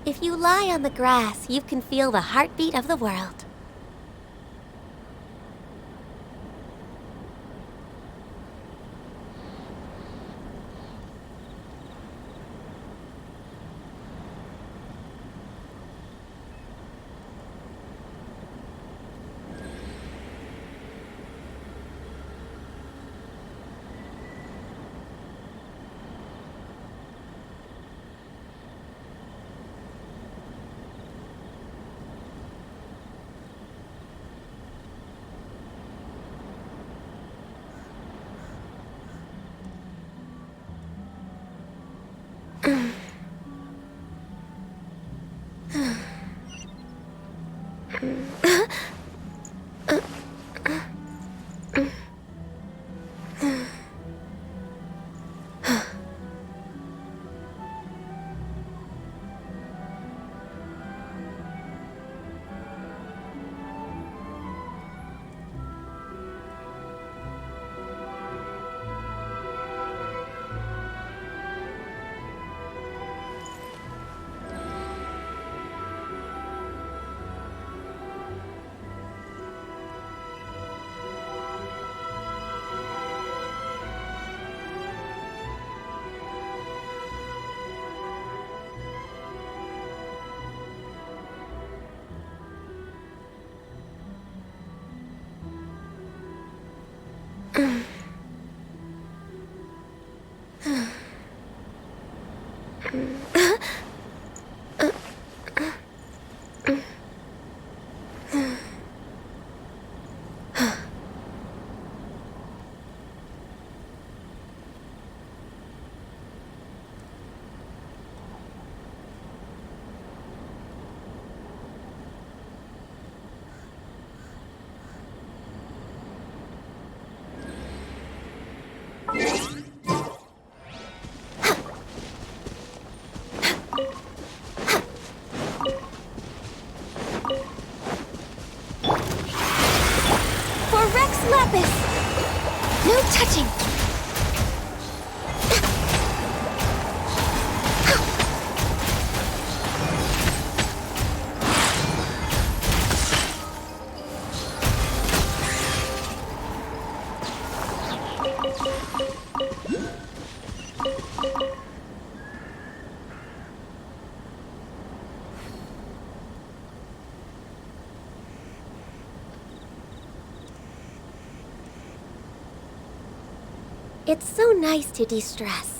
If you lie on the grass, you can feel the heartbeat of the world. No touching! It's so nice to de-stress.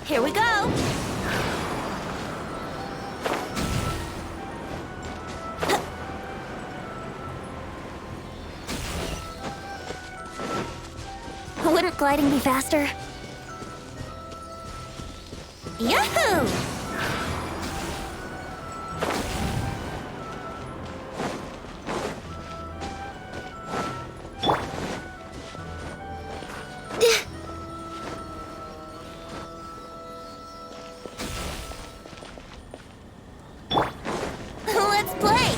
Here we go! Wouldn't gliding be faster? Yahoo! Let's play!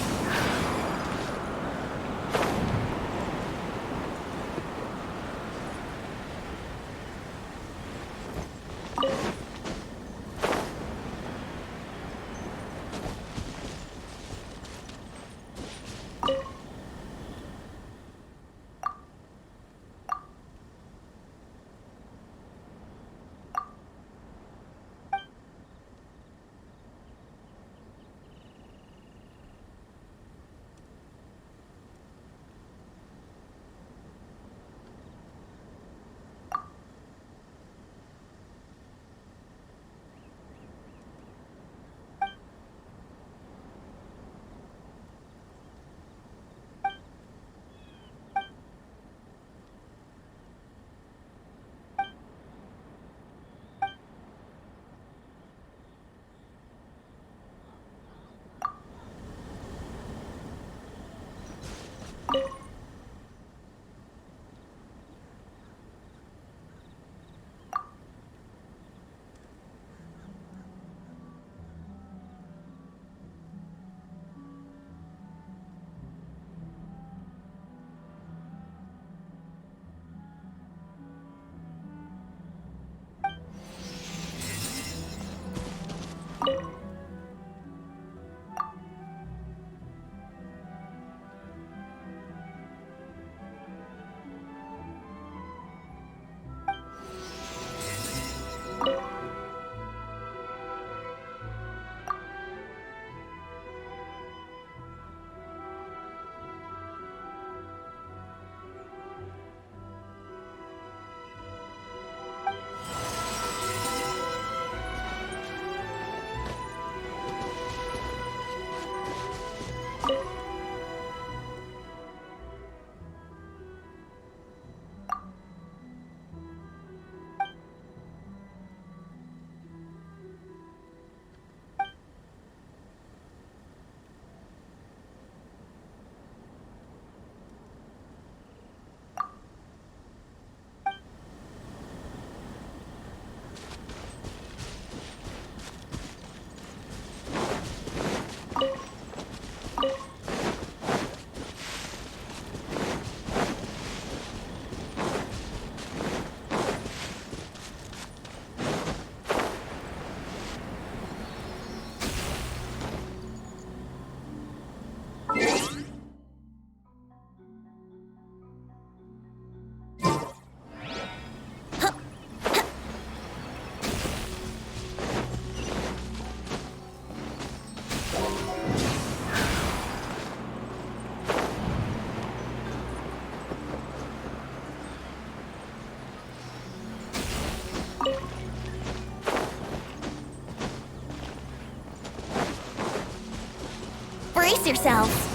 Brace yourselves.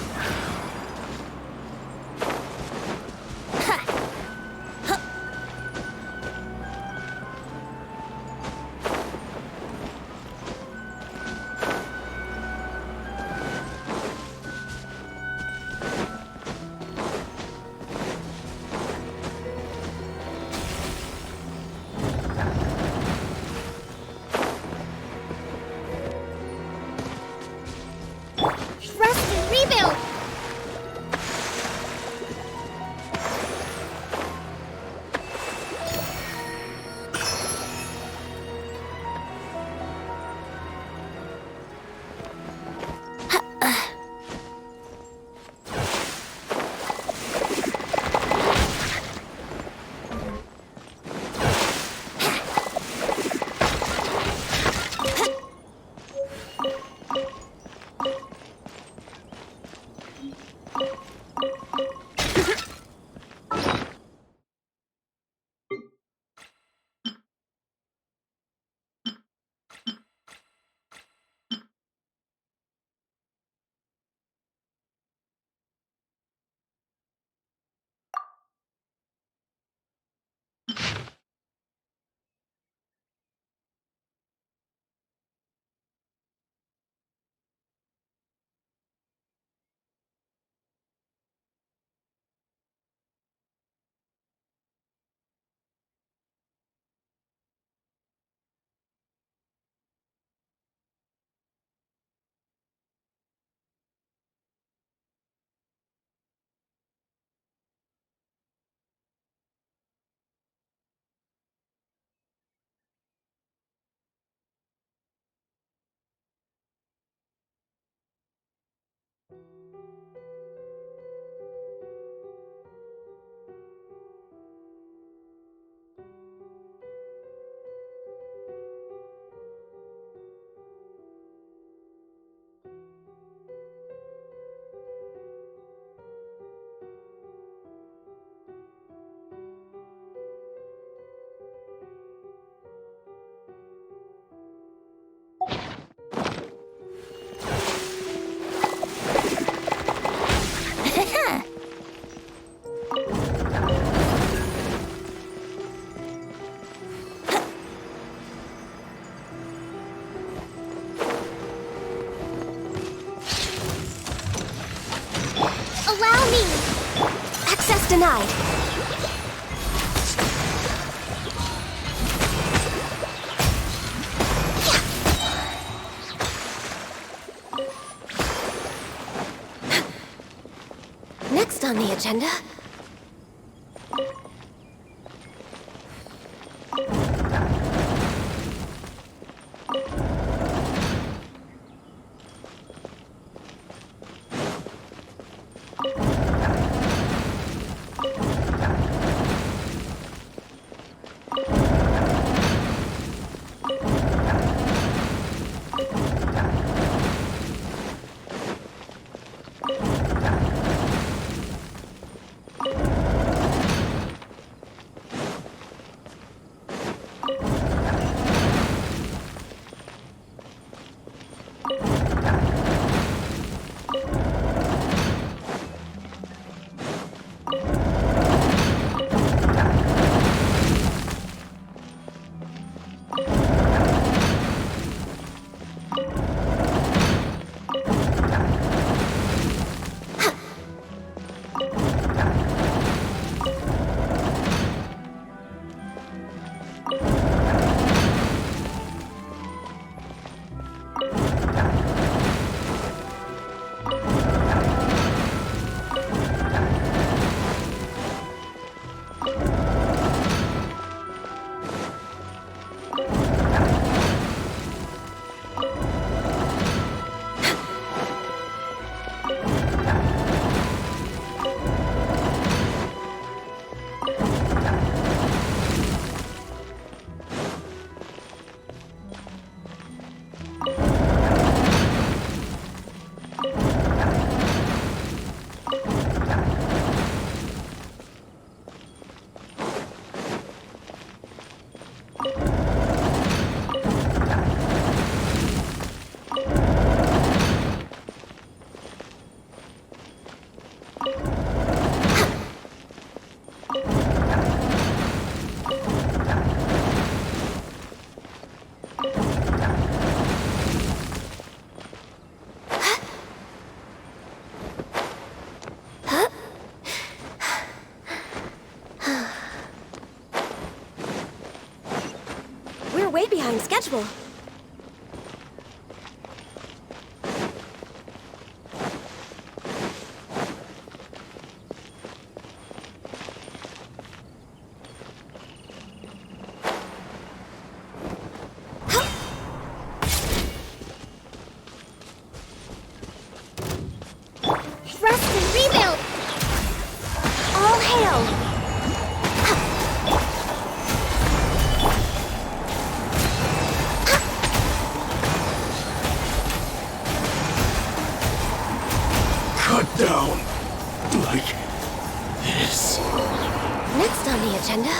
Rest and rebuild! Allow me! Access denied. Next on the agenda... way behind schedule. Rest and rebuild! All hail! Cut down. Like this. Next on the agenda.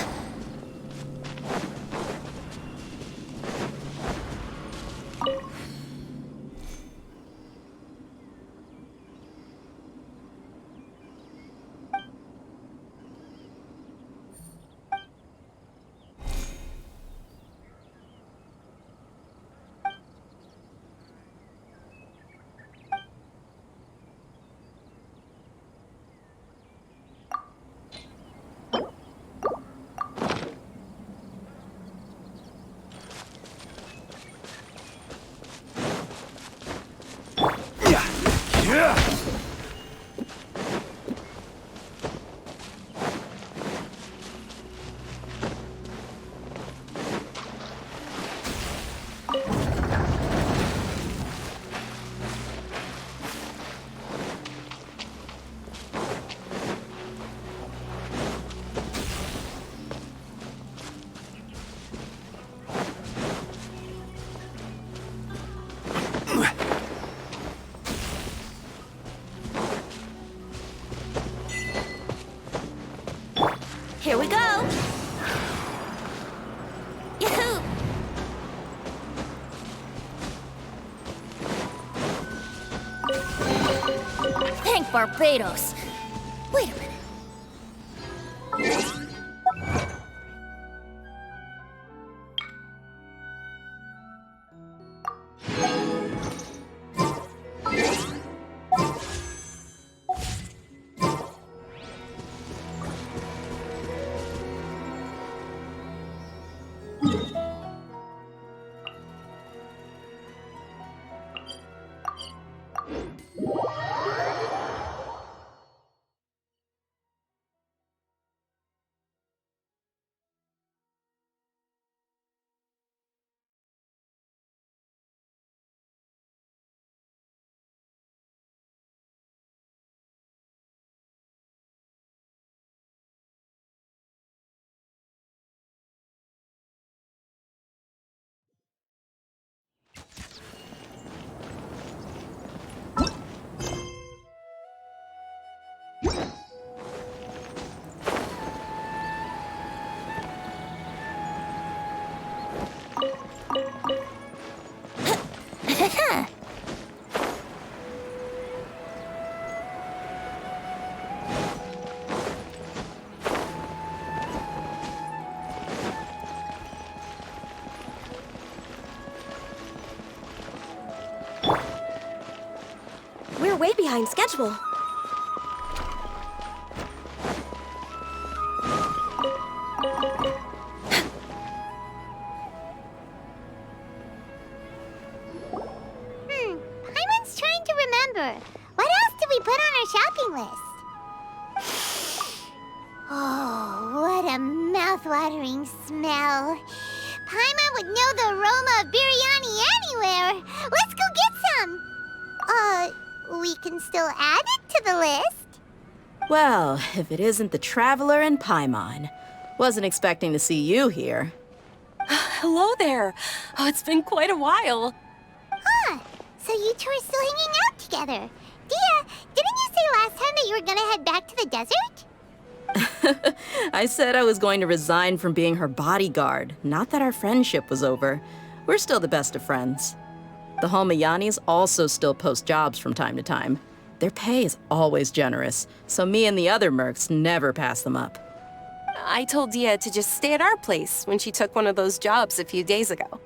Here we go! Yahoo! Thank Barbados! Wait a minute. We're way behind schedule. Paimon's trying to remember. What else did we put on our shopping list? Oh, what a mouth-watering smell. Paimon would know the aroma of biryani anywhere. Let's go get some. We can still add it to the list. Well, if it isn't the Traveler and Paimon. Wasn't expecting to see you here. Hello there. Oh, it's been quite a while. Huh, so you two are still hanging out together. Dia, didn't you say last time that you were gonna head back to the desert? I said I was going to resign from being her bodyguard, not that our friendship was over. We're still the best of friends. The Holmayanis also still post jobs from time to time. Their pay is always generous, so me and the other mercs never pass them up. I told Dia to just stay at our place when she took one of those jobs a few days ago.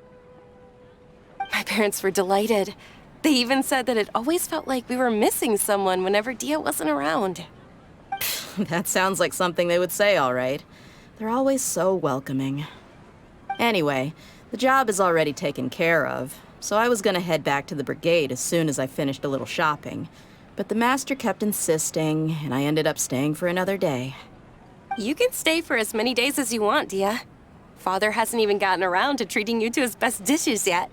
My parents were delighted. They even said that it always felt like we were missing someone whenever Dia wasn't around. That sounds like something they would say, all right. They're always so welcoming. Anyway, The job is already taken care of, so I was gonna head back to the brigade as soon as I finished a little shopping. But the master kept insisting, and I ended up staying for another day. You can stay for as many days as you want, Dia. Father hasn't even gotten around to treating you to his best dishes yet.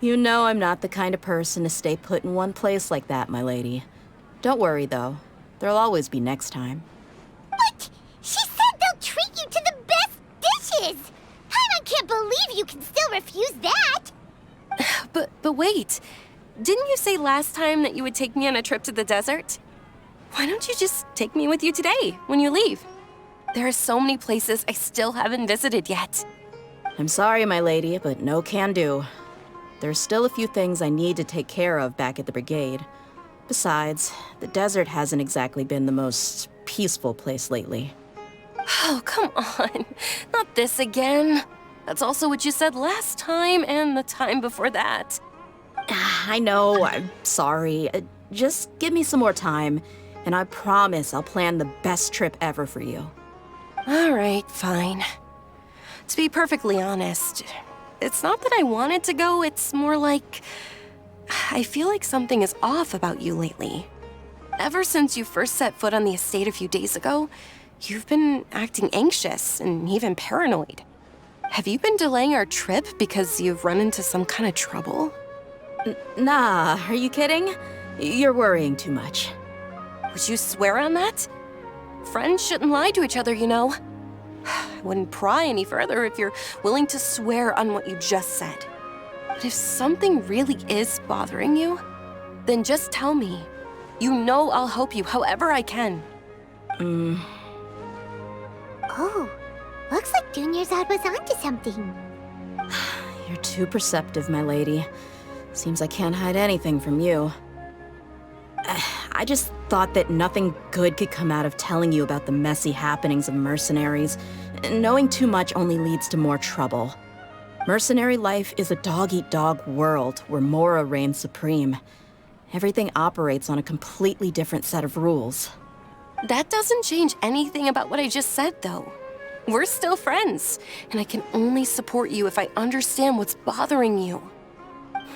You know I'm not the kind of person to stay put in one place like that, my lady. Don't worry, though. There'll always be next time. But she said they'll treat you to the best dishes! I can't believe you can still refuse that! But wait. Didn't you say last time that you would take me on a trip to the desert? Why don't you just take me with you today, when you leave? There are so many places I still haven't visited yet. I'm sorry, my lady, but no can do. There's still a few things I need to take care of back at the brigade. Besides, the desert hasn't exactly been the most peaceful place lately. Oh, come on. Not this again. That's also what you said last time and the time before that. I know, I'm sorry. Just give me some more time, and I promise I'll plan the best trip ever for you. All right, fine. To be perfectly honest, it's not that I wanted to go, it's more like I feel like something is off about you lately. Ever since you first set foot on the estate a few days ago, you've been acting anxious and even paranoid. Have you been delaying our trip because you've run into some kind of trouble? Nah, are you kidding? You're worrying too much. Would you swear on that? Friends shouldn't lie to each other, you know. I wouldn't pry any further if you're willing to swear on what you just said. But if something really is bothering you, then just tell me. You know I'll help you however I can. Oh, looks like Junior's was onto something. You're too perceptive, my lady. Seems I can't hide anything from you. I just thought that nothing good could come out of telling you about the messy happenings of mercenaries. Knowing too much only leads to more trouble. Mercenary life is a dog-eat-dog world where Mora reigns supreme. Everything operates on a completely different set of rules. That doesn't change anything about what I just said, though. We're still friends, and I can only support you if I understand what's bothering you.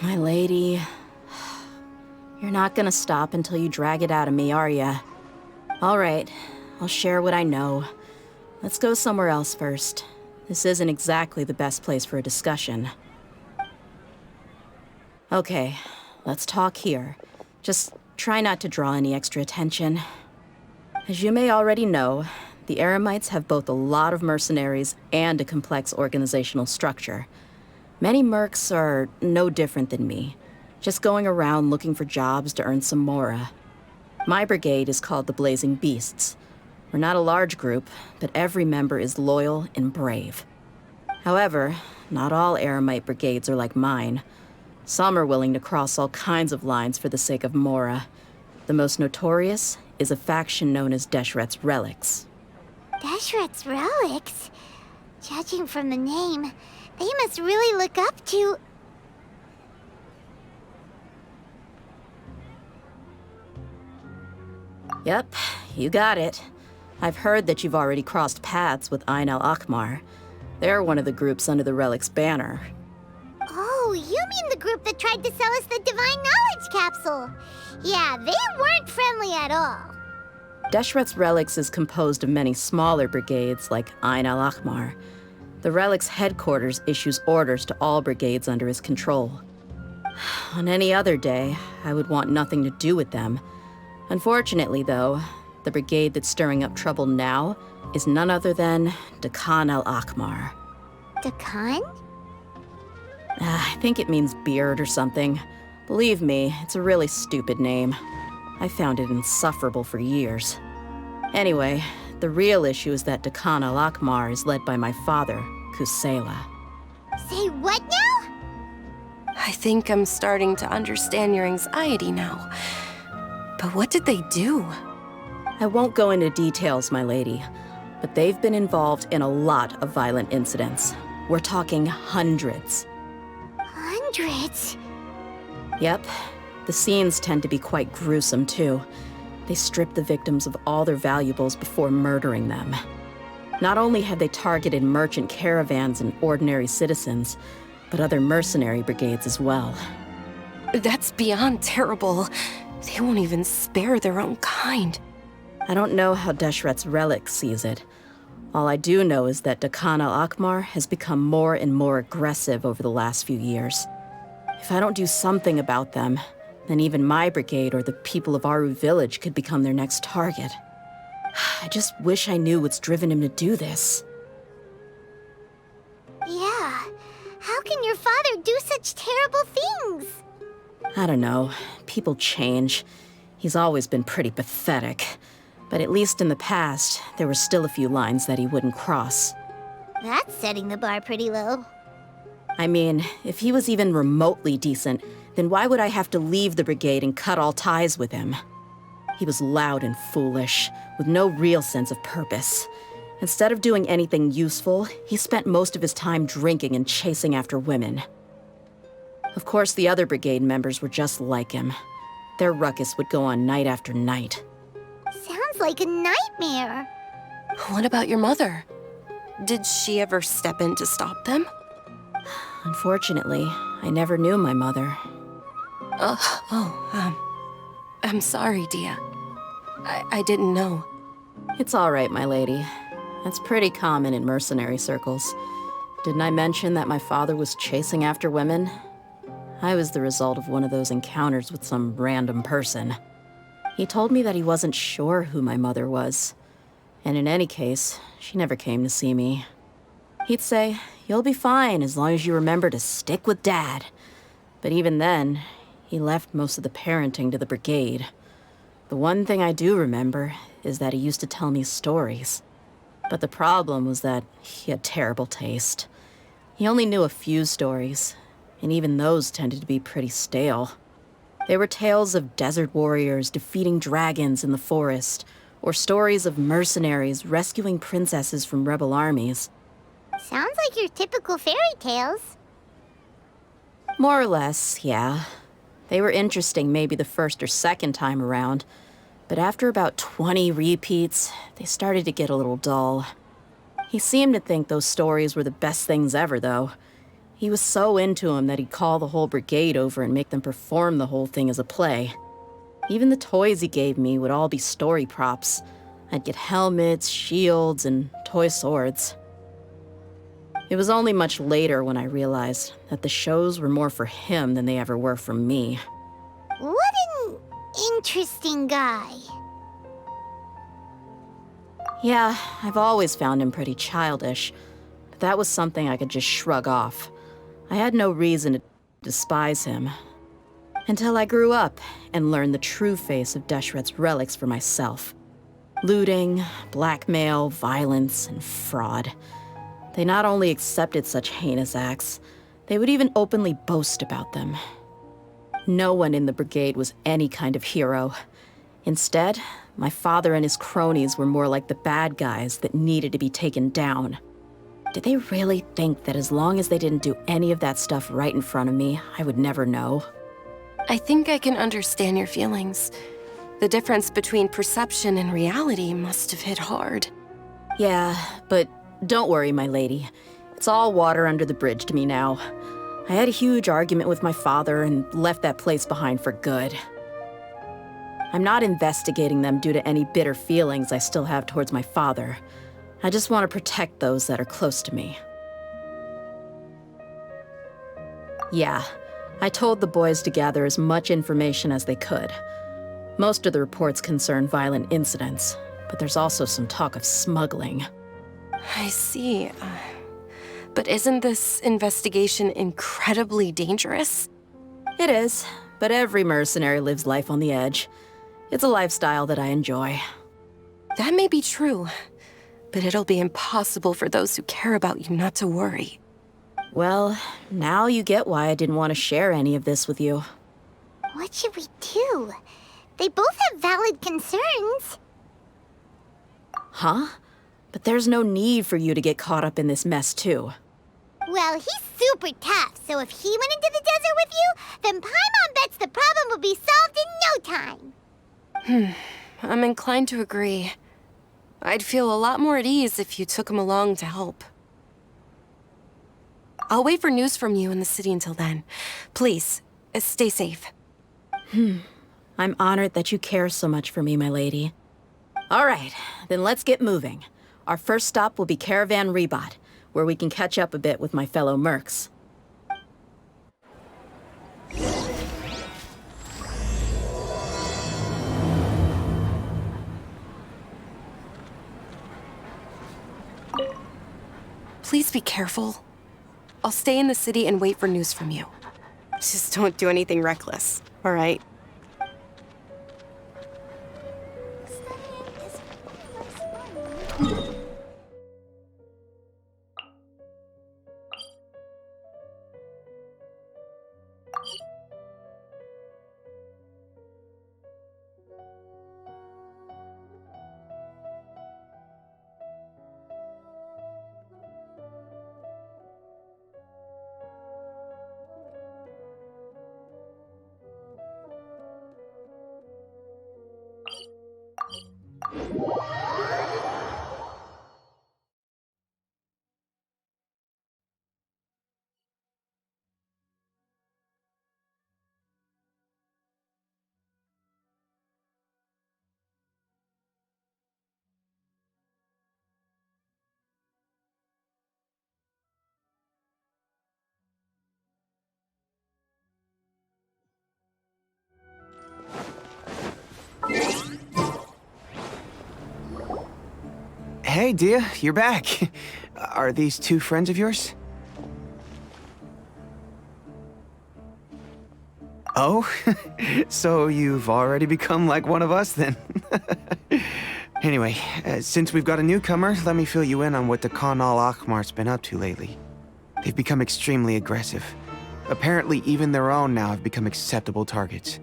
My lady, you're not gonna stop until you drag it out of me, are ya? All right, I'll share what I know. Let's go somewhere else first. This isn't exactly the best place for a discussion. Okay, let's talk here. Just try not to draw any extra attention. As you may already know, the Eremites have both a lot of mercenaries and a complex organizational structure. Many mercs are no different than me, just going around looking for jobs to earn some mora. My brigade is called the Blazing Beasts. We're not a large group, but every member is loyal and brave. However, not all Eremite brigades are like mine. Some are willing to cross all kinds of lines for the sake of mora. The most notorious is a faction known as Deshret's Relics. Deshret's Relics? Judging from the name, they must really look up to... Yep, you got it. I've heard that you've already crossed paths with Ain al-Akmar. They're one of the groups under the Relic's banner. Oh, you mean the group that tried to sell us the Divine Knowledge Capsule? Yeah, they weren't friendly at all. Deshret's Relics is composed of many smaller brigades like Ain al-Akmar. The Relic's headquarters issues orders to all brigades under his control. On any other day, I would want nothing to do with them. Unfortunately, though, the brigade that's stirring up trouble now is none other than Dakan al-Akmar. Dakan? I think it means beard or something. Believe me, it's a really stupid name. I found it insufferable for years. Anyway, the real issue is that Dakan al-Akmar is led by my father, Kusela. Say what now? I think I'm starting to understand your anxiety now. But what did they do? I won't go into details, my lady, but they've been involved in a lot of violent incidents. We're talking hundreds. Hundreds? Yep. The scenes tend to be quite gruesome, too. They strip the victims of all their valuables before murdering them. Not only had they targeted merchant caravans and ordinary citizens, but other mercenary brigades as well. That's beyond terrible. They won't even spare their own kind. I don't know how Deshret's relic sees it. All I do know is that Dakan al-Akmar has become more and more aggressive over the last few years. If I don't do something about them, then even my brigade or the people of Aru village could become their next target. I just wish I knew what's driven him to do this. Yeah. How can your father do such terrible things? I don't know. People change. He's always been pretty pathetic. But at least in the past, there were still a few lines that he wouldn't cross. That's setting the bar pretty low. I mean, if he was even remotely decent, then why would I have to leave the brigade and cut all ties with him? He was loud and foolish, with no real sense of purpose. Instead of doing anything useful, he spent most of his time drinking and chasing after women. Of course, the other brigade members were just like him. Their ruckus would go on night after night. Sounds like a nightmare. What about your mother? Did she ever step in to stop them? Unfortunately, I never knew my mother. I'm sorry, Dia. I didn't know. It's all right, my lady. That's pretty common in mercenary circles. Didn't I mention that my father was chasing after women? I was the result of one of those encounters with some random person. He told me that he wasn't sure who my mother was. And in any case, she never came to see me. He'd say, "You'll be fine as long as you remember to stick with Dad." But even then, he left most of the parenting to the brigade. The one thing I do remember is that he used to tell me stories. But the problem was that he had terrible taste. He only knew a few stories, and even those tended to be pretty stale. They were tales of desert warriors defeating dragons in the forest, or stories of mercenaries rescuing princesses from rebel armies. Sounds like your typical fairy tales. More or less, yeah. They were interesting maybe the first or second time around, but after about 20 repeats, they started to get a little dull. He seemed to think those stories were the best things ever, though. He was so into them that he'd call the whole brigade over and make them perform the whole thing as a play. Even the toys he gave me would all be story props. I'd get helmets, shields, and toy swords. It was only much later when I realized that the shows were more for him than they ever were for me. What an interesting guy. Yeah, I've always found him pretty childish, but that was something I could just shrug off. I had no reason to despise him. Until I grew up and learned the true face of Deshret's relics for myself. Looting, blackmail, violence, and fraud. They not only accepted such heinous acts, they would even openly boast about them. No one in the brigade was any kind of hero. Instead, my father and his cronies were more like the bad guys that needed to be taken down. Did they really think that as long as they didn't do any of that stuff right in front of me, I would never know? I think I can understand your feelings. The difference between perception and reality must have hit hard. Yeah, but don't worry, my lady. It's all water under the bridge to me now. I had a huge argument with my father and left that place behind for good. I'm not investigating them due to any bitter feelings I still have towards my father. I just want to protect those that are close to me. Yeah, I told the boys to gather as much information as they could. Most of the reports concern violent incidents, but there's also some talk of smuggling. I see. But isn't this investigation incredibly dangerous? It is, but every mercenary lives life on the edge. It's a lifestyle that I enjoy. That may be true, but it'll be impossible for those who care about you not to worry. Well, now you get why I didn't want to share any of this with you. What should we do? They both have valid concerns. Huh? But there's no need for you to get caught up in this mess, too. Well, he's super tough, so if he went into the desert with you, then Paimon bets the problem would be solved in no time. I'm inclined to agree. I'd feel a lot more at ease if you took him along to help. I'll wait for news from you in the city until then. Please, stay safe. I'm honored that you care so much for me, my lady. All right, then let's get moving. Our first stop will be Caravan Rebot, where we can catch up a bit with my fellow mercs. Please be careful. I'll stay in the city and wait for news from you. Just don't do anything reckless, all right? Hey, Dia, you're back. Are these two friends of yours? Oh, so you've already become like one of us then? Anyway, since we've got a newcomer, let me fill you in on what the Khan al-Ahmar's been up to lately. They've become extremely aggressive. Apparently, even their own now have become acceptable targets.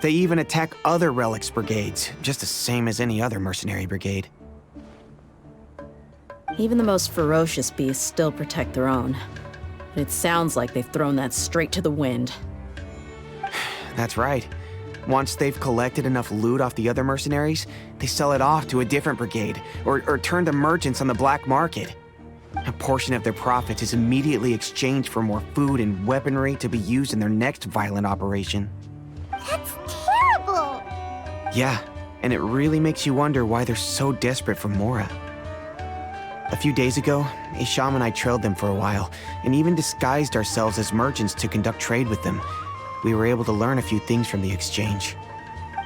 They even attack other relics brigades, just the same as any other mercenary brigade. Even the most ferocious beasts still protect their own. And it sounds like they've thrown that straight to the wind. That's right. Once they've collected enough loot off the other mercenaries, they sell it off to a different brigade, or turn to merchants on the black market. A portion of their profits is immediately exchanged for more food and weaponry to be used in their next violent operation. That's terrible! Yeah, and it really makes you wonder why they're so desperate for Mora. A few days ago, Isham and I trailed them for a while, and even disguised ourselves as merchants to conduct trade with them. We were able to learn a few things from the exchange.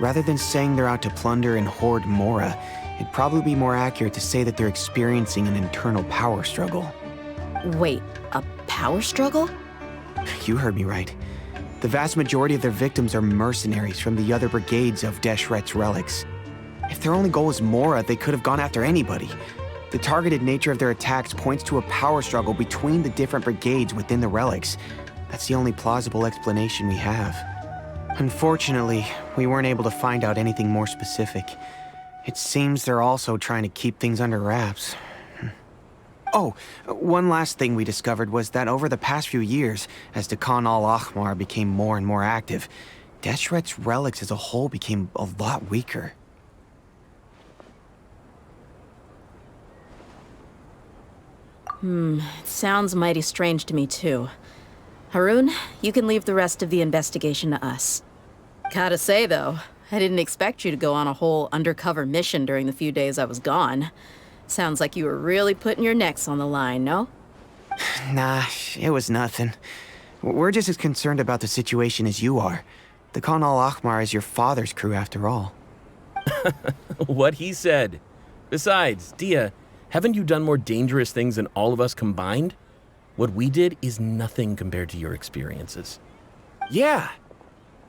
Rather than saying they're out to plunder and hoard Mora, it'd probably be more accurate to say that they're experiencing an internal power struggle. Wait, a power struggle? You heard me right. The vast majority of their victims are mercenaries from the other brigades of Deshret's relics. If their only goal is Mora, they could have gone after anybody. The targeted nature of their attacks points to a power struggle between the different brigades within the relics. That's the only plausible explanation we have. Unfortunately, we weren't able to find out anything more specific. It seems they're also trying to keep things under wraps. Oh, one last thing we discovered was that over the past few years, as the Khan al-Ahmar became more and more active, Deshret's relics as a whole became a lot weaker. It sounds mighty strange to me, too. Harun, you can leave the rest of the investigation to us. Gotta say, though, I didn't expect you to go on a whole undercover mission during the few days I was gone. Sounds like you were really putting your necks on the line, no? Nah, it was nothing. We're just as concerned about the situation as you are. The Khan al-Ahmar is your father's crew, after all. What he said. Besides, Dia, haven't you done more dangerous things than all of us combined? What we did is nothing compared to your experiences. Yeah.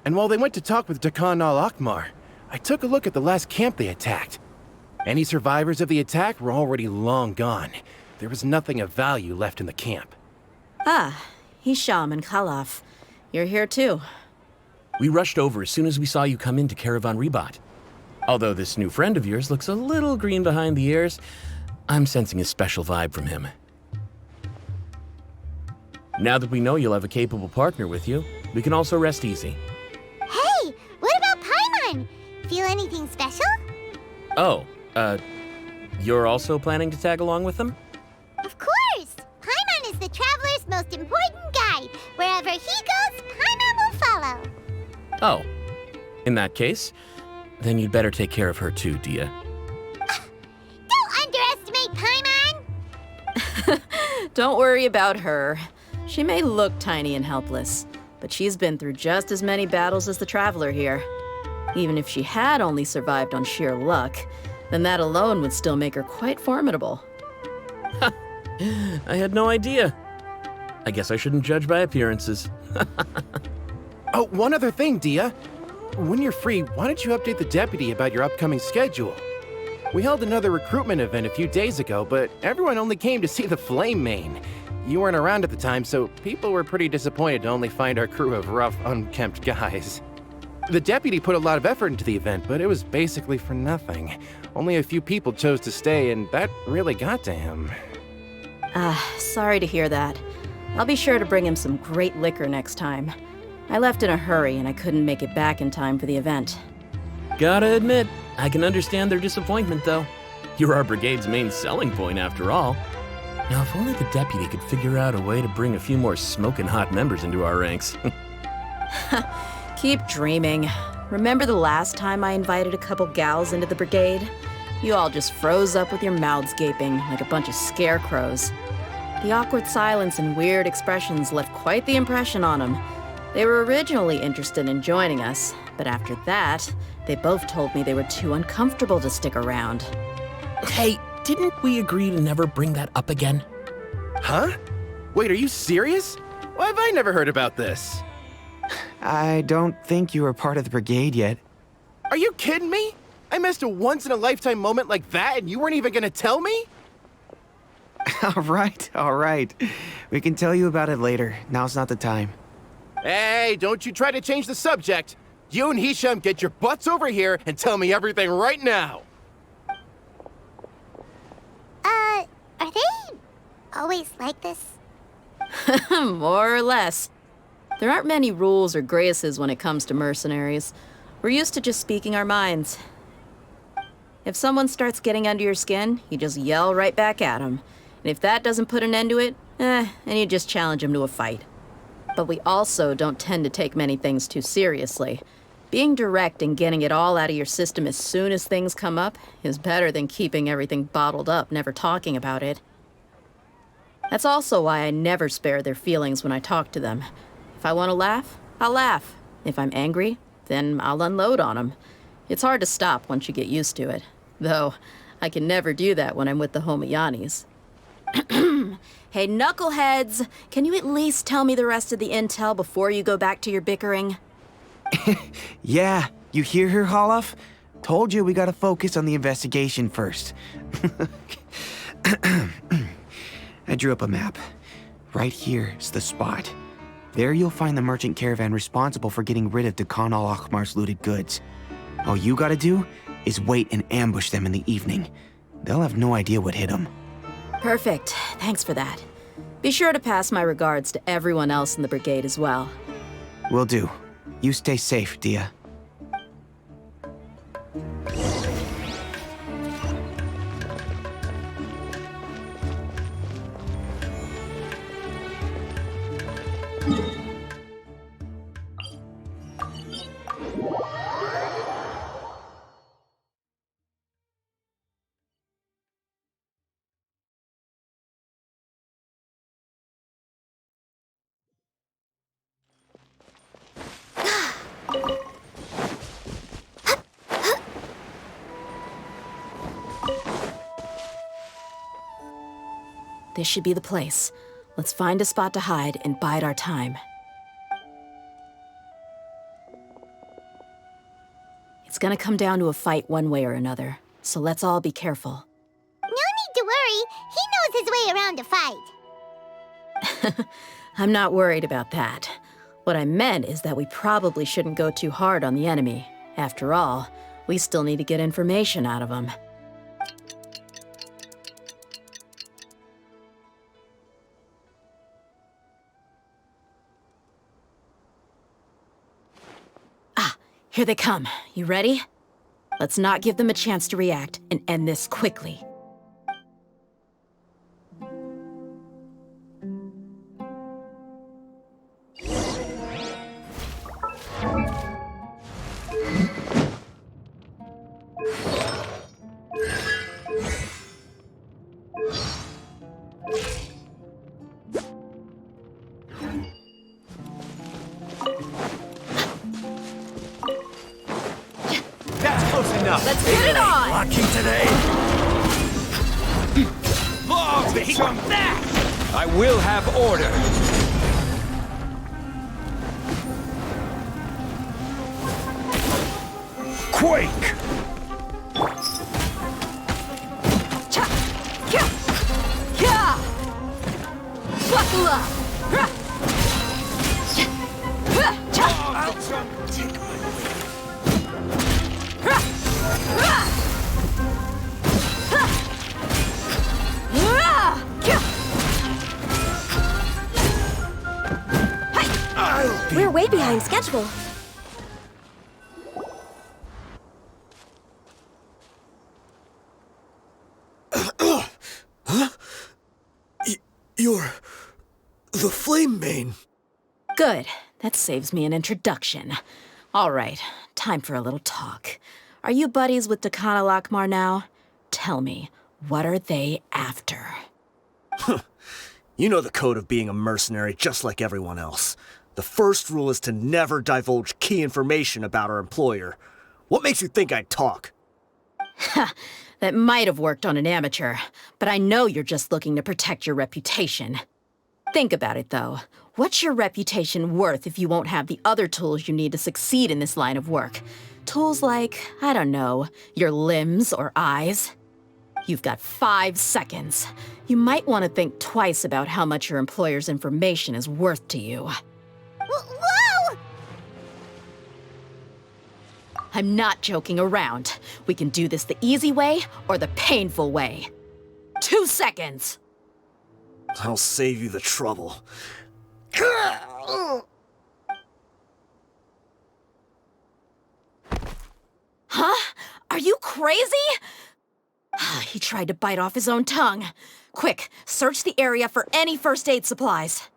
And while they went to talk with Khan al-Ahmar, I took a look at the last camp they attacked. Any survivors of the attack were already long gone. There was nothing of value left in the camp. Ah, Hisham and Khalaf. You're here too. We rushed over as soon as we saw you come into Caravan Rebot. Although this new friend of yours looks a little green behind the ears, I'm sensing a special vibe from him. Now that we know you'll have a capable partner with you, we can also rest easy. Hey, what about Paimon? Feel anything special? Oh, You're also planning to tag along with them? Of course! Paimon is the traveler's most important guide. Wherever he goes, Paimon will follow. Oh. In that case, then you'd better take care of her too, Dia. Don't underestimate Paimon! Don't worry about her. She may look tiny and helpless, but she's been through just as many battles as the traveler here. Even if she had only survived on sheer luck, then that alone would still make her quite formidable. I had no idea. I guess I shouldn't judge by appearances. Oh, one other thing, Dia. When you're free, why don't you update the deputy about your upcoming schedule? We held another recruitment event a few days ago, but everyone only came to see the Flame Main. You weren't around at the time, so people were pretty disappointed to only find our crew of rough, unkempt guys. The deputy put a lot of effort into the event, but it was basically for nothing. Only a few people chose to stay, and that really got to him. Sorry to hear that. I'll be sure to bring him some great liquor next time. I left in a hurry and I couldn't make it back in time for the event. Gotta admit, I can understand their disappointment, though. You're our brigade's main selling point, after all. Now, if only the deputy could figure out a way to bring a few more smoking hot members into our ranks. Keep dreaming. Remember the last time I invited a couple gals into the brigade? You all just froze up with your mouths gaping like a bunch of scarecrows. The awkward silence and weird expressions left quite the impression on them. They were originally interested in joining us, but after that, they both told me they were too uncomfortable to stick around. Hey, didn't we agree to never bring that up again? Huh? Wait, are you serious? Why have I never heard about this? I don't think you were part of the brigade yet. Are you kidding me? I missed a once-in-a-lifetime moment like that and you weren't even gonna tell me? All right. We can tell you about it later. Now's not the time. Hey, don't you try to change the subject. You and Hisham get your butts over here and tell me everything right now. Are they always like this? More or less. There aren't many rules or graces when it comes to mercenaries. We're used to just speaking our minds. If someone starts getting under your skin, you just yell right back at them. And if that doesn't put an end to it, then you just challenge them to a fight. But we also don't tend to take many things too seriously. Being direct and getting it all out of your system as soon as things come up is better than keeping everything bottled up, never talking about it. That's also why I never spare their feelings when I talk to them. If I want to laugh, I'll laugh. If I'm angry, then I'll unload on them. It's hard to stop once you get used to it. Though, I can never do that when I'm with the Homayanis. Hey, knuckleheads! Can you at least tell me the rest of the intel before you go back to your bickering? Yeah, you hear her, Holloff? Told you we gotta focus on the investigation first. I drew up a map. Right here's the spot. There you'll find the merchant caravan responsible for getting rid of Dakan al-Akhmar's looted goods. All you gotta do is wait and ambush them in the evening. They'll have no idea what hit them. Perfect. Thanks for that. Be sure to pass my regards to everyone else in the brigade as well. Will do. You stay safe, Dia. This should be the place. Let's find a spot to hide and bide our time. It's gonna come down to a fight one way or another, so let's all be careful. No need to worry. He knows his way around a fight. I'm not worried about that. What I meant is that we probably shouldn't go too hard on the enemy. After all, we still need to get information out of them. Here they come. You ready? Let's not give them a chance to react and end this quickly. enough. Let's get it on! Lucky today. Oh, take that! I will have order. Quake! Cha! Kya! Kya! Buckle up! Huh! Huh! Cha! I'll take my Huh! Huh! Huh! Ah! Kya! We're way behind schedule. You're the Flame Mane. Good. That saves me an introduction. All right, time for a little talk. Are you buddies with Dakana Lakmar now? Tell me, what are they after? You know the code of being a mercenary just like everyone else. The first rule is to never divulge key information about our employer. What makes you think I'd talk? That might have worked on an amateur, but I know you're just looking to protect your reputation. Think about it, though. What's your reputation worth if you won't have the other tools you need to succeed in this line of work? Tools like, I don't know, your limbs or eyes? You've got 5 seconds. You might want to think twice about how much your employer's information is worth to you. Whoa! I'm not joking around. We can do this the easy way or the painful way. 2 seconds! I'll save you the trouble. Huh? Are you crazy? He tried to bite off his own tongue. Quick, search the area for any first aid supplies.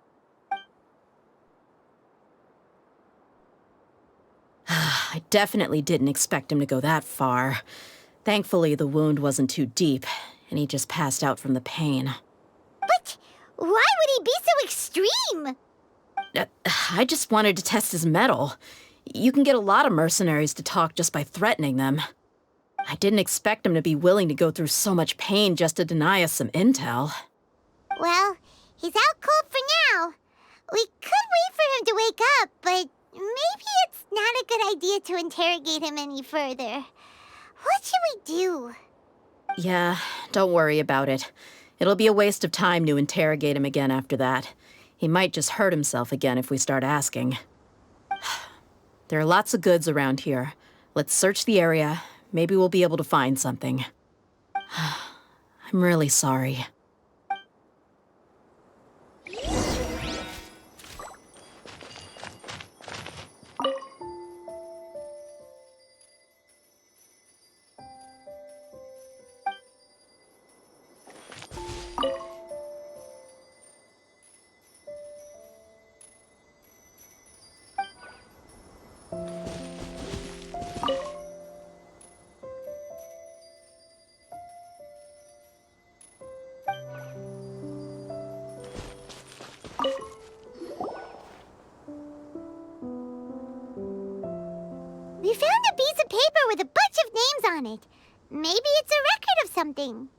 I definitely didn't expect him to go that far. Thankfully, the wound wasn't too deep, and he just passed out from the pain. But why would he be so extreme? I just wanted to test his mettle. You can get a lot of mercenaries to talk just by threatening them. I didn't expect him to be willing to go through so much pain just to deny us some intel. Well, he's out cold for now. We could wait for him to wake up, but maybe it's not a good idea to interrogate him any further. What should we do? Yeah, don't worry about it. It'll be a waste of time to interrogate him again after that. He might just hurt himself again if we start asking. There are lots of goods around here. Let's search the area. Maybe we'll be able to find something. I'm really sorry. We found a piece of paper with a bunch of names on it. Maybe it's a record of something.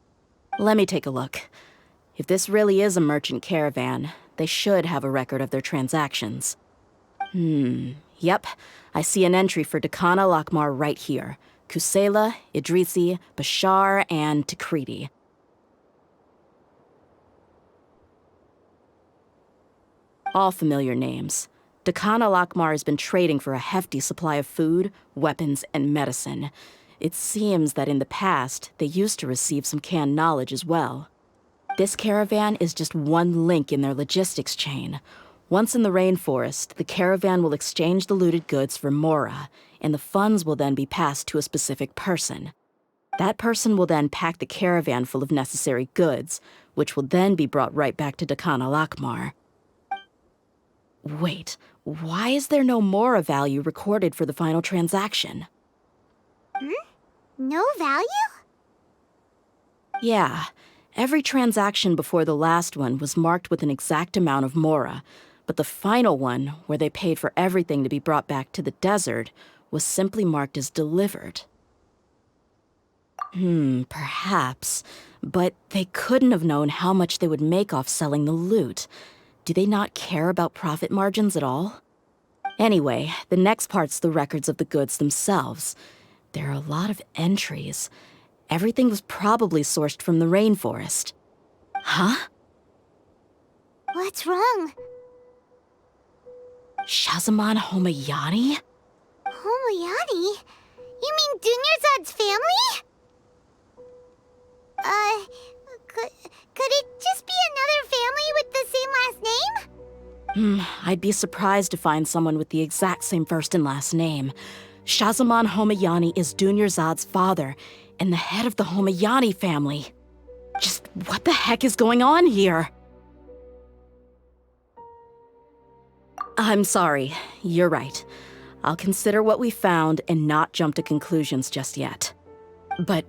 Let me take a look. If this really is a merchant caravan, they should have a record of their transactions. Yep. I see an entry for Dakana Lakmar right here. Kusela, Idrisi, Bashar, and Takriti. All familiar names. Dakana Lakmar has been trading for a hefty supply of food, weapons, and medicine. It seems that in the past, they used to receive some canned knowledge as well. This caravan is just one link in their logistics chain. Once in the rainforest, the caravan will exchange the looted goods for Mora, and the funds will then be passed to a specific person. That person will then pack the caravan full of necessary goods, which will then be brought right back to Dakana Lakmar. Wait, why is there no Mora value recorded for the final transaction? No value? Yeah, every transaction before the last one was marked with an exact amount of Mora, but the final one, where they paid for everything to be brought back to the desert, was simply marked as delivered. Perhaps. But they couldn't have known how much they would make off selling the loot. Do they not care about profit margins at all? Anyway, the next part's the records of the goods themselves. There are a lot of entries. Everything was probably sourced from the rainforest. Huh? What's wrong? Shazamon Homayani? Homayani? You mean Dunyarzad's family? Could it just be another family with the same last name? I'd be surprised to find someone with the exact same first and last name. Shazamon Homayani is Dunyarzad's father, and the head of the Homayani family. Just what the heck is going on here? I'm sorry, you're right. I'll consider what we found and not jump to conclusions just yet. But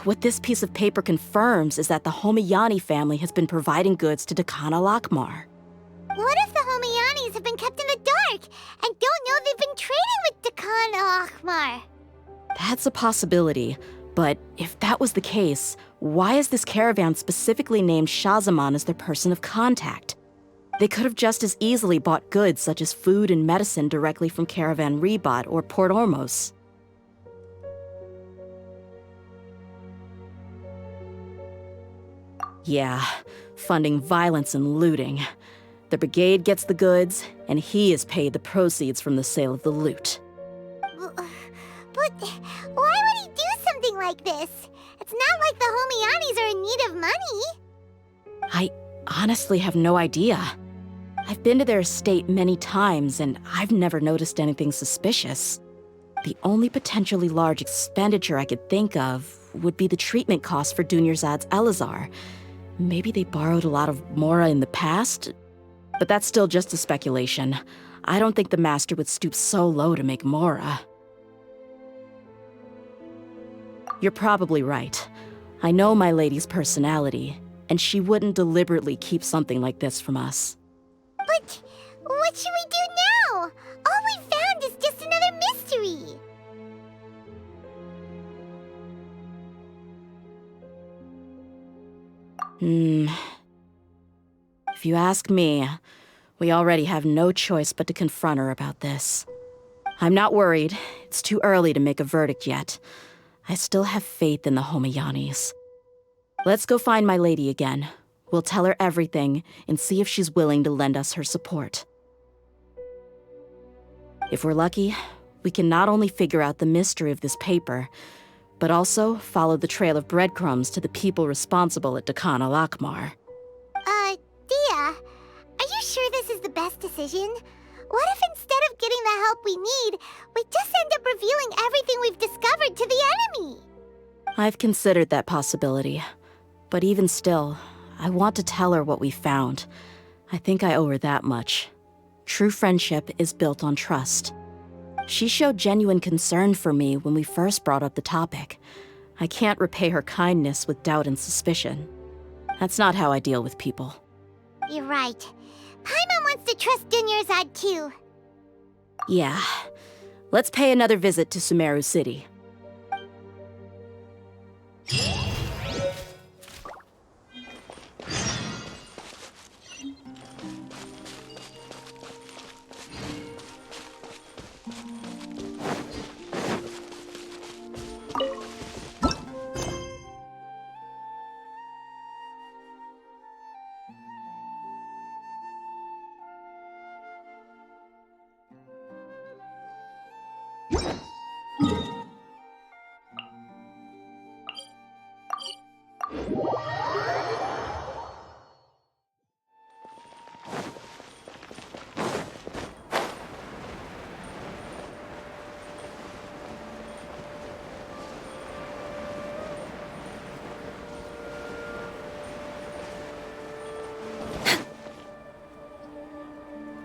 what this piece of paper confirms is that the Homayani family has been providing goods to Dakhan al-Akmar. What if the Homayanis have been kept in the dark and don't know they've been trading with Dakhan al-Akmar? That's a possibility, but if that was the case, why is this caravan specifically named Shazamon as their person of contact? They could have just as easily bought goods such as food and medicine directly from Caravan Ribat or Port Ormos. Yeah, funding violence and looting. The brigade gets the goods, and he is paid the proceeds from the sale of the loot. But why would he do something like this? It's not like the Homayanis are in need of money. I honestly have no idea. I've been to their estate many times, and I've never noticed anything suspicious. The only potentially large expenditure I could think of would be the treatment costs for Dunyarzad's Elazar. Maybe they borrowed a lot of Mora in the past? But that's still just a speculation. I don't think the Master would stoop so low to make Mora. You're probably right. I know my lady's personality, and she wouldn't deliberately keep something like this from us. But what should we do now? All we found is just another mystery. If you ask me, we already have no choice but to confront her about this. I'm not worried. It's too early to make a verdict yet. I still have faith in the Homayanis. Let's go find my lady again. We'll tell her everything and see if she's willing to lend us her support. If we're lucky, we can not only figure out the mystery of this paper, but also follow the trail of breadcrumbs to the people responsible at Dakhan al-Akmar. Dia, are you sure this is the best decision? What if instead of getting the help we need, we just end up revealing everything we've discovered to the enemy? I've considered that possibility, but even still, I want to tell her what we found. I think I owe her that much. True friendship is built on trust. She showed genuine concern for me when we first brought up the topic. I can't repay her kindness with doubt and suspicion. That's not how I deal with people. You're right. Paimon wants to trust Dunyarzad too. Yeah. Let's pay another visit to Sumeru City.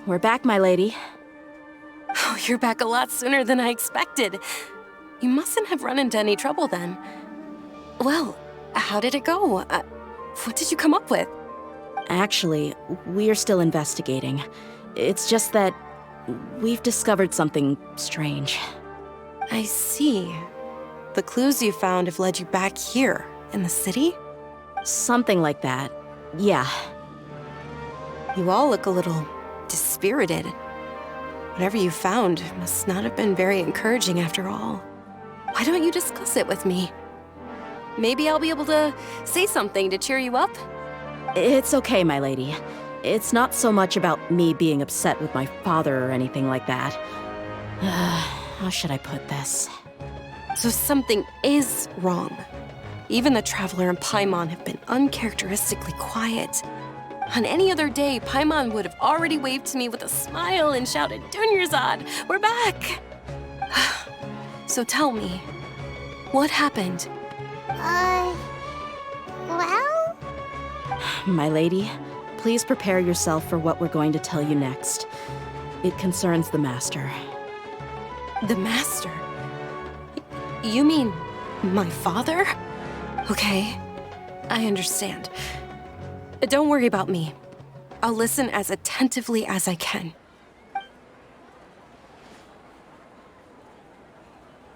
We're back, my lady. Oh, you're back a lot sooner than I expected. You mustn't have run into any trouble then. Well, how did it go? What did you come up with? Actually, we're still investigating. It's just that we've discovered something strange. I see. The clues you found have led you back here, in the city? Something like that. Yeah. You all look a little dispirited. Whatever you found must not have been very encouraging after all. Why don't you discuss it with me? Maybe I'll be able to say something to cheer you up? It's okay, my lady. It's not so much about me being upset with my father or anything like that. How should I put this? So something is wrong. Even the Traveler and Paimon have been uncharacteristically quiet. On any other day, Paimon would have already waved to me with a smile and shouted, "Dunyarzad, we're back!" So tell me, what happened? Well? My lady, please prepare yourself for what we're going to tell you next. It concerns the Master. The Master? You mean my father? Okay, I understand. Don't worry about me. I'll listen as attentively as I can.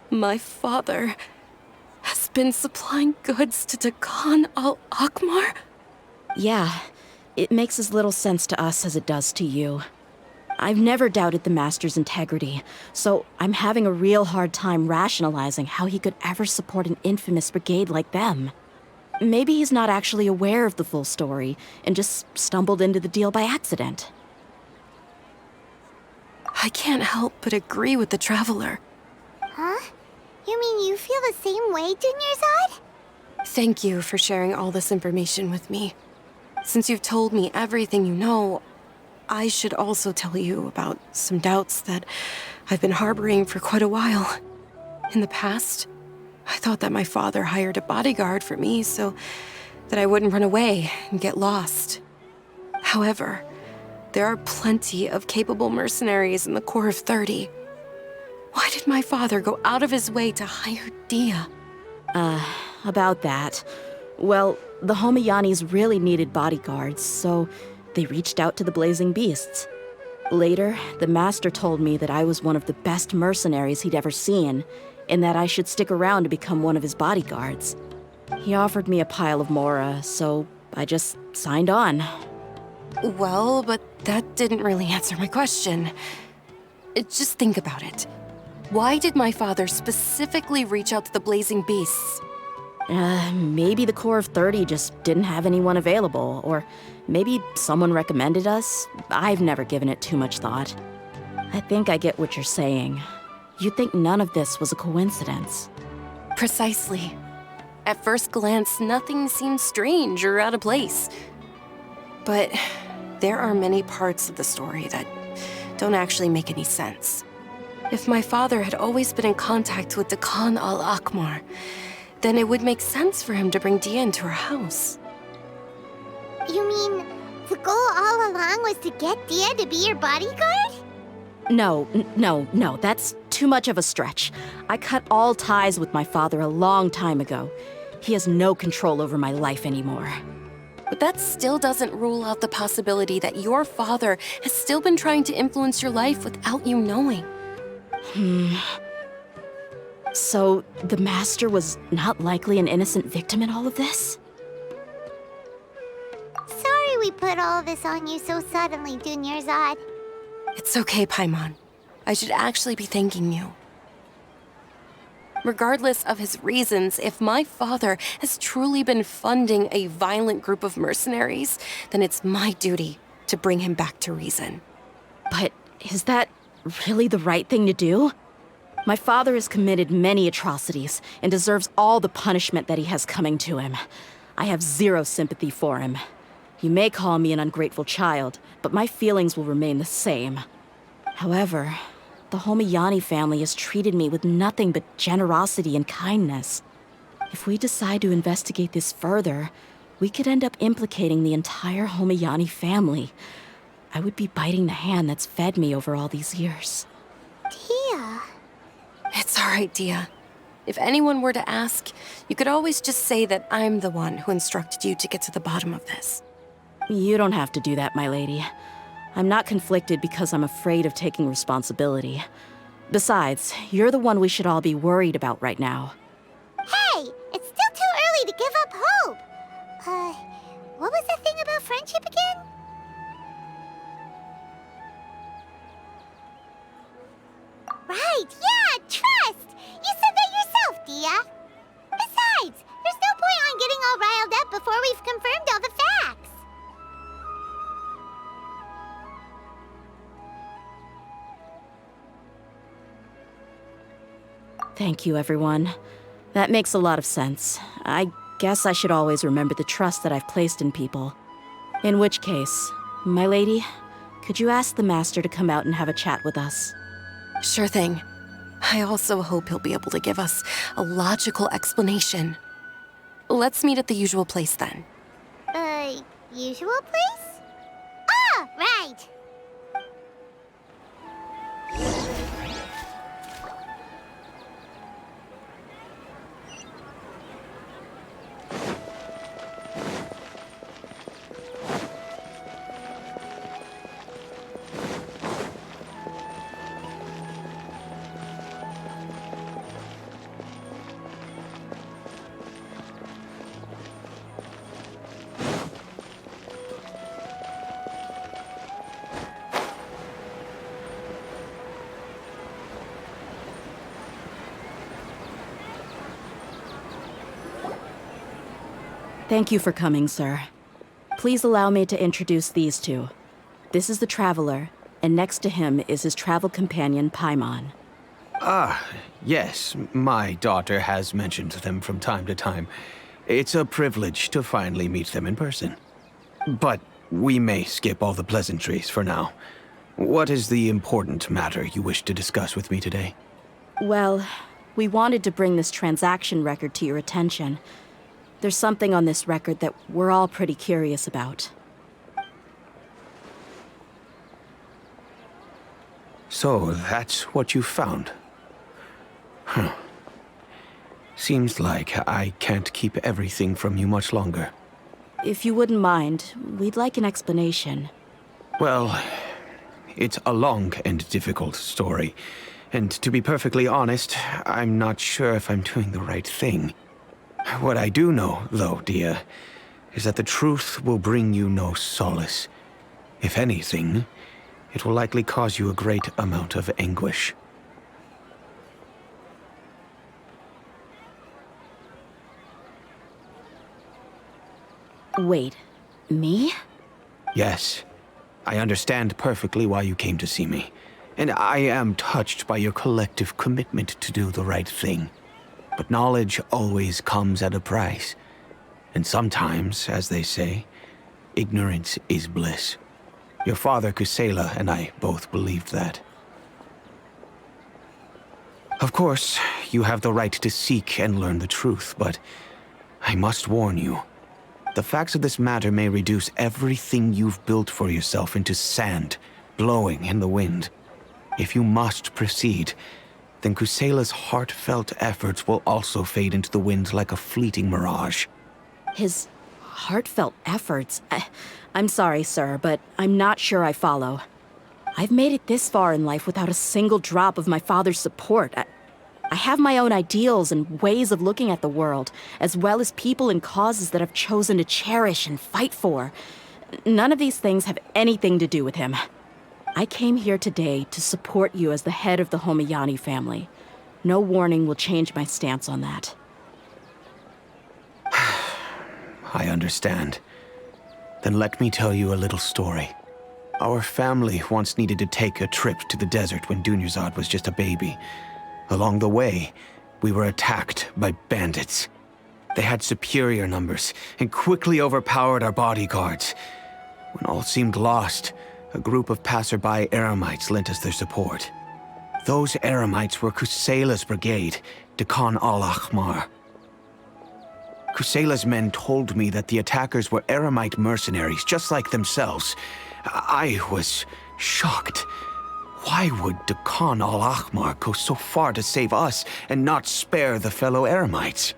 My father has been supplying goods to Dakan al-Akmar? Yeah, it makes as little sense to us as it does to you. I've never doubted the Master's integrity, so I'm having a real hard time rationalizing how he could ever support an infamous brigade like them. Maybe he's not actually aware of the full story and just stumbled into the deal by accident. I can't help but agree with the Traveler. Huh? You mean you feel the same way, Dunyarzad? Thank you for sharing all this information with me. Since you've told me everything you know, I should also tell you about some doubts that I've been harboring for quite a while. In the past, I thought that my father hired a bodyguard for me so that I wouldn't run away and get lost. However, there are plenty of capable mercenaries in the Corps of 30. Why did my father go out of his way to hire Dia? About that. Well, the Homayanis really needed bodyguards, so they reached out to the Blazing Beasts. Later, the Master told me that I was one of the best mercenaries he'd ever seen, and that I should stick around to become one of his bodyguards. He offered me a pile of mora, so I just signed on. Well, but that didn't really answer my question. Just think about it. Why did my father specifically reach out to the Blazing Beasts? Maybe the Corps of 30 just didn't have anyone available, or maybe someone recommended us. I've never given it too much thought. I think I get what you're saying. You think none of this was a coincidence. Precisely. At first glance, nothing seems strange or out of place. But there are many parts of the story that don't actually make any sense. If my father had always been in contact with Dakan al-Akmar, then it would make sense for him to bring Dia into our house. You mean the goal all along was to get Dia to be your bodyguard? No, that's too much of a stretch. I cut all ties with my father a long time ago. He has no control over my life anymore. But that still doesn't rule out the possibility that your father has still been trying to influence your life without you knowing. So, the Master was not likely an innocent victim in all of this? Sorry we put all this on you so suddenly, Dunyarzad. It's okay, Paimon. I should actually be thanking you. Regardless of his reasons, if my father has truly been funding a violent group of mercenaries, then it's my duty to bring him back to reason. But is that really the right thing to do? My father has committed many atrocities and deserves all the punishment that he has coming to him. I have zero sympathy for him. You may call me an ungrateful child, but my feelings will remain the same. However, the Homayani family has treated me with nothing but generosity and kindness. If we decide to investigate this further, we could end up implicating the entire Homayani family. I would be biting the hand that's fed me over all these years. Dia. It's all right, Dia. If anyone were to ask, you could always just say that I'm the one who instructed you to get to the bottom of this. You don't have to do that, my lady. I'm not conflicted because I'm afraid of taking responsibility. Besides, you're the one we should all be worried about right now. Thank you, everyone. That makes a lot of sense. I guess I should always remember the trust that I've placed in people. In which case, my lady, could you ask the Master to come out and have a chat with us? Sure thing. I also hope he'll be able to give us a logical explanation. Let's meet at the usual place then. Usual place? Ah, right! Thank you for coming, sir. Please allow me to introduce these two. This is the Traveler, and next to him is his travel companion, Paimon. Yes, my daughter has mentioned them from time to time. It's a privilege to finally meet them in person. But we may skip all the pleasantries for now. What is the important matter you wish to discuss with me today? Well, we wanted to bring this transaction record to your attention. There's something on this record that we're all pretty curious about. So, that's what you found? Huh. Seems like I can't keep everything from you much longer. If you wouldn't mind, we'd like an explanation. Well, it's a long and difficult story. And to be perfectly honest, I'm not sure if I'm doing the right thing. What I do know, though, Dia, is that the truth will bring you no solace. If anything, it will likely cause you a great amount of anguish. Wait, me? Yes, I understand perfectly why you came to see me. And I am touched by your collective commitment to do the right thing. But knowledge always comes at a price. And sometimes, as they say, ignorance is bliss. Your father, Kusela, and I both believed that. Of course, you have the right to seek and learn the truth, but I must warn you. The facts of this matter may reduce everything you've built for yourself into sand, blowing in the wind. If you must proceed, then Kusela's heartfelt efforts will also fade into the wind like a fleeting mirage. His heartfelt efforts? I'm sorry, sir, but I'm not sure I follow. I've made it this far in life without a single drop of my father's support. I have my own ideals and ways of looking at the world, as well as people and causes that I've chosen to cherish and fight for. None of these things have anything to do with him. I came here today to support you as the head of the Homayani family. No warning will change my stance on that. I understand. Then let me tell you a little story. Our family once needed to take a trip to the desert when Dunyarzad was just a baby. Along the way, we were attacked by bandits. They had superior numbers and quickly overpowered our bodyguards. When all seemed lost, a group of passerby Eremites lent us their support. Those Eremites were Kusela's brigade, Dekan al-Ahmar. Kusela's men told me that the attackers were Eremite mercenaries, just like themselves. I was shocked. Why would Dekan al-Ahmar go so far to save us and not spare the fellow Eremites?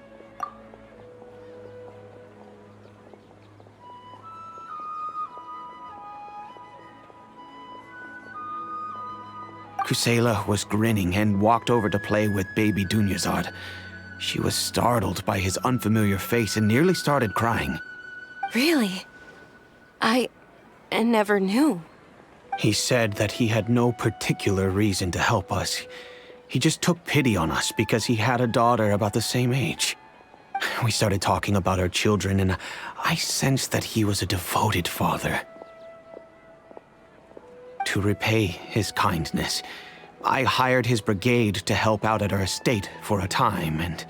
Kusela was grinning and walked over to play with baby Dunyarzad. She was startled by his unfamiliar face and nearly started crying. Really? I never knew. He said that he had no particular reason to help us. He just took pity on us because he had a daughter about the same age. We started talking about our children, and I sensed that he was a devoted father. To repay his kindness, I hired his brigade to help out at our estate for a time and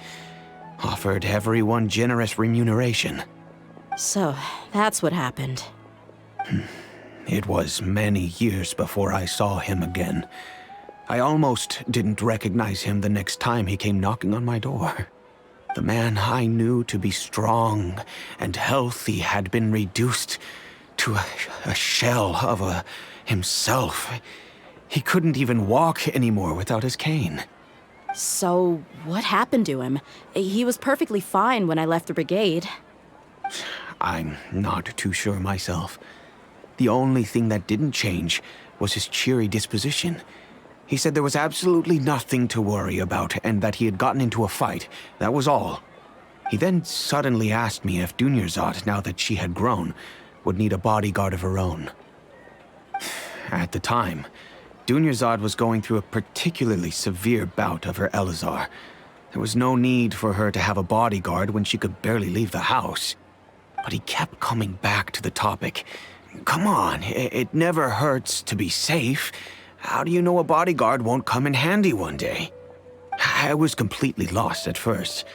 offered everyone generous remuneration. So, that's what happened. It was many years before I saw him again. I almost didn't recognize him the next time he came knocking on my door. The man I knew to be strong and healthy had been reduced to a shell of himself. He couldn't even walk anymore without his cane. So, what happened to him? He was perfectly fine when I left the brigade. I'm not too sure myself. The only thing that didn't change was his cheery disposition. He said there was absolutely nothing to worry about and that he had gotten into a fight. That was all. He then suddenly asked me if Dunyarzad, now that she had grown, would need a bodyguard of her own. At the time, Dunyarzad was going through a particularly severe bout of her Elazar. There was no need for her to have a bodyguard when she could barely leave the house. But he kept coming back to the topic. Come on, it never hurts to be safe. How do you know a bodyguard won't come in handy one day? I was completely lost at first,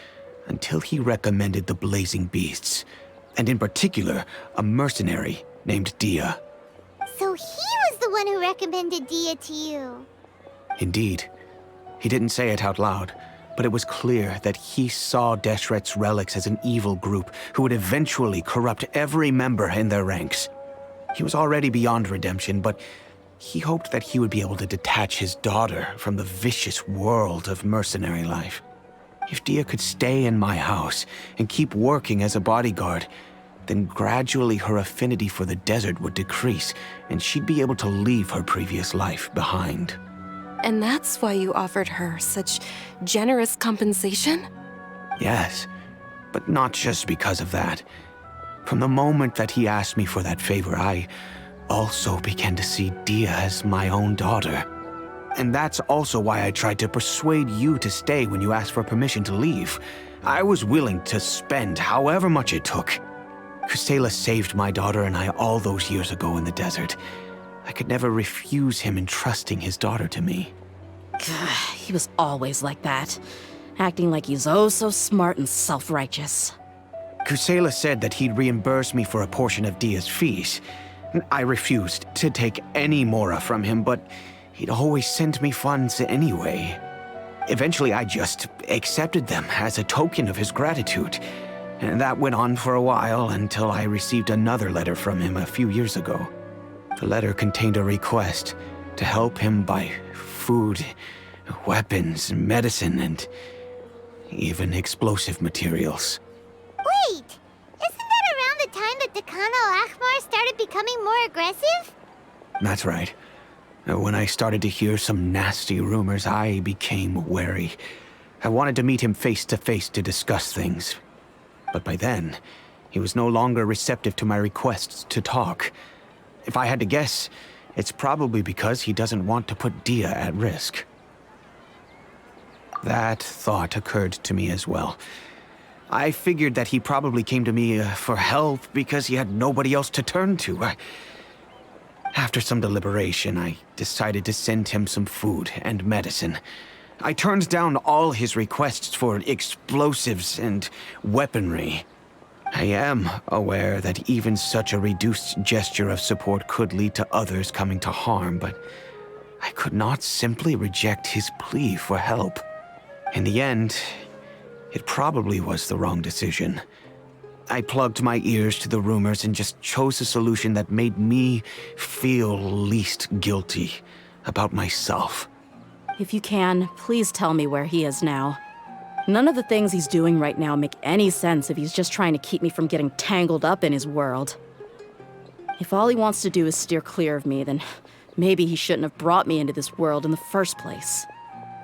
until he recommended the Blazing Beasts, and in particular, a mercenary named Dia. So he was the one who recommended Dia to you. Indeed. He didn't say it out loud, but it was clear that he saw Deshret's relics as an evil group who would eventually corrupt every member in their ranks. He was already beyond redemption, but he hoped that he would be able to detach his daughter from the vicious world of mercenary life. If Dia could stay in my house and keep working as a bodyguard, then gradually her affinity for the desert would decrease, and she'd be able to leave her previous life behind. And that's why you offered her such generous compensation? Yes, but not just because of that. From the moment that he asked me for that favor, I also began to see Dia as my own daughter. And that's also why I tried to persuade you to stay when you asked for permission to leave. I was willing to spend however much it took. Kusela saved my daughter and I all those years ago in the desert. I could never refuse him entrusting his daughter to me. He was always like that, acting like he's oh so smart and self-righteous. Kusela said that he'd reimburse me for a portion of Dia's fees. I refused to take any mora from him, but he'd always send me funds anyway. Eventually, I just accepted them as a token of his gratitude. And that went on for a while until I received another letter from him a few years ago. The letter contained a request to help him buy food, weapons, medicine, and even explosive materials. Wait! Isn't that around the time that Dekan al-Ahmar started becoming more aggressive? That's right. When I started to hear some nasty rumors, I became wary. I wanted to meet him face to face to discuss things. But by then, he was no longer receptive to my requests to talk. If I had to guess, it's probably because he doesn't want to put Dia at risk. That thought occurred to me as well. I figured that he probably came to me for help because he had nobody else to turn to. After some deliberation, I decided to send him some food and medicine. I turned down all his requests for explosives and weaponry. I am aware that even such a reduced gesture of support could lead to others coming to harm, but I could not simply reject his plea for help. In the end, it probably was the wrong decision. I plugged my ears to the rumors and just chose a solution that made me feel least guilty about myself. If you can, please tell me where he is now. None of the things he's doing right now make any sense if he's just trying to keep me from getting tangled up in his world. If all he wants to do is steer clear of me, then maybe he shouldn't have brought me into this world in the first place.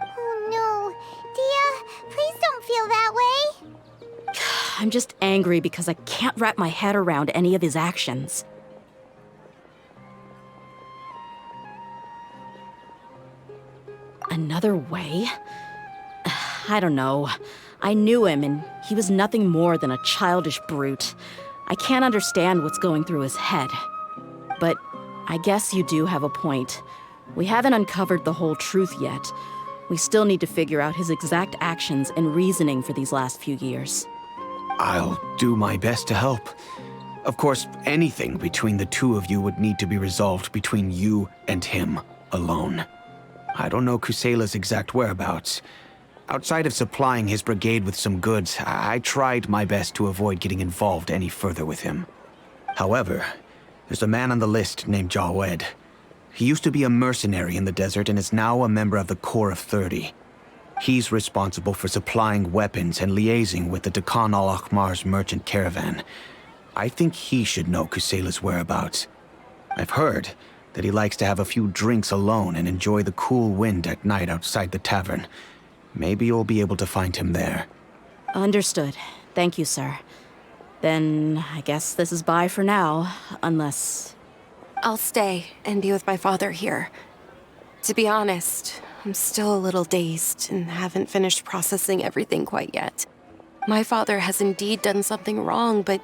Oh no. Dia, please don't feel that way. I'm just angry because I can't wrap my head around any of his actions. Another way? I don't know. I knew him, and he was nothing more than a childish brute. I can't understand what's going through his head. But I guess you do have a point. We haven't uncovered the whole truth yet. We still need to figure out his exact actions and reasoning for these last few years. I'll do my best to help. Of course, anything between the two of you would need to be resolved between you and him alone. I don't know Kusela's exact whereabouts. Outside of supplying his brigade with some goods, I tried my best to avoid getting involved any further with him. However, there's a man on the list named Jawed. He used to be a mercenary in the desert and is now a member of the Corps of 30. He's responsible for supplying weapons and liaising with the Dakan al-Ahmar's merchant caravan. I think he should know Kusela's whereabouts. I've heard that he likes to have a few drinks alone and enjoy the cool wind at night outside the tavern. Maybe you'll be able to find him there. Understood. Thank you, sir. Then I guess this is bye for now, unless... I'll stay and be with my father here. To be honest, I'm still a little dazed and haven't finished processing everything quite yet. My father has indeed done something wrong, but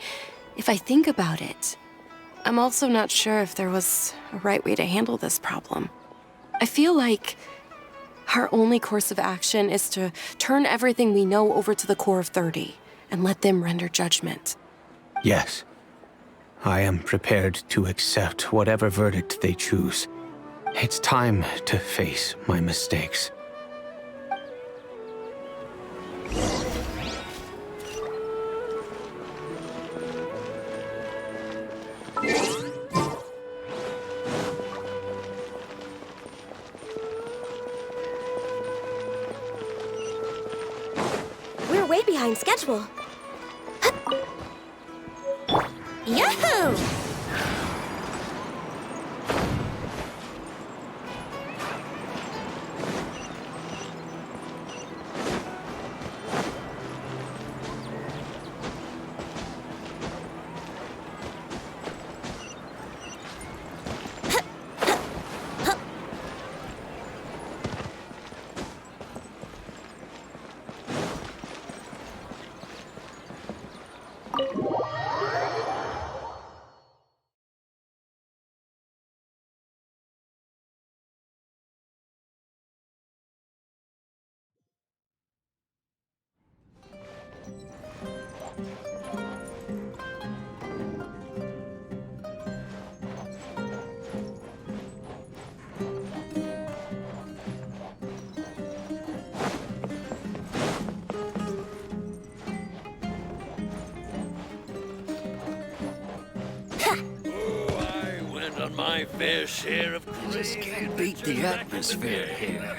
if I think about it, I'm also not sure if there was a right way to handle this problem. I feel like our only course of action is to turn everything we know over to the Corps of 30 and let them render judgment. Yes. I am prepared to accept whatever verdict they choose. It's time to face my mistakes. We're way behind schedule. Yahoo! On my fair share of just can't beat the atmosphere here.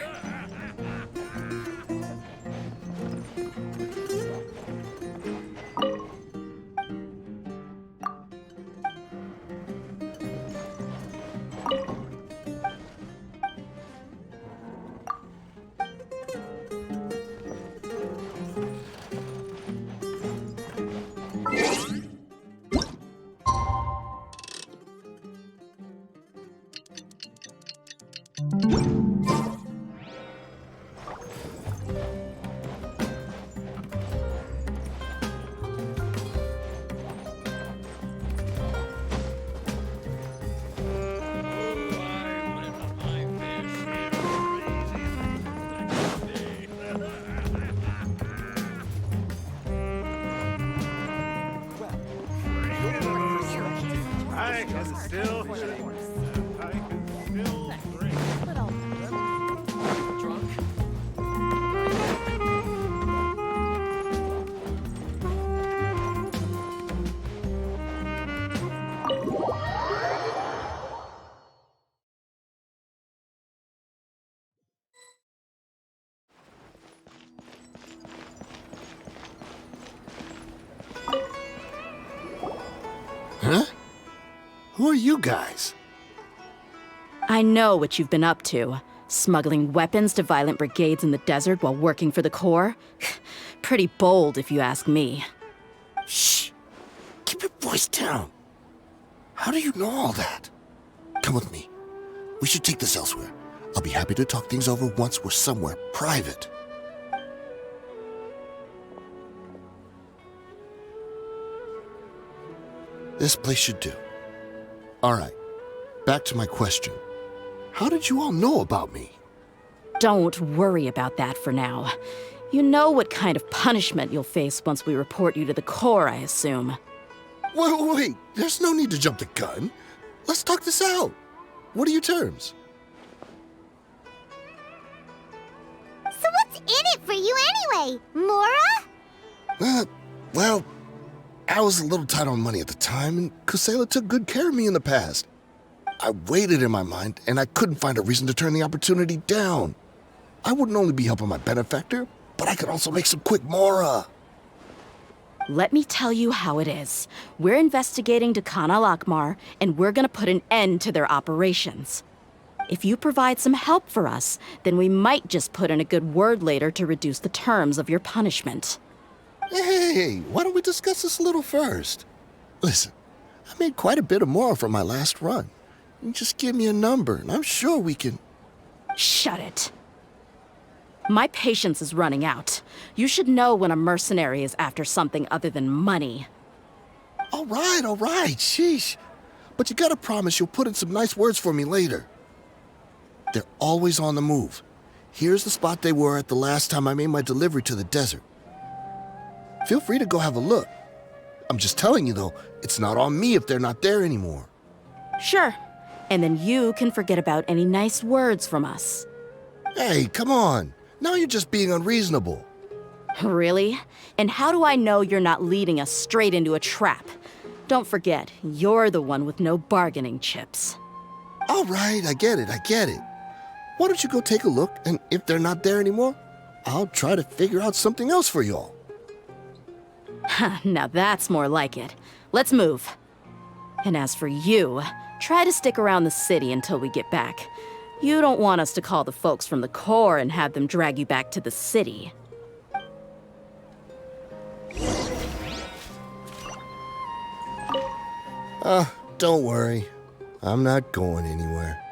Huh? Who are you guys? I know what you've been up to. Smuggling weapons to violent brigades in the desert while working for the Corps? Pretty bold, if you ask me. Shh! Keep your voice down. How do you know all that? Come with me. We should take this elsewhere. I'll be happy to talk things over once we're somewhere private. This place should do. All right, back to my question. How did you all know about me? Don't worry about that for now. You know what kind of punishment you'll face once we report you to the Corps, I assume. Wait. There's no need to jump the gun. Let's talk this out. What are your terms? So what's in it for you anyway, Mora? Well, I was a little tight on money at the time, and Kusela took good care of me in the past. I weighed it in my mind, and I couldn't find a reason to turn the opportunity down. I wouldn't only be helping my benefactor, but I could also make some quick Mora. Let me tell you how it is. We're investigating Khan al-Akmar, and we're gonna put an end to their operations. If you provide some help for us, then we might just put in a good word later to reduce the terms of your punishment. Hey, why don't we discuss this a little first? Listen, I made quite a bit of Mora from my last run. You just give me a number, and I'm sure we can... Shut it. My patience is running out. You should know when a mercenary is after something other than money. All right, sheesh. But you gotta promise you'll put in some nice words for me later. They're always on the move. Here's the spot they were at the last time I made my delivery to the desert. Feel free to go have a look. I'm just telling you, though, it's not on me if they're not there anymore. Sure. And then you can forget about any nice words from us. Hey, come on. Now you're just being unreasonable. Really? And how do I know you're not leading us straight into a trap? Don't forget, you're the one with no bargaining chips. All right, I get it. Why don't you go take a look, and if they're not there anymore, I'll try to figure out something else for y'all. Now that's more like it. Let's move. And as for you, try to stick around the city until we get back. You don't want us to call the folks from the Corps and have them drag you back to the city. Don't worry. I'm not going anywhere.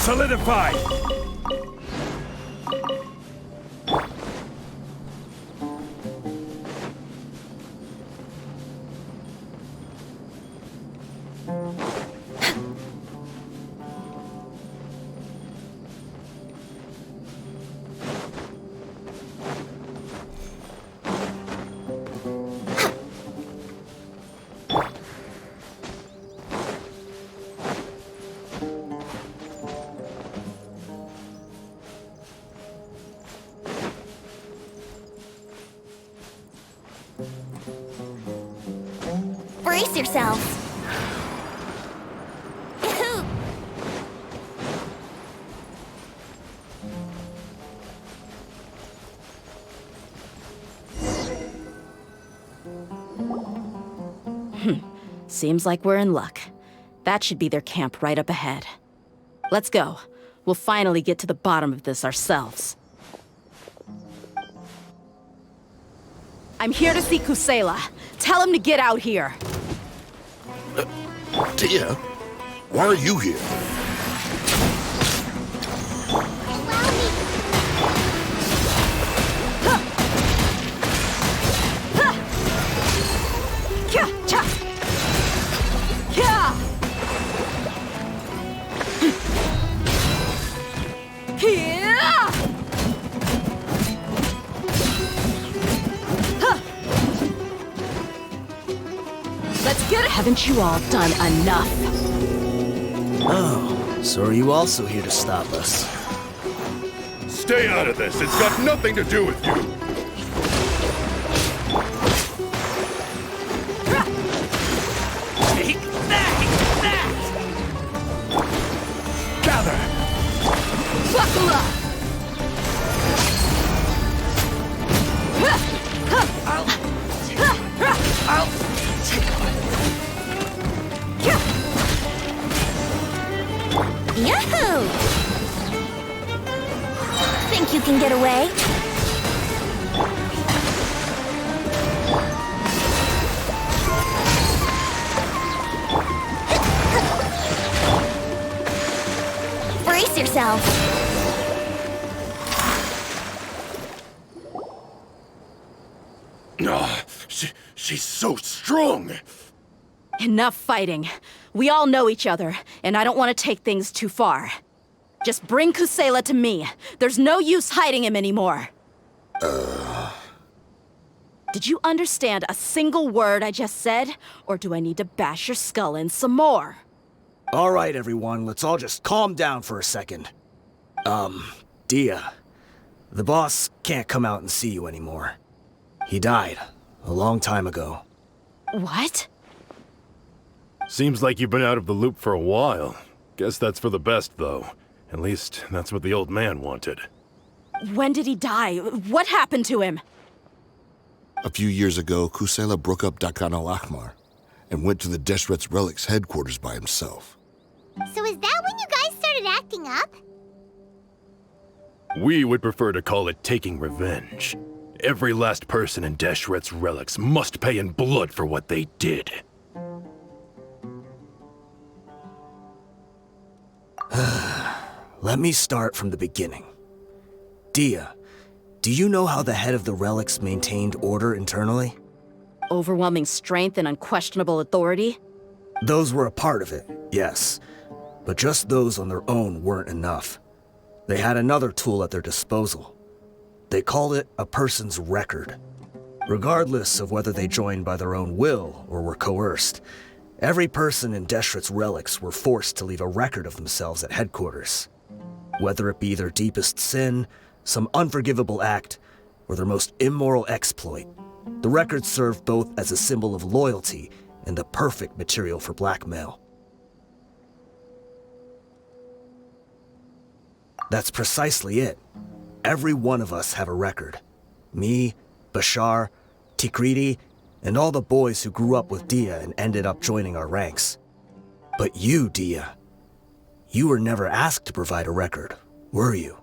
Solidified! Brace yourselves. Seems like we're in luck. That should be their camp right up ahead. Let's go. We'll finally get to the bottom of this ourselves. I'm here to see Kusela. Tell him to get out here. Tia, why are you here? Haven't you all done enough? Oh, so are you also here to stop us? Stay out of this. It's got nothing to do with you. Take that! Gather! Buckle up! Yahoo! Think you can get away? Brace yourself. She's so strong. Enough fighting. We all know each other, and I don't want to take things too far. Just bring Kusela to me. There's no use hiding him anymore. Did you understand a single word I just said? Or do I need to bash your skull in some more? All right, everyone, let's all just calm down for a second. Dia, the boss can't come out and see you anymore. He died a long time ago. What? Seems like you've been out of the loop for a while. Guess that's for the best, though. At least, that's what the old man wanted. When did he die? What happened to him? A few years ago, Kusela broke up Dakan al-Ahmar and went to the Deshret's Relics headquarters by himself. So is that when you guys started acting up? We would prefer to call it taking revenge. Every last person in Deshret's Relics must pay in blood for what they did. Let me start from the beginning. Dia, do you know how the head of the Relics maintained order internally? Overwhelming strength and unquestionable authority? Those were a part of it, yes. But just those on their own weren't enough. They had another tool at their disposal. They called it a person's record. Regardless of whether they joined by their own will or were coerced, every person in Deshret's Relics were forced to leave a record of themselves at headquarters. Whether it be their deepest sin, some unforgivable act, or their most immoral exploit, the record served both as a symbol of loyalty and the perfect material for blackmail. That's precisely it. Every one of us have a record. Me, Bashar, Tikriti, and all the boys who grew up with Dia and ended up joining our ranks. But you, Dia, you were never asked to provide a record, were you?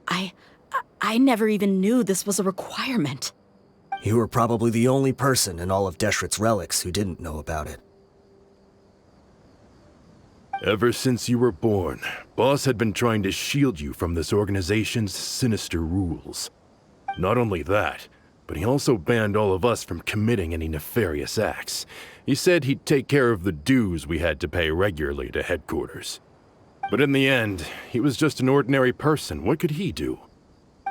I never even knew this was a requirement. You were probably the only person in all of Deshret's Relics who didn't know about it. Ever since you were born, Boss had been trying to shield you from this organization's sinister rules. Not only that, but he also banned all of us from committing any nefarious acts. He said he'd take care of the dues we had to pay regularly to headquarters. But in the end, he was just an ordinary person. What could he do?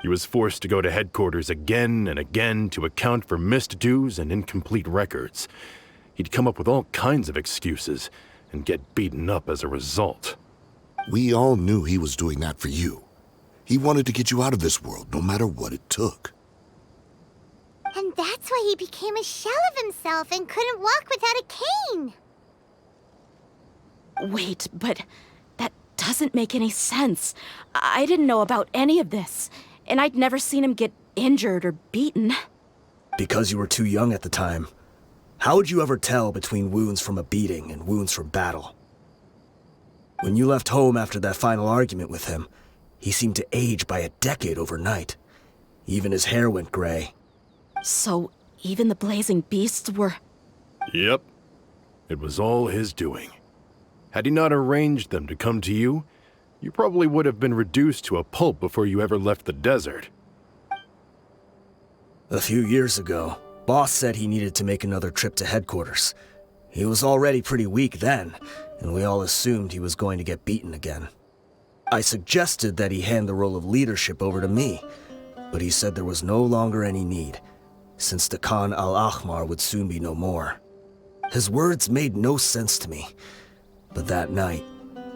He was forced to go to headquarters again and again to account for missed dues and incomplete records. He'd come up with all kinds of excuses and get beaten up as a result. We all knew he was doing that for you. He wanted to get you out of this world, no matter what it took. And that's why he became a shell of himself and couldn't walk without a cane. Wait, but that doesn't make any sense. I didn't know about any of this, and I'd never seen him get injured or beaten. Because you were too young at the time. How would you ever tell between wounds from a beating and wounds from battle? When you left home after that final argument with him, he seemed to age by a decade overnight. Even his hair went gray. So, even the blazing beasts were... Yep. It was all his doing. Had he not arranged them to come to you, you probably would have been reduced to a pulp before you ever left the desert. A few years ago, Boss said he needed to make another trip to headquarters. He was already pretty weak then, and we all assumed he was going to get beaten again. I suggested that he hand the role of leadership over to me, but he said there was no longer any need, since the Khan al-Ahmar would soon be no more. His words made no sense to me, but that night,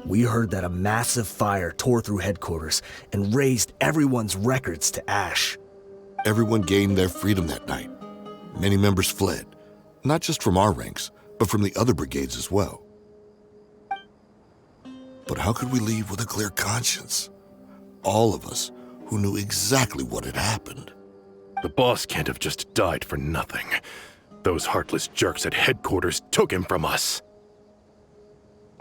we heard that a massive fire tore through headquarters and razed everyone's records to ash. Everyone gained their freedom that night. Many members fled, not just from our ranks, but from the other brigades as well. But how could we leave with a clear conscience? All of us who knew exactly what had happened. The boss can't have just died for nothing. Those heartless jerks at headquarters took him from us.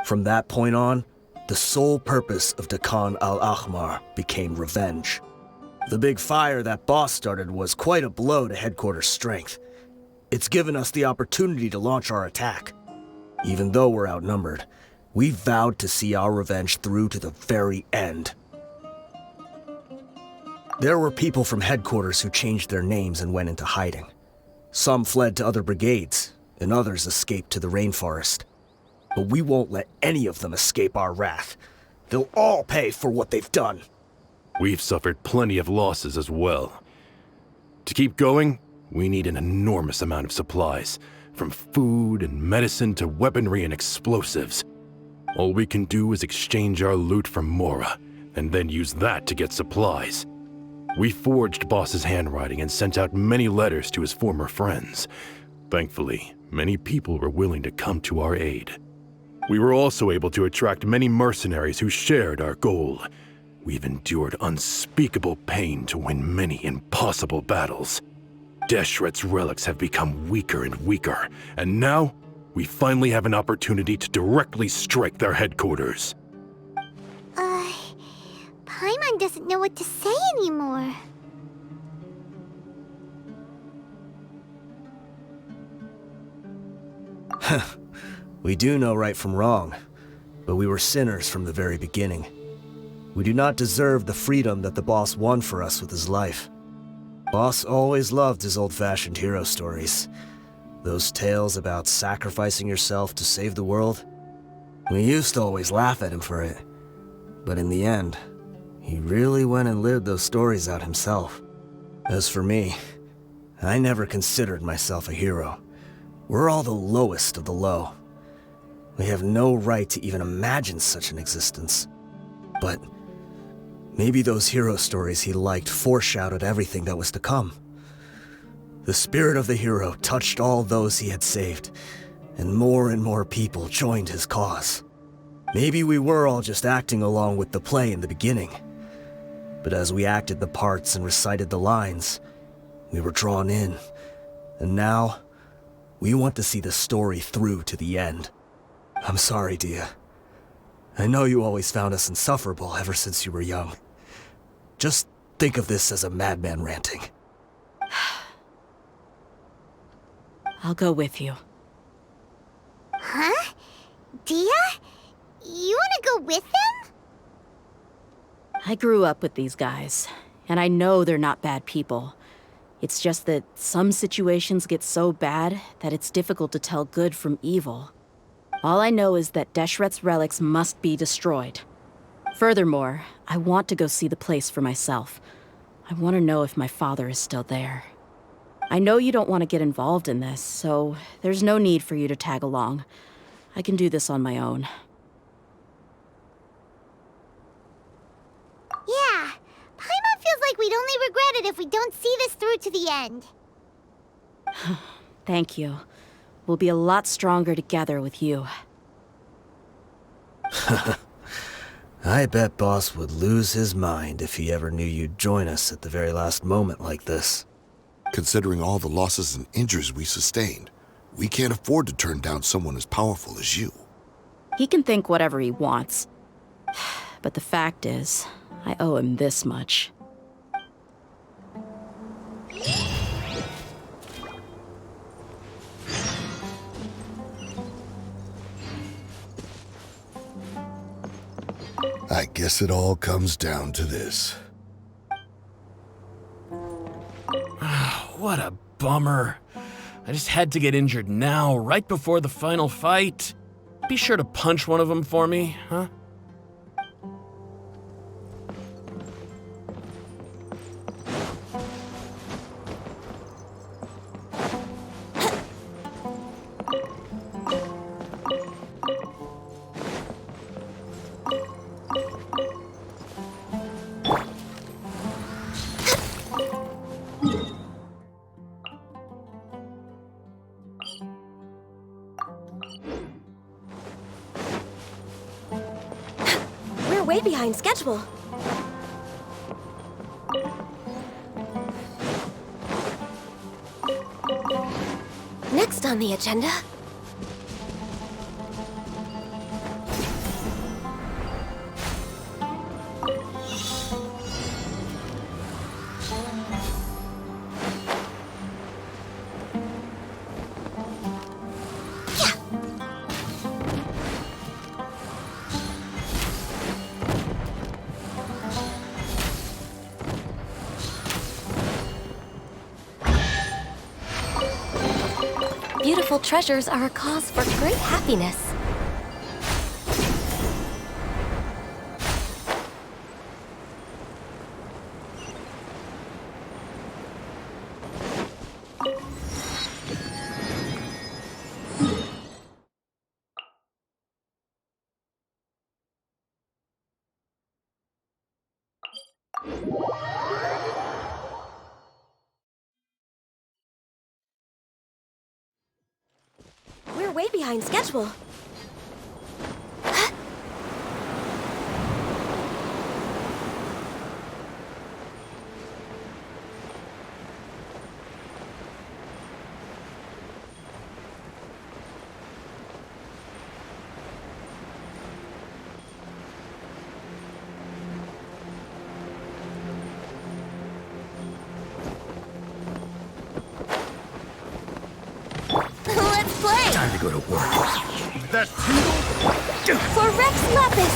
From that point on, The sole purpose of Dakan al-Ahmar became revenge. The big fire that boss started was quite a blow to headquarters strength. It's given us the opportunity to launch our attack. Even though we're outnumbered, we vowed to see our revenge through to the very end. There were people from headquarters who changed their names and went into hiding. Some fled to other brigades, and others escaped to the rainforest. But we won't let any of them escape our wrath. They'll all pay for what they've done. We've suffered plenty of losses as well. To keep going, we need an enormous amount of supplies, from food and medicine to weaponry and explosives. All we can do is exchange our loot from Mora, and then use that to get supplies. We forged Boss's handwriting and sent out many letters to his former friends. Thankfully, many people were willing to come to our aid. We were also able to attract many mercenaries who shared our goal. We've endured unspeakable pain to win many impossible battles. Deshret's relics have become weaker and weaker, and now we finally have an opportunity to directly strike their headquarters. Paimon doesn't know what to say anymore. We do know right from wrong, but we were sinners from the very beginning. We do not deserve the freedom that the boss won for us with his life. Boss always loved his old-fashioned hero stories. Those tales about sacrificing yourself to save the world. We used to always laugh at him for it. But in the end, he really went and lived those stories out himself. As for me, I never considered myself a hero. We're all the lowest of the low. We have no right to even imagine such an existence. But maybe those hero stories he liked foreshadowed everything that was to come. The spirit of the hero touched all those he had saved, and more people joined his cause. Maybe we were all just acting along with the play in the beginning. But as we acted the parts and recited the lines, we were drawn in. And now, we want to see the story through to the end. I'm sorry, Dia. I know you always found us insufferable ever since you were young. Just think of this as a madman ranting. I'll go with you. Huh? Dia? You wanna go with them? I grew up with these guys, and I know they're not bad people. It's just that some situations get so bad that it's difficult to tell good from evil. All I know is that Deshret's relics must be destroyed. Furthermore, I want to go see the place for myself. I want to know if my father is still there. I know you don't want to get involved in this, so there's no need for you to tag along. I can do this on my own. Yeah, Paimon feels like we'd only regret it if we don't see this through to the end. Thank you. We'll be a lot stronger together with you. I bet Boss would lose his mind if he ever knew you'd join us at the very last moment like this. Considering all the losses and injuries we sustained, we can't afford to turn down someone as powerful as you. He can think whatever he wants. But the fact is, I owe him this much. I guess it all comes down to this. What a bummer. I just had to get injured now, right before the final fight. Be sure to punch one of them for me, huh? We're way behind schedule. Next on the agenda... Beautiful treasures are a cause for great happiness. We're way behind schedule. Let's play! Time to go to work. That For Rex Lapis,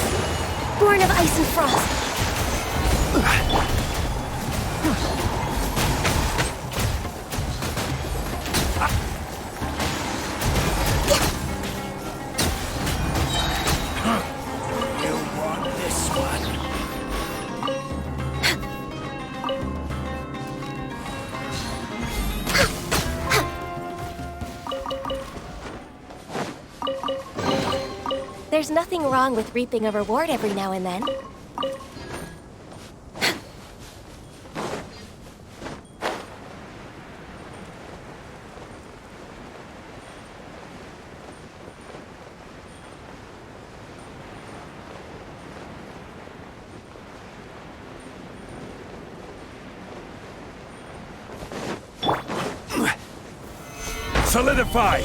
born of ice and frost. You want this one? There's nothing wrong with reaping a reward every now and then. Solidify!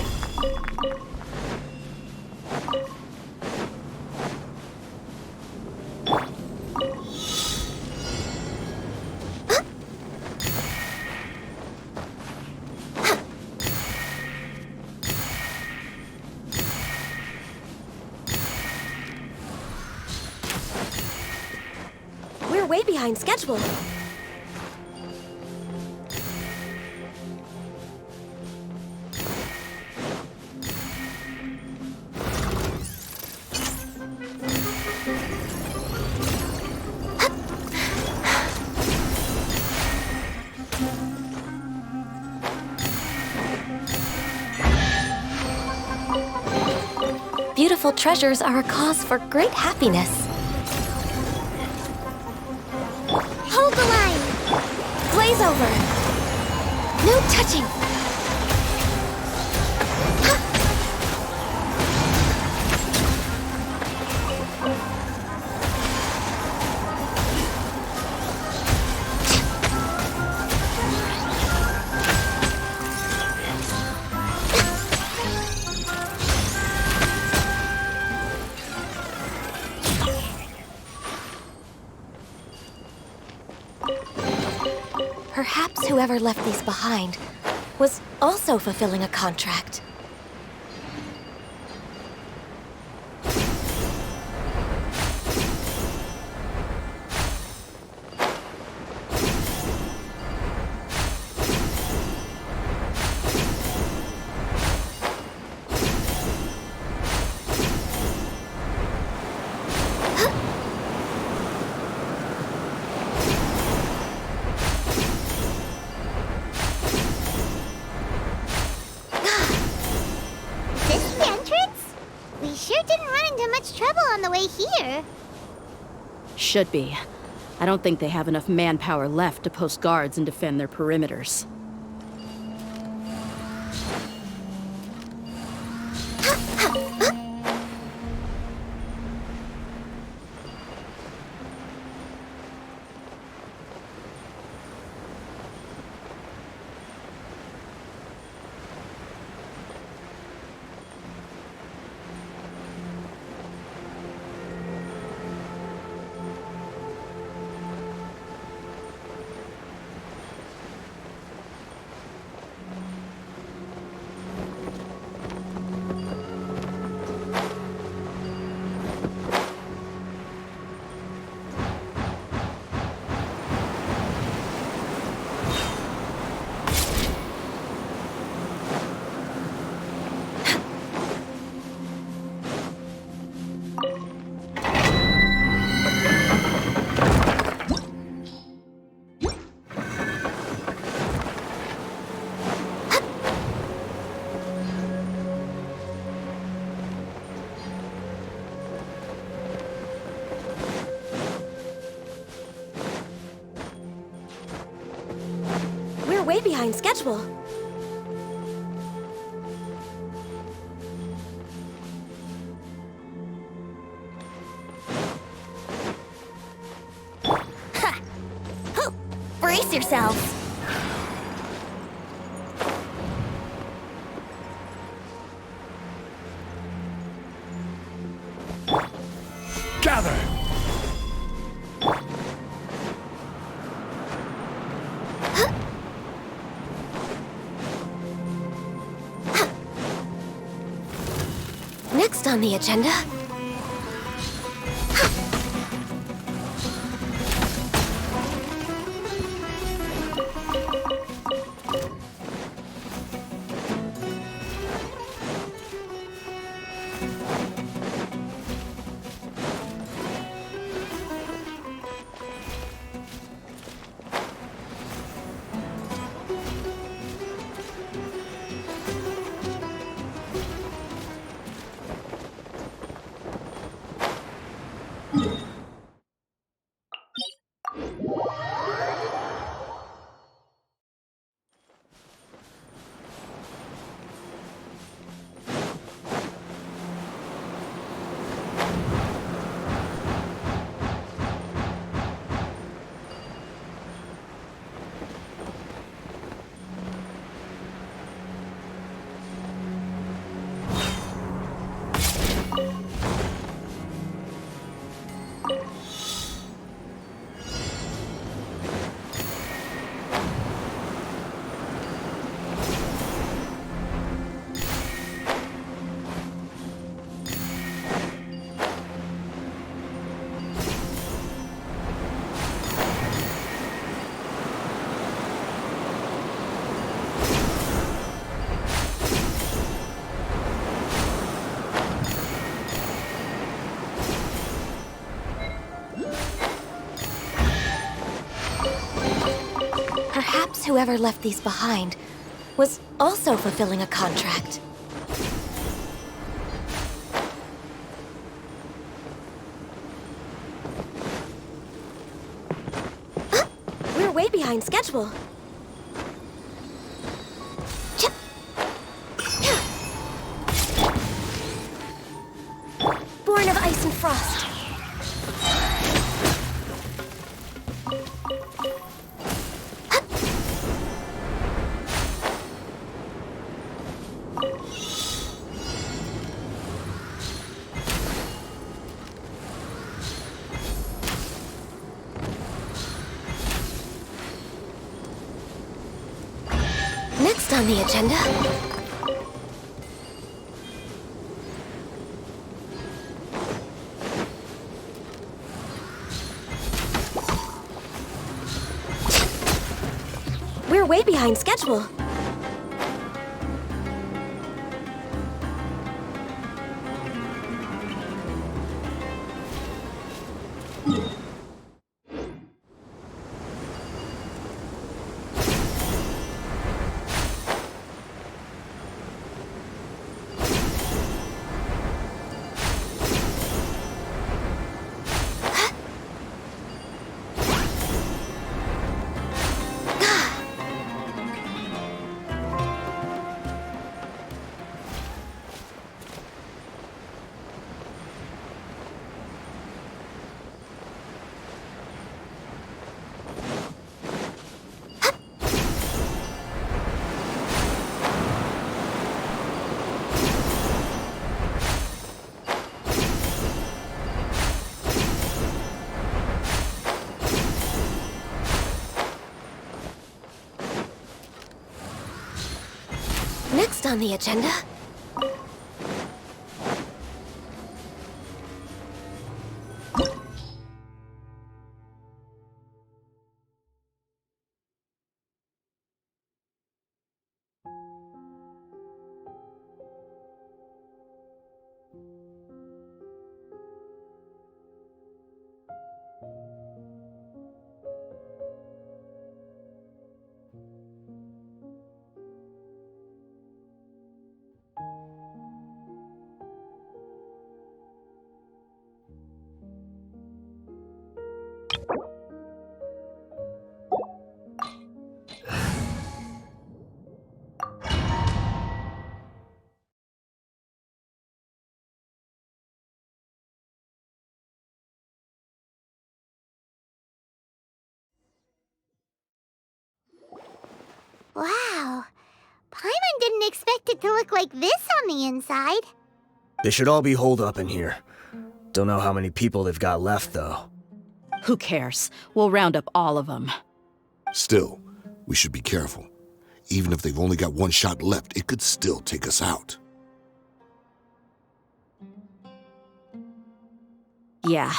We're way behind schedule. Beautiful treasures are a cause for great happiness. Hold the line! Glaze over. No touching. Perhaps whoever left these behind was also fulfilling a contract. This the entrance? We sure didn't run into much trouble on the way here. Should be. I don't think they have enough manpower left to post guards and defend their perimeters. way behind schedule. Ha! Hoo! Brace yourselves! Gather! Next on the agenda... Perhaps whoever left these behind was also fulfilling a contract. We're way behind schedule. Born of ice and frost. Next on the agenda... We're way behind schedule. Next on the agenda... Wow. Paimon didn't expect it to look like this on the inside. They should all be holed up in here. Don't know how many people they've got left, though. Who cares? We'll round up all of them. Still, we should be careful. Even if they've only got one shot left, it could still take us out. Yeah,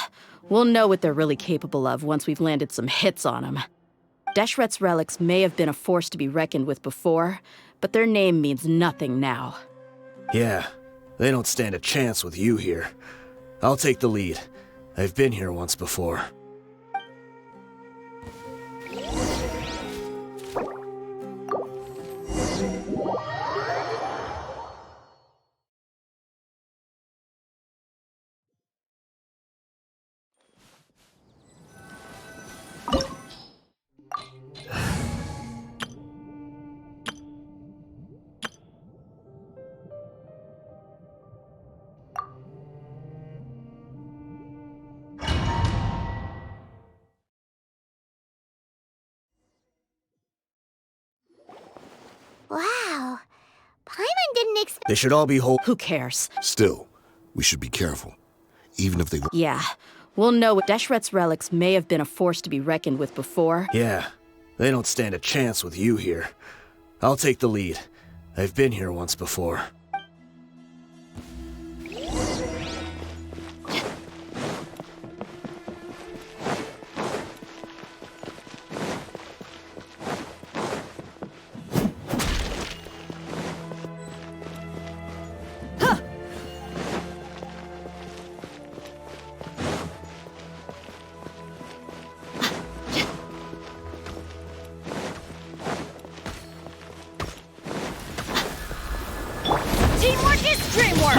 we'll know what they're really capable of once we've landed some hits on them. Deshret's relics may have been a force to be reckoned with before, but their name means nothing now. Yeah, they don't stand a chance with you here. I'll take the lead. I've been here once before. Wow. Paimon didn't expect... They should all be holed... Who cares? Still, we should be careful. Even if they... Yeah, we'll know what Deshret's relics may have been a force to be reckoned with before. Yeah, they don't stand a chance with you here. I'll take the lead. I've been here once before. Teamwork is dreamwork!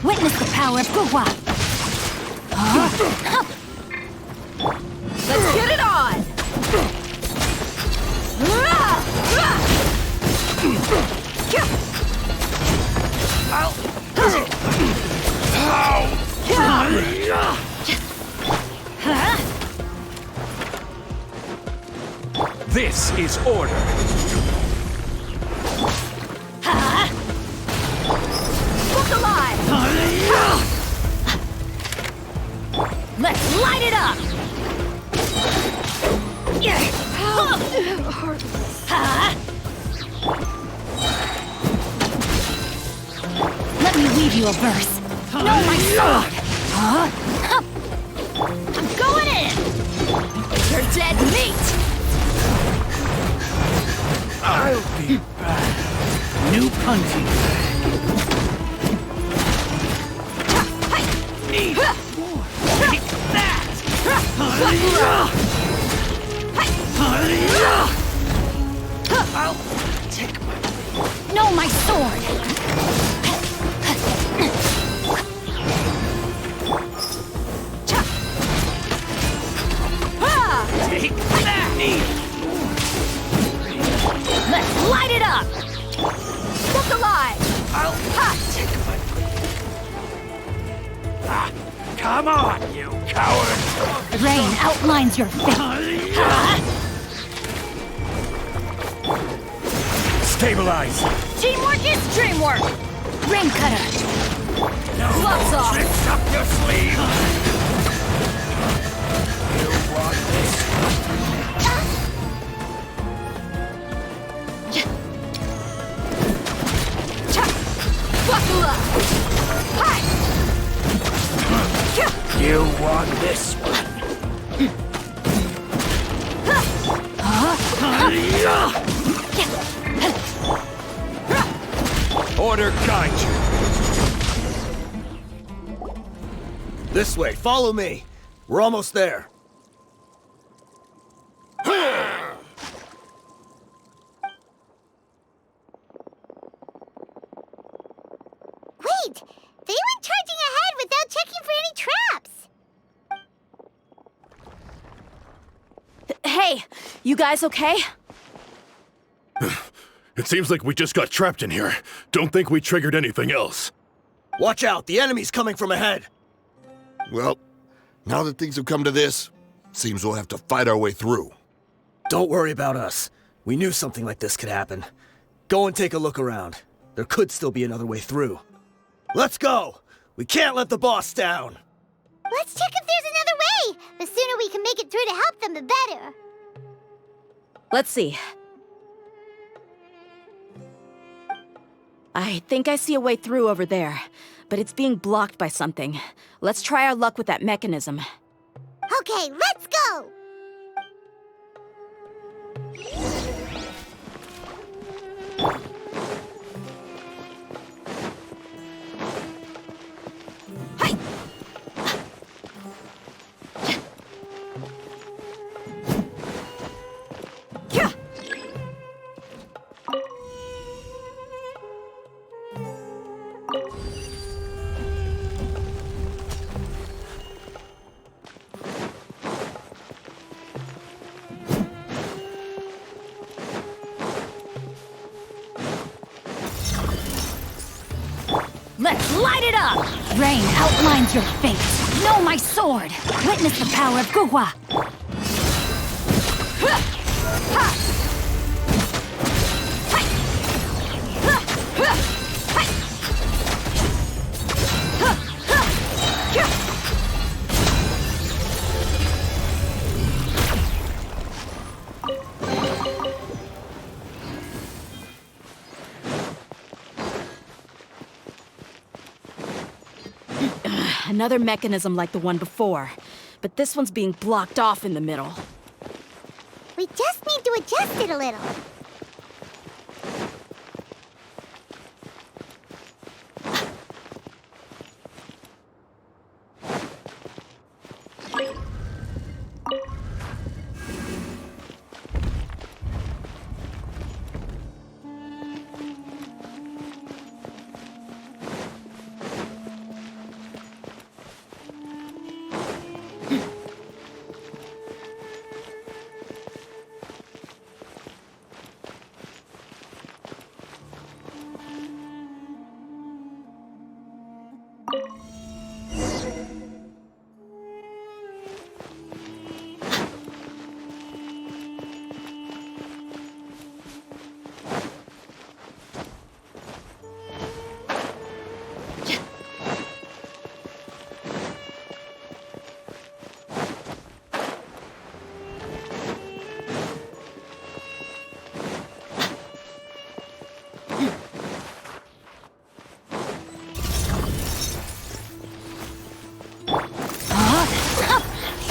Witness the power of Guhua! Let's get it on! This is order. Look alive! Let's light it up! Let me weave you a verse. Know my sword! I'm going in! You're dead meat! I'll be back. New punching bag. Need more. Take that! I'll take my... Know my sword! Take that! Let's light it up! Look alive! I'll take my... Ah, come on, you coward! Rain outlines your fate. Stabilize! Teamwork is dreamwork! Rain cutter! Gloves off! Tricks up your sleeve! You want this? You want this one? Order guide you. This way, follow me. We're almost there. Wait! They went charging ahead without checking for any traps! Hey, you guys okay? It seems like we just got trapped in here. Don't think we triggered anything else. Watch out, the enemy's coming from ahead. Well, now that things have come to this, seems we'll have to fight our way through. Don't worry about us. We knew something like this could happen. Go and take a look around. There could still be another way through. Let's go! We can't let the boss down! Let's check if there's another way! The sooner we can make it through to help them, the better. Let's see. I think I see a way through over there, but it's being blocked by something. Let's try our luck with that mechanism. Okay, let's go! Let's light it up! Rain outlines your fate. Know my sword. Witness the power of Gugwa. Another mechanism like the one before, but this one's being blocked off in the middle. We just need to adjust it a little.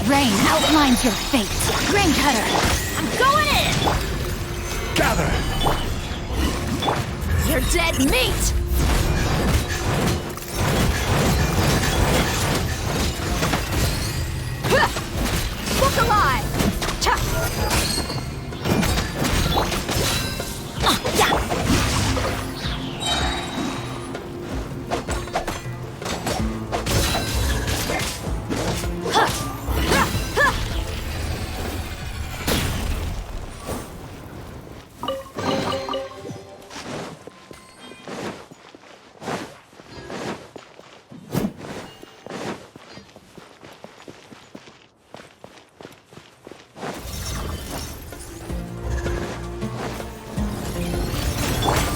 Rain outlines your fate. Grain cutter. I'm going in! Gather! You're dead meat! Look alive!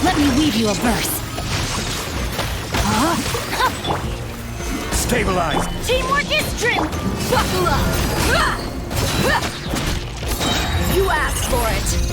Let me weave you a verse. Stabilized! Teamwork is strength! Buckle up! You asked for it!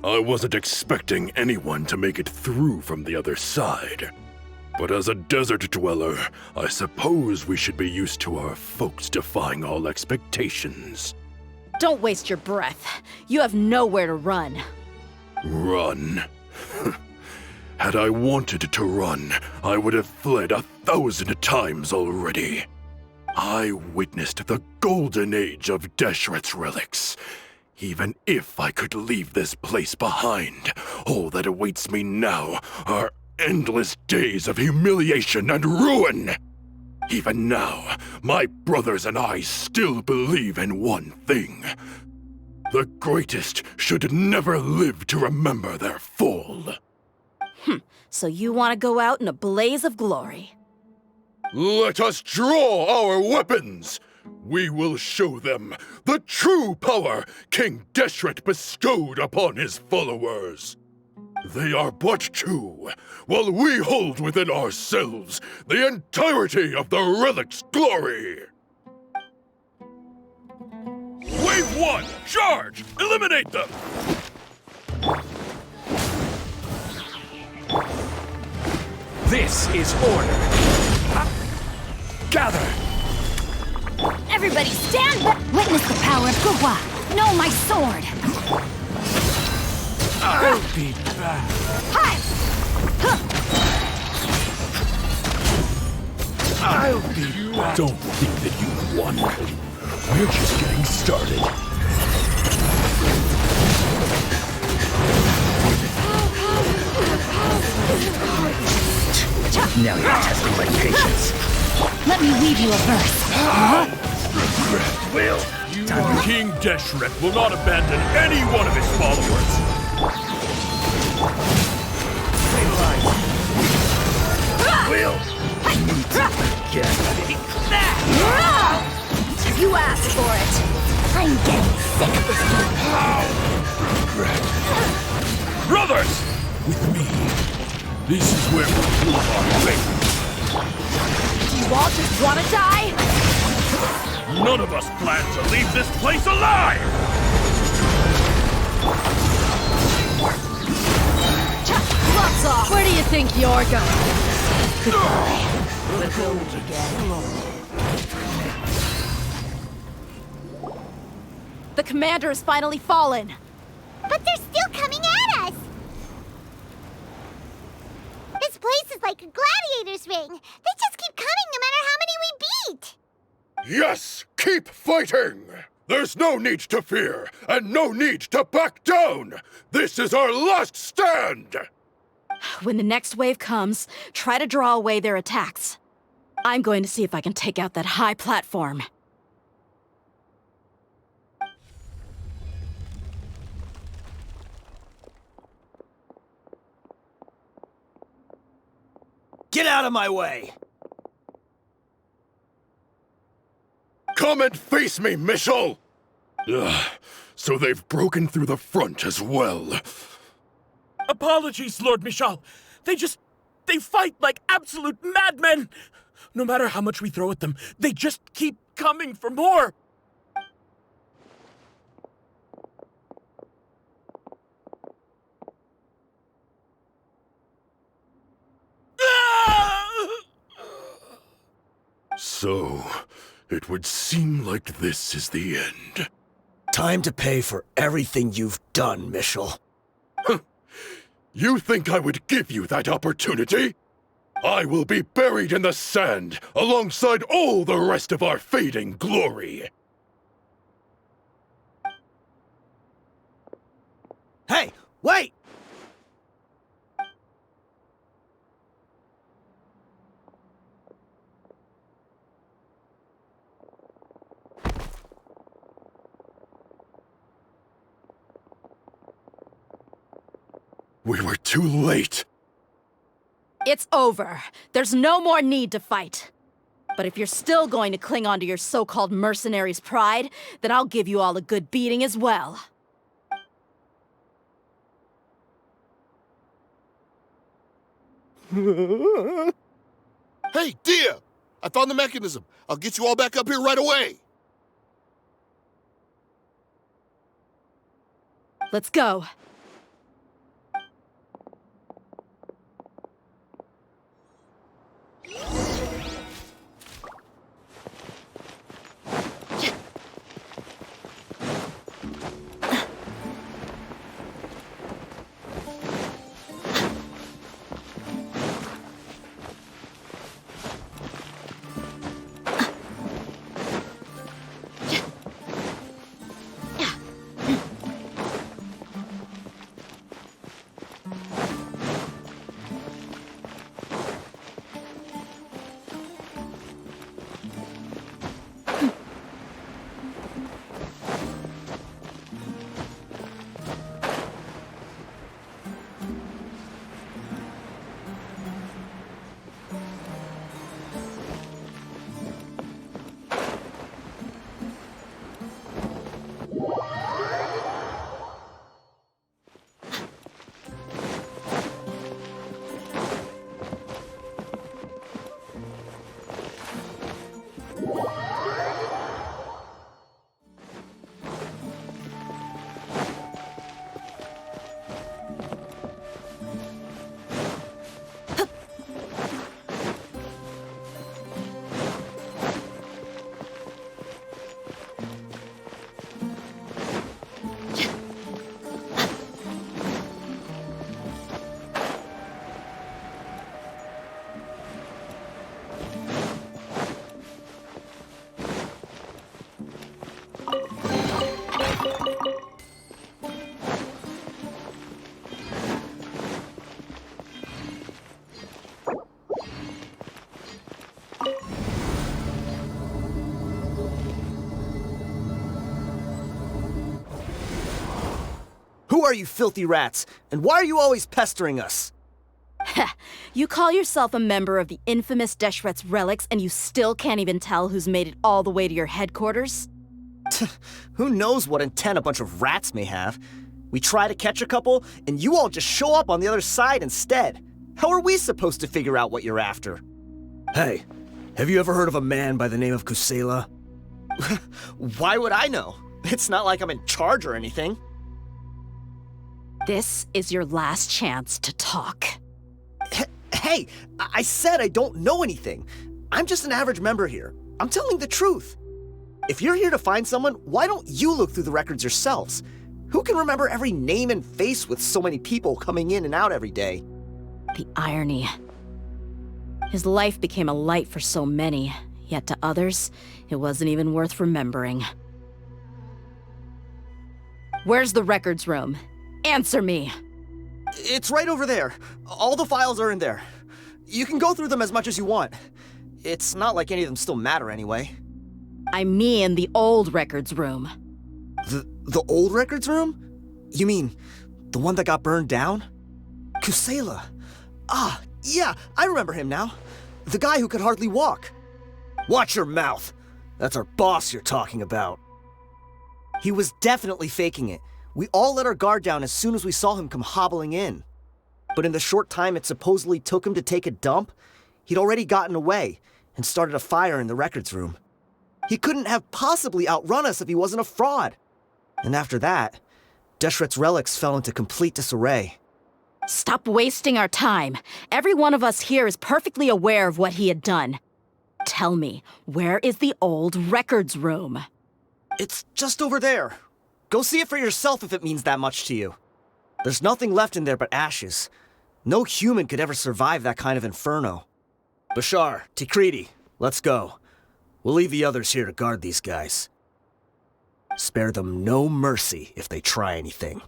I wasn't expecting anyone to make it through from the other side. But as a desert dweller, I suppose we should be used to our folks defying all expectations. Don't waste your breath. You have nowhere to run. Run? Had I wanted to run, I would have fled 1,000 times already. I witnessed the golden age of Deshret's relics. Even if I could leave this place behind, all that awaits me now are endless days of humiliation and ruin. Even now, my brothers and I still believe in one thing. The greatest should never live to remember their fall. So you want to go out in a blaze of glory? Let us draw our weapons! We will show them the true power King Deshret bestowed upon his followers. They are but two, while we hold within ourselves the entirety of the relic's glory. Wave 1, charge! Eliminate them! This is order. Gather! Everybody stand back! Witness the power of Gugwa! Know my sword! I'll be back. Hi! I'll be back. Don't think that you won. We're just getting started. Now you're testing my patience. Let me weave you a verse. Will King Deshret will not abandon any one of his followers. Will need to get You asked for it. I'm getting sick of this game. Brothers, with me, this is where we prove our faith. Do you all just want to die? None of us plan to leave this place alive! Gloves off! Where do you think you're going? Goodbye. We'll build again. The commander has finally fallen. But they're still coming at us! This place is like a gladiator's ring. They just keep coming no matter how many we beat! Yes, keep fighting! There's no need to fear, and no need to back down! This is our last stand! When the next wave comes, try to draw away their attacks. I'm going to see if I can take out that high platform. Get out of my way! Come and face me, Michel! So they've broken through the front as well. Apologies, Lord Michal. They fight like absolute madmen. No matter how much we throw at them, they just keep coming for more. So, it would seem like this is the end. Time to pay for everything you've done, Michel. You think I would give you that opportunity? I will be buried in the sand alongside all the rest of our fading glory. Hey, wait! We were too late. It's over. There's no more need to fight. But if you're still going to cling on to your so-called mercenary's pride, then I'll give you all a good beating as well. Hey, Dia! I found the mechanism. I'll get you all back up here right away. Let's go. are you filthy rats? And why are you always pestering us? You call yourself a member of the infamous Deshret's relics, and you still can't even tell who's made it all the way to your headquarters? Who knows what intent a bunch of rats may have? We try to catch a couple, and you all just show up on the other side instead. How are we supposed to figure out what you're after? Hey, have you ever heard of a man by the name of Kusela? Why would I know? It's not like I'm in charge or anything. This is your last chance to talk. Hey, I said I don't know anything. I'm just an average member here. I'm telling the truth. If you're here to find someone, why don't you look through the records yourselves? Who can remember every name and face with so many people coming in and out every day? The irony. His life became a light for so many, yet to others, it wasn't even worth remembering. Where's the records room? Answer me! It's right over there. All the files are in there. You can go through them as much as you want. It's not like any of them still matter anyway. I mean the old records room. The old records room? You mean the one that got burned down? Kusela. Ah, yeah, I remember him now. The guy who could hardly walk. Watch your mouth. That's our boss you're talking about. He was definitely faking it. We all let our guard down as soon as we saw him come hobbling in. But in the short time it supposedly took him to take a dump, he'd already gotten away and started a fire in the records room. He couldn't have possibly outrun us if he wasn't a fraud. And after that, Deshret's relics fell into complete disarray. Stop wasting our time. Every one of us here is perfectly aware of what he had done. Tell me, where is the old records room? It's just over there. Go see it for yourself if it means that much to you. There's nothing left in there but ashes. No human could ever survive that kind of inferno. Bashar, Tikriti, let's go. We'll leave the others here to guard these guys. Spare them no mercy if they try anything.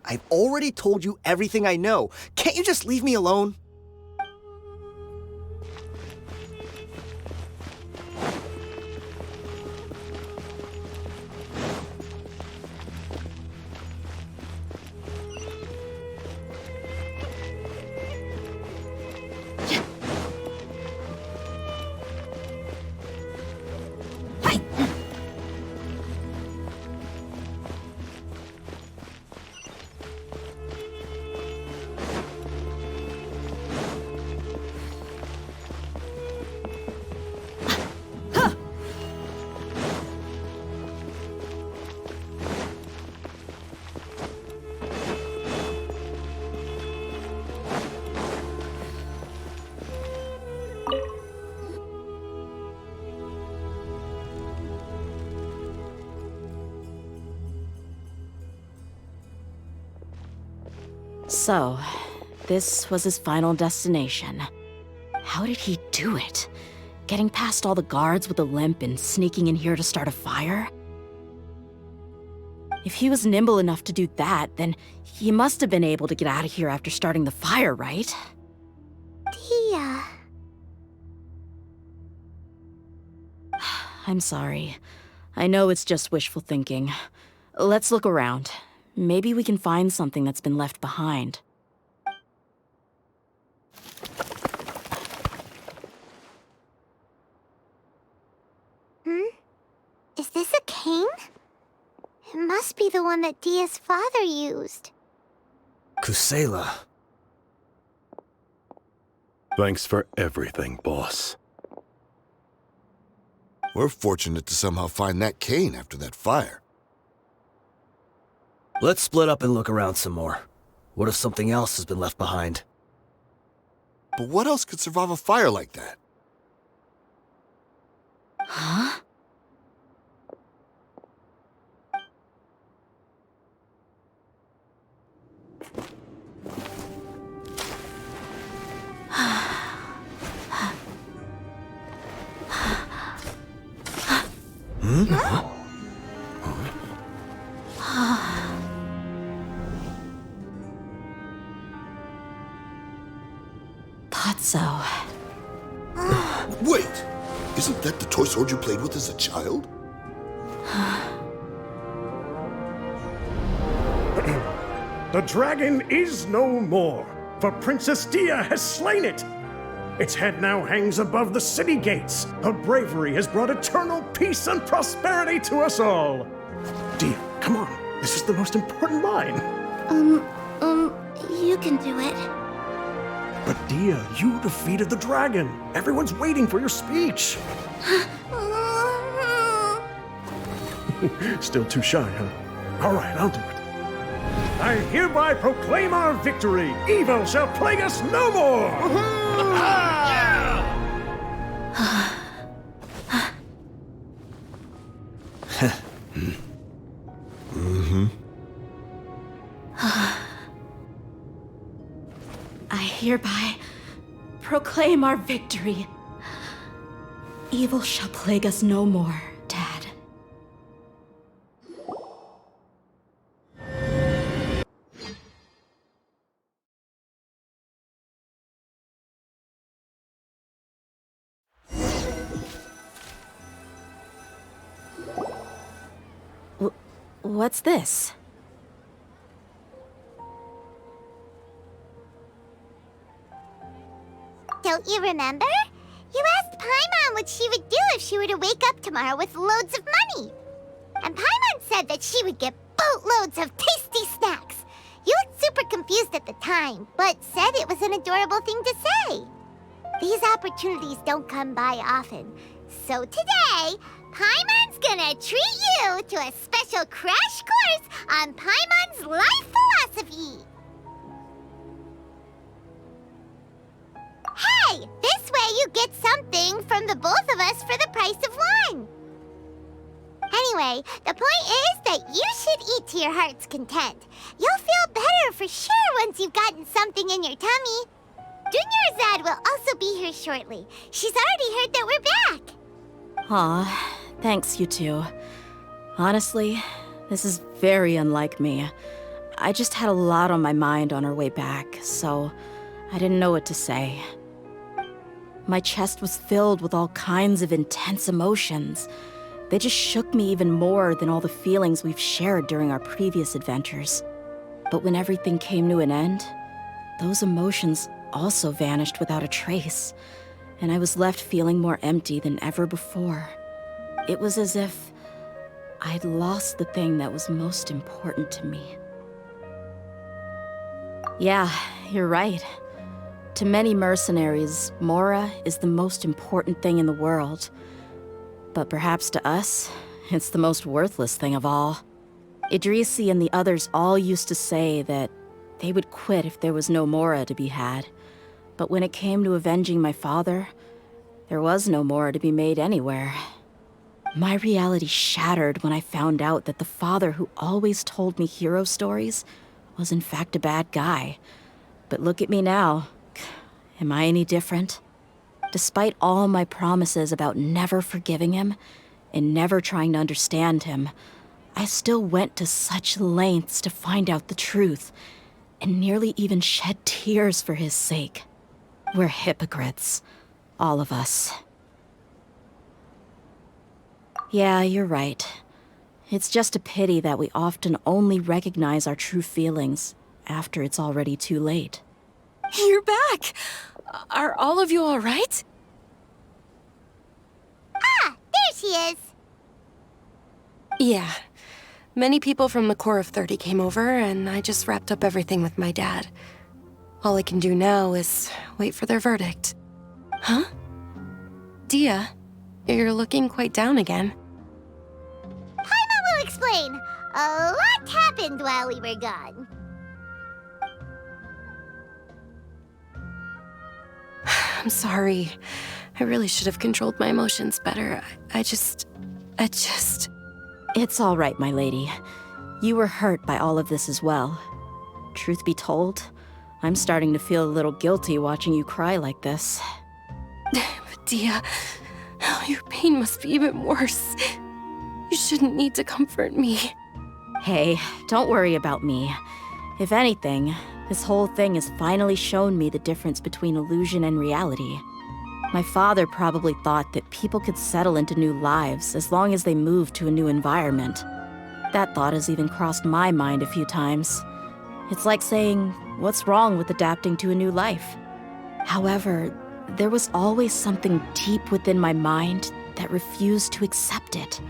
I've already told you everything I know. Can't you just leave me alone? So, this was his final destination. How did he do it? Getting past all the guards with a limp and sneaking in here to start a fire? If he was nimble enough to do that, then he must have been able to get out of here after starting the fire, right? Tia. I'm sorry. I know it's just wishful thinking. Let's look around. Maybe we can find something that's been left behind. Is this a cane? It must be the one that Dia's father used. Kusela. Thanks for everything, boss. We're fortunate to somehow find that cane after that fire. Let's split up and look around some more. What if something else has been left behind? But what else could survive a fire like that? Huh? Thought so. Wait! Isn't that the toy sword you played with as a child? The dragon is no more, for Princess Dia has slain it. Its head now hangs above the city gates. Her bravery has brought eternal peace and prosperity to us all. Dia, come on. This is the most important line. You can do it. But Dia, you defeated the dragon. Everyone's waiting for your speech. Still too shy, huh? All right, I'll do it. I hereby proclaim our victory. Evil shall plague us no more. I hereby proclaim our victory. Evil shall plague us no more, Dad. What's this? Don't you remember? You asked Paimon what she would do if she were to wake up tomorrow with loads of money. And Paimon said that she would get boatloads of tasty snacks. You looked super confused at the time, but said it was an adorable thing to say. These opportunities don't come by often. So today, Paimon's gonna treat you to a special crash course on Paimon's life philosophy. Hey, this way you get something from the both of us for the price of one. Anyway, the point is that you should eat to your heart's content. You'll feel better for sure once you've gotten something in your tummy. Dunyarzad will also be here shortly. She's already heard that we're back. Aw, thanks, you two. Honestly, this is very unlike me. I just had a lot on my mind on our way back, so I didn't know what to say. My chest was filled with all kinds of intense emotions. They just shook me even more than all the feelings we've shared during our previous adventures. But when everything came to an end, those emotions also vanished without a trace, and I was left feeling more empty than ever before. It was as if I'd lost the thing that was most important to me. Yeah, you're right. To many mercenaries, Mora is the most important thing in the world. But perhaps to us, it's the most worthless thing of all. Idrisi and the others all used to say that they would quit if there was no Mora to be had. But when it came to avenging my father, there was no Mora to be made anywhere. My reality shattered when I found out that the father who always told me hero stories was in fact a bad guy. But look at me now. Am I any different? Despite all my promises about never forgiving him and never trying to understand him, I still went to such lengths to find out the truth and nearly even shed tears for his sake. We're hypocrites, all of us. Yeah, you're right. It's just a pity that we often only recognize our true feelings after it's already too late. You're back! Are all of you all right? Ah, there she is. Yeah. Many people from the Corps of 30 came over, and I just wrapped up everything with my dad. All I can do now is wait for their verdict. Huh? Dia, you're looking quite down again. Paimon will explain. A lot happened while we were gone. I'm sorry. I really should have controlled my emotions better. I just... It's all right, my lady. You were hurt by all of this as well. Truth be told, I'm starting to feel a little guilty watching you cry like this. Dia, your pain must be even worse. You shouldn't need to comfort me. Hey, don't worry about me. If anything, this whole thing has finally shown me the difference between illusion and reality. My father probably thought that people could settle into new lives as long as they moved to a new environment. That thought has even crossed my mind a few times. It's like saying, what's wrong with adapting to a new life? However, there was always something deep within my mind that refused to accept it.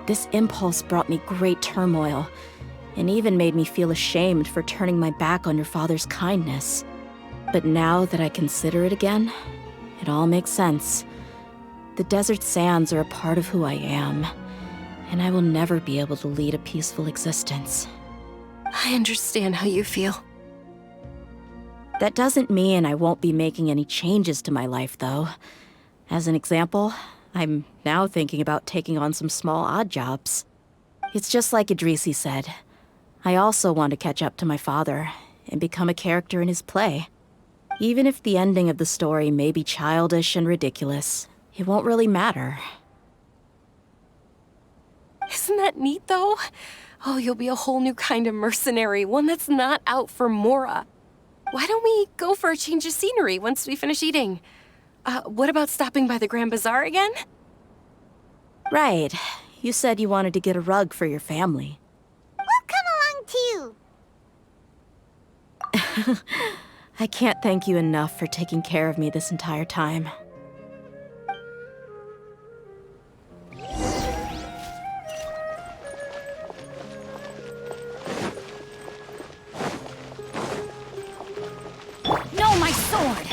This impulse brought me great turmoil, and even made me feel ashamed for turning my back on your father's kindness. But now that I consider it again, it all makes sense. The desert sands are a part of who I am, and I will never be able to lead a peaceful existence. I understand how you feel. That doesn't mean I won't be making any changes to my life, though. As an example, I'm now thinking about taking on some small odd jobs. It's just like Idrisi said. I also want to catch up to my father and become a character in his play. Even if the ending of the story may be childish and ridiculous, it won't really matter. Isn't that neat, though? Oh, you'll be a whole new kind of mercenary, one that's not out for Mora. Why don't we go for a change of scenery once we finish eating? What about stopping by the Grand Bazaar again? Right. You said you wanted to get a rug for your family. We'll come along too. I can't thank you enough for taking care of me this entire time. No, my sword!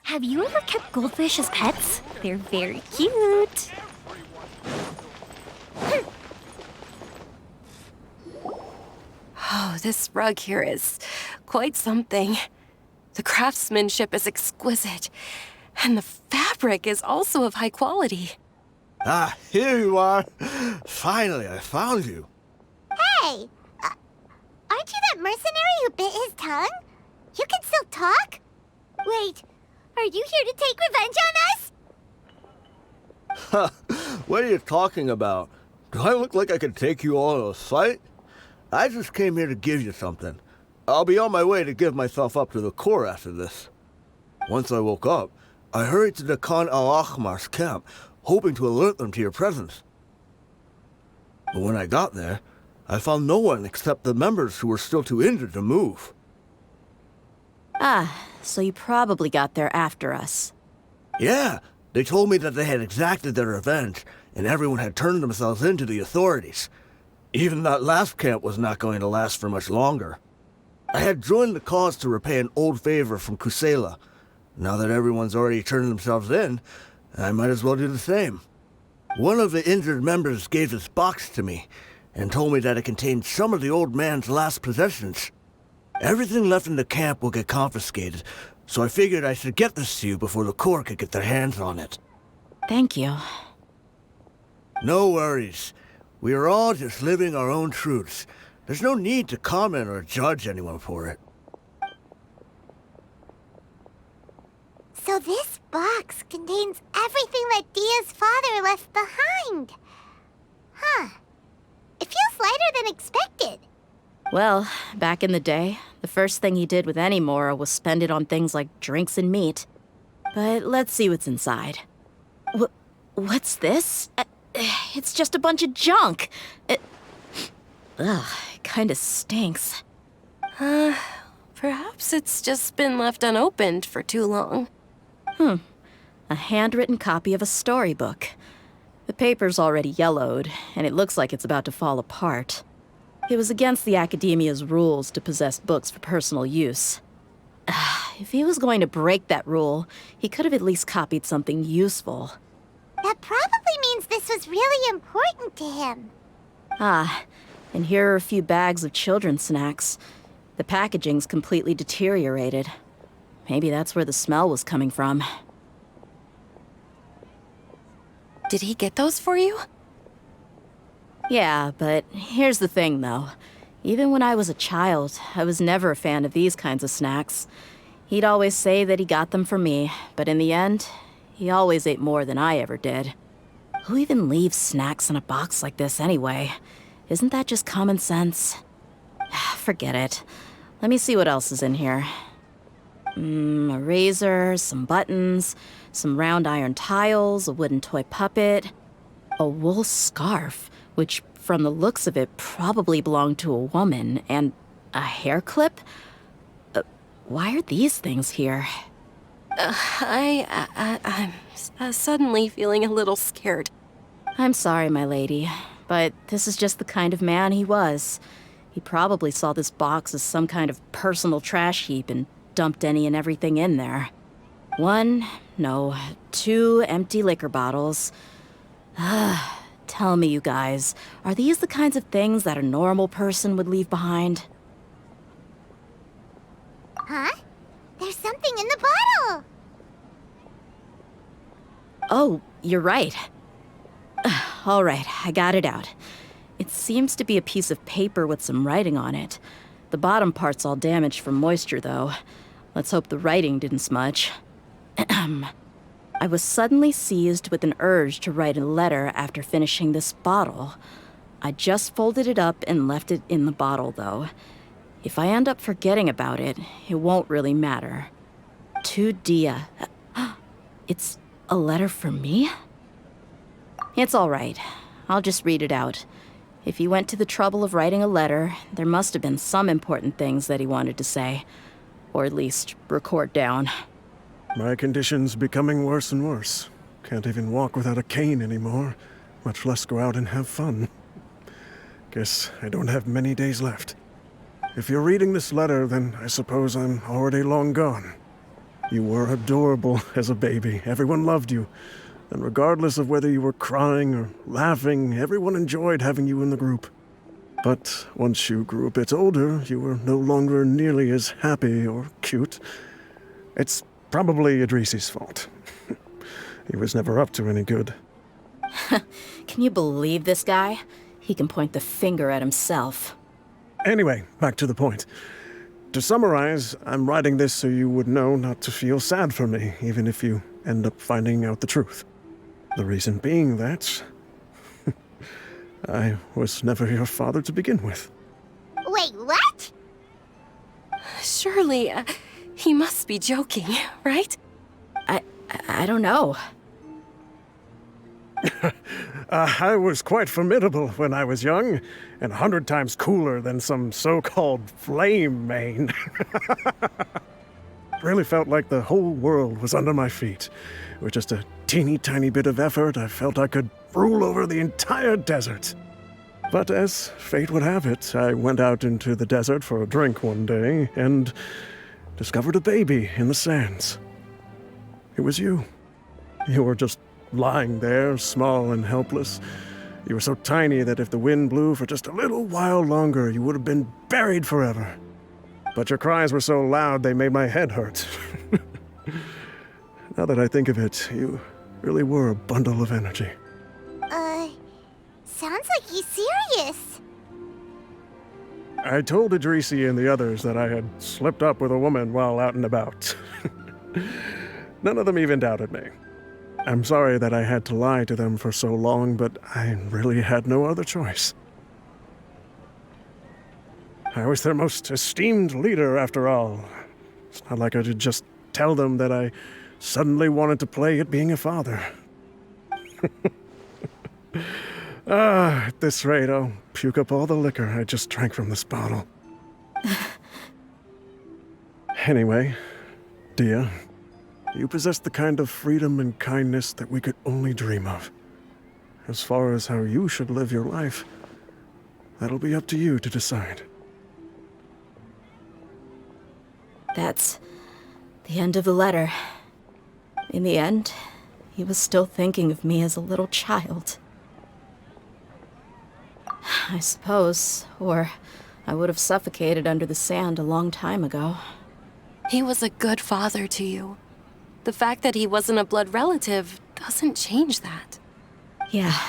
Have you ever kept goldfish as pets? They're very cute. Oh, this rug here is quite something. The craftsmanship is exquisite, and the fabric is also of high quality. Ah, here you are. Finally, I found you. Hey! Aren't you that mercenary who bit his tongue? You can still talk? Wait, are you here to take revenge on us? What are you talking about? Do I look like I could take you all in a fight? I just came here to give you something. I'll be on my way to give myself up to the Corps after this. Once I woke up, I hurried to the Khan al-Ahmar's camp, hoping to alert them to your presence. But when I got there, I found no one except the members who were still too injured to move. Ah, so you probably got there after us. Yeah, they told me that they had exacted their revenge, and everyone had turned themselves in to the authorities. Even that last camp was not going to last for much longer. I had joined the cause to repay an old favor from Kusela. Now that everyone's already turned themselves in, I might as well do the same. One of the injured members gave this box to me, and told me that it contained some of the old man's last possessions. Everything left in the camp will get confiscated, so I figured I should get this to you before the Corps could get their hands on it. Thank you. No worries. We are all just living our own truths. There's no need to comment or judge anyone for it. So this box contains everything that Dia's father left behind. Huh. It feels lighter than expected. Well, back in the day, the first thing he did with any Mora was spend it on things like drinks and meat. But let's see what's inside. What's this? just a bunch of junk. It kinda stinks. Perhaps it's just been left unopened for too long. A handwritten copy of a storybook. The paper's already yellowed, and it looks like it's about to fall apart. It was against the academia's rules to possess books for personal use. If he was going to break that rule, he could have at least copied something useful. That probably means this was really important to him. And here are a few bags of children's snacks. The packaging's completely deteriorated. Maybe that's where the smell was coming from. Did he get those for you? Yeah, but here's the thing, though. Even when I was a child, I was never a fan of these kinds of snacks. He'd always say that he got them for me, but in the end, he always ate more than I ever did. Who even leaves snacks in a box like this anyway? Isn't that just common sense? Forget it. Let me see what else is in here. A razor, some buttons, some round iron tiles, a wooden toy puppet, a wool scarf, which from the looks of it probably belonged to a woman, and a hair clip? Why are these things here? I'm suddenly feeling a little scared. I'm sorry, my lady, but this is just the kind of man he was. He probably saw this box as some kind of personal trash heap and dumped any and everything in there. 2 empty liquor bottles. Tell me, you guys, are these the kinds of things that a normal person would leave behind? Huh? There's something in the bottle! Oh, you're right. All right, I got it out. It seems to be a piece of paper with some writing on it. The bottom part's all damaged from moisture, though. Let's hope the writing didn't smudge. I was suddenly seized with an urge to write a letter after finishing this bottle. I just folded it up and left it in the bottle, though. If I end up forgetting about it, it won't really matter. To Dia. It's a letter for me? It's all right. I'll just read it out. If he went to the trouble of writing a letter, there must have been some important things that he wanted to say. Or at least record down. My condition's becoming worse and worse. Can't even walk without a cane anymore, much less go out and have fun. Guess I don't have many days left. If you're reading this letter, then I suppose I'm already long gone. You were adorable as a baby. Everyone loved you. And regardless of whether you were crying or laughing, everyone enjoyed having you in the group. But once you grew a bit older, you were no longer nearly as happy or cute. It's probably Idrisi's fault. He was never up to any good. Can you believe this guy? He can point the finger at himself. Anyway, back to the point. To summarize, I'm writing this so you would know not to feel sad for me, even if you end up finding out the truth. The reason being that I was never your father to begin with. Wait, what? Surely, he must be joking, right? I don't know. I was quite formidable when I was young, and 100 times cooler than some so-called flame main. Really felt like the whole world was under my feet. With just a teeny tiny bit of effort, I felt I could rule over the entire desert. But as fate would have it, I went out into the desert for a drink one day and discovered a baby in the sands. It was you. You were just lying there, small and helpless. You were so tiny that if the wind blew for just a little while longer, you would have been buried forever. But your cries were so loud they made my head hurt. Now that I think of it, you really were a bundle of energy. Sounds like he's serious. I told Idrisi and the others that I had slipped up with a woman while out and about. None of them even doubted me. I'm sorry that I had to lie to them for so long, but I really had no other choice. I was their most esteemed leader, after all. It's not like I could just tell them that I suddenly wanted to play at being a father. At this rate, I'll puke up all the liquor I just drank from this bottle. Anyway, Dia, you possess the kind of freedom and kindness that we could only dream of. As far as how you should live your life, that'll be up to you to decide. That's the end of the letter. In the end, he was still thinking of me as a little child. I suppose, or I would have suffocated under the sand a long time ago. He was a good father to you. The fact that he wasn't a blood relative doesn't change that. Yeah,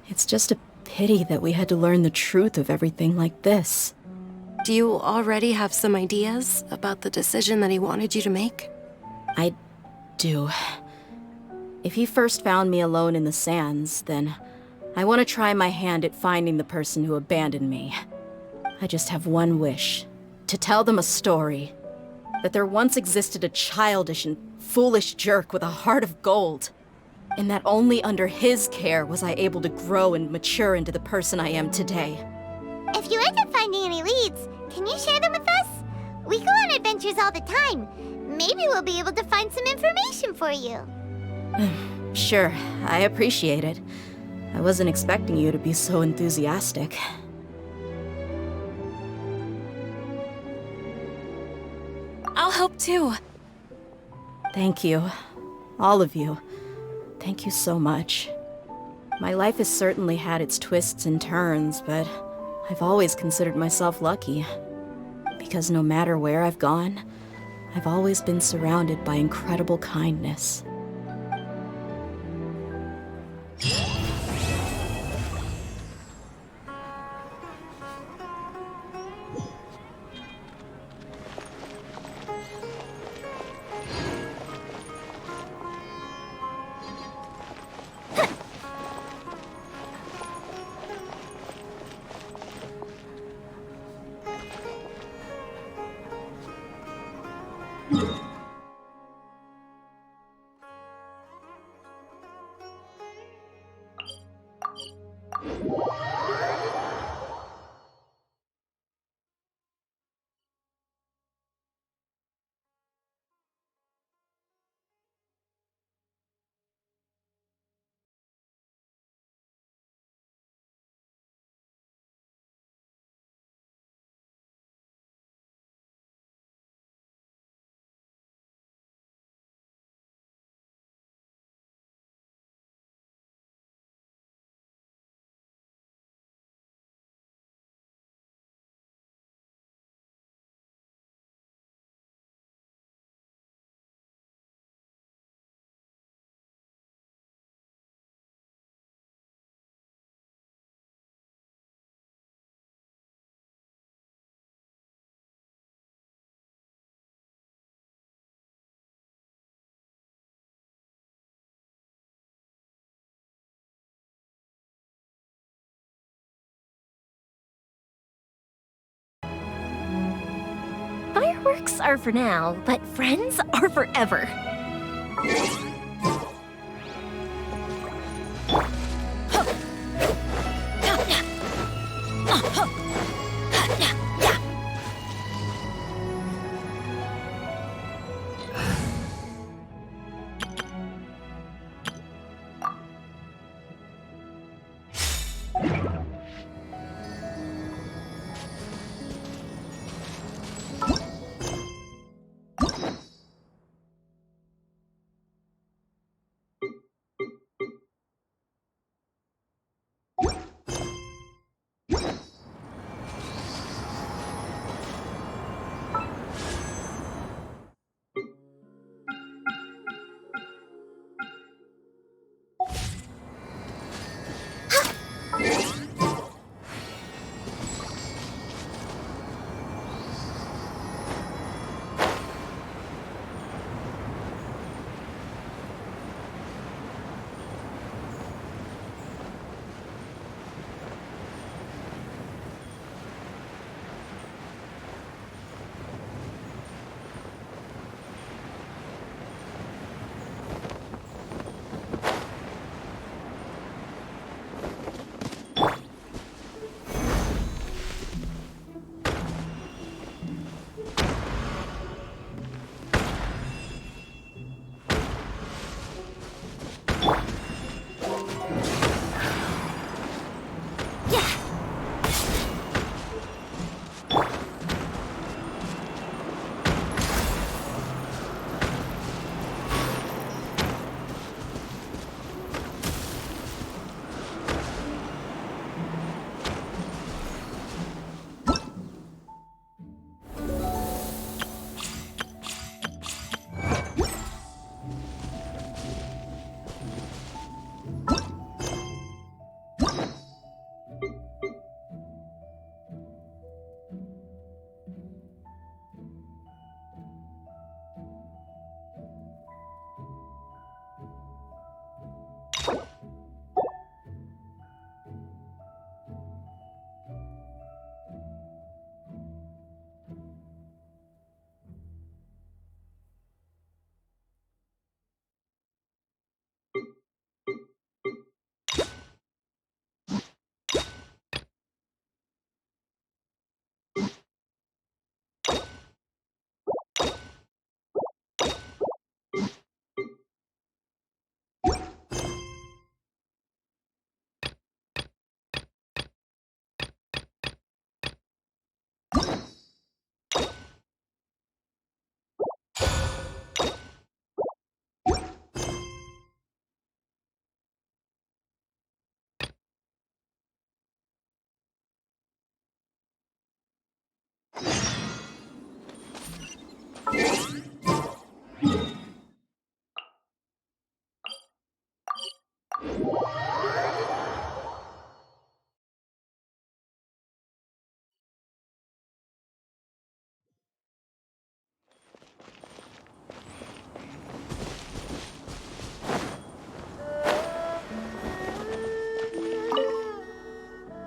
it's just a pity that we had to learn the truth of everything like this. Do you already have some ideas about the decision that he wanted you to make? I do. If he first found me alone in the sands, then I want to try my hand at finding the person who abandoned me. I just have one wish. To tell them a story. That there once existed a childish and foolish jerk with a heart of gold. And that only under his care was I able to grow and mature into the person I am today. If you end up finding any leads, can you share them with us? We go on adventures all the time. Maybe we'll be able to find some information for you. Sure, I appreciate it. I wasn't expecting you to be so enthusiastic. I'll help too. Thank you. All of you. Thank you so much. My life has certainly had its twists and turns, but I've always considered myself lucky. Because no matter where I've gone, I've always been surrounded by incredible kindness. Fireworks are for now, but friends are forever.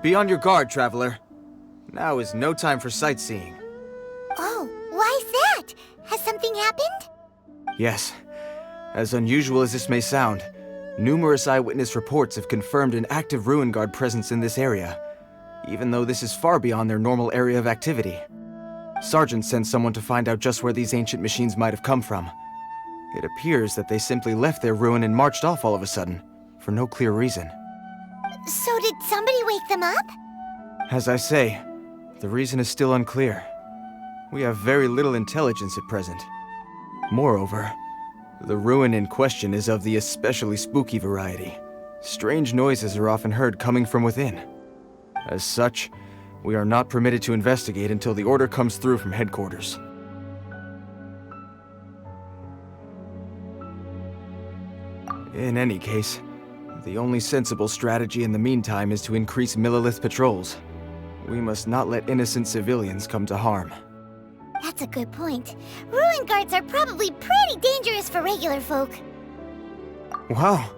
Be on your guard, traveler. Now is no time for sightseeing. Oh, why is that? Has something happened? Yes. As unusual as this may sound, numerous eyewitness reports have confirmed an active Ruin Guard presence in this area, even though this is far beyond their normal area of activity. Sergeant sent someone to find out just where these ancient machines might have come from. It appears that they simply left their ruin and marched off all of a sudden, for no clear reason. So did somebody wake them up? As I say, the reason is still unclear. We have very little intelligence at present. Moreover, the ruin in question is of the especially spooky variety. Strange noises are often heard coming from within. As such, we are not permitted to investigate until the order comes through from headquarters. In any case, the only sensible strategy in the meantime is to increase Millilith patrols. We must not let innocent civilians come to harm. That's a good point. Ruin guards are probably pretty dangerous for regular folk. Wow.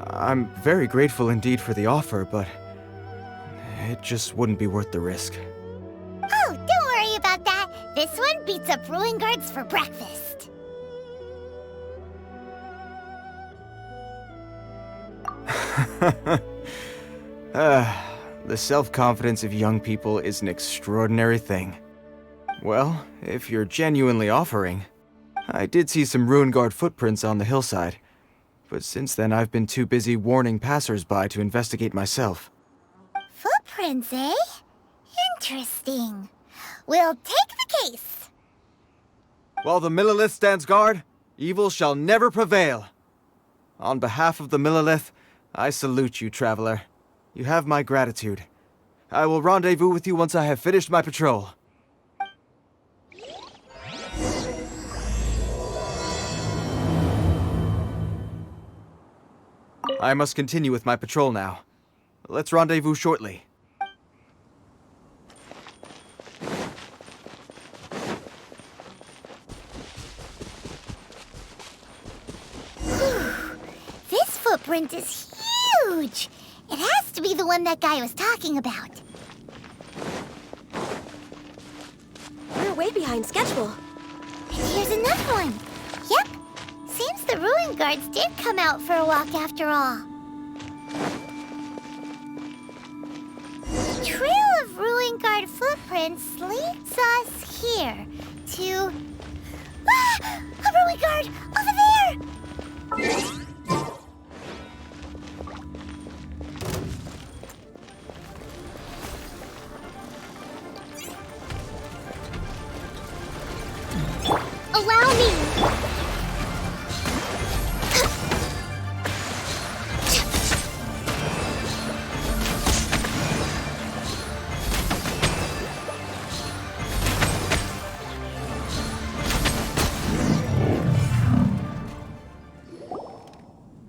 I'm very grateful indeed for the offer, but it just wouldn't be worth the risk. Oh, don't worry about that. This one beats up ruin guards for breakfast. The self-confidence of young people is an extraordinary thing. Well, if you're genuinely offering, I did see some Ruin Guard footprints on the hillside, but since then I've been too busy warning passers-by to investigate myself. Footprints, eh? Interesting. We'll take the case. While the Millilith stands guard, evil shall never prevail. On behalf of the Millilith, I salute you, traveler. You have my gratitude. I will rendezvous with you once I have finished my patrol. I must continue with my patrol now. Let's rendezvous shortly. This footprint is huge. It has to be the one that guy was talking about. We're way behind schedule. And here's another one. Yep. Seems the Ruin Guards did come out for a walk after all. The trail of Ruin Guard footprints leads us here to... Ah! A Ruin Guard! Over there! Allow me!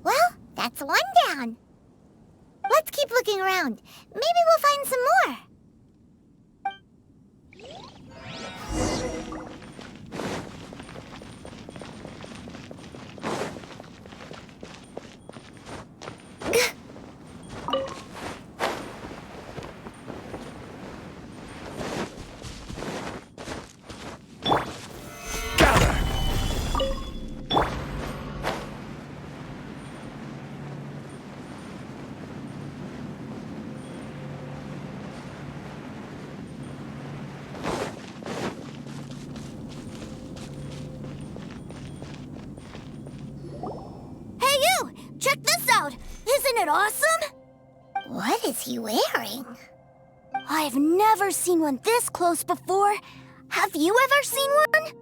Well, that's one down. Let's keep looking around. Maybe we'll find some more. Check this out! Isn't it awesome? What is he wearing? I've never seen one this close before. Have you ever seen one?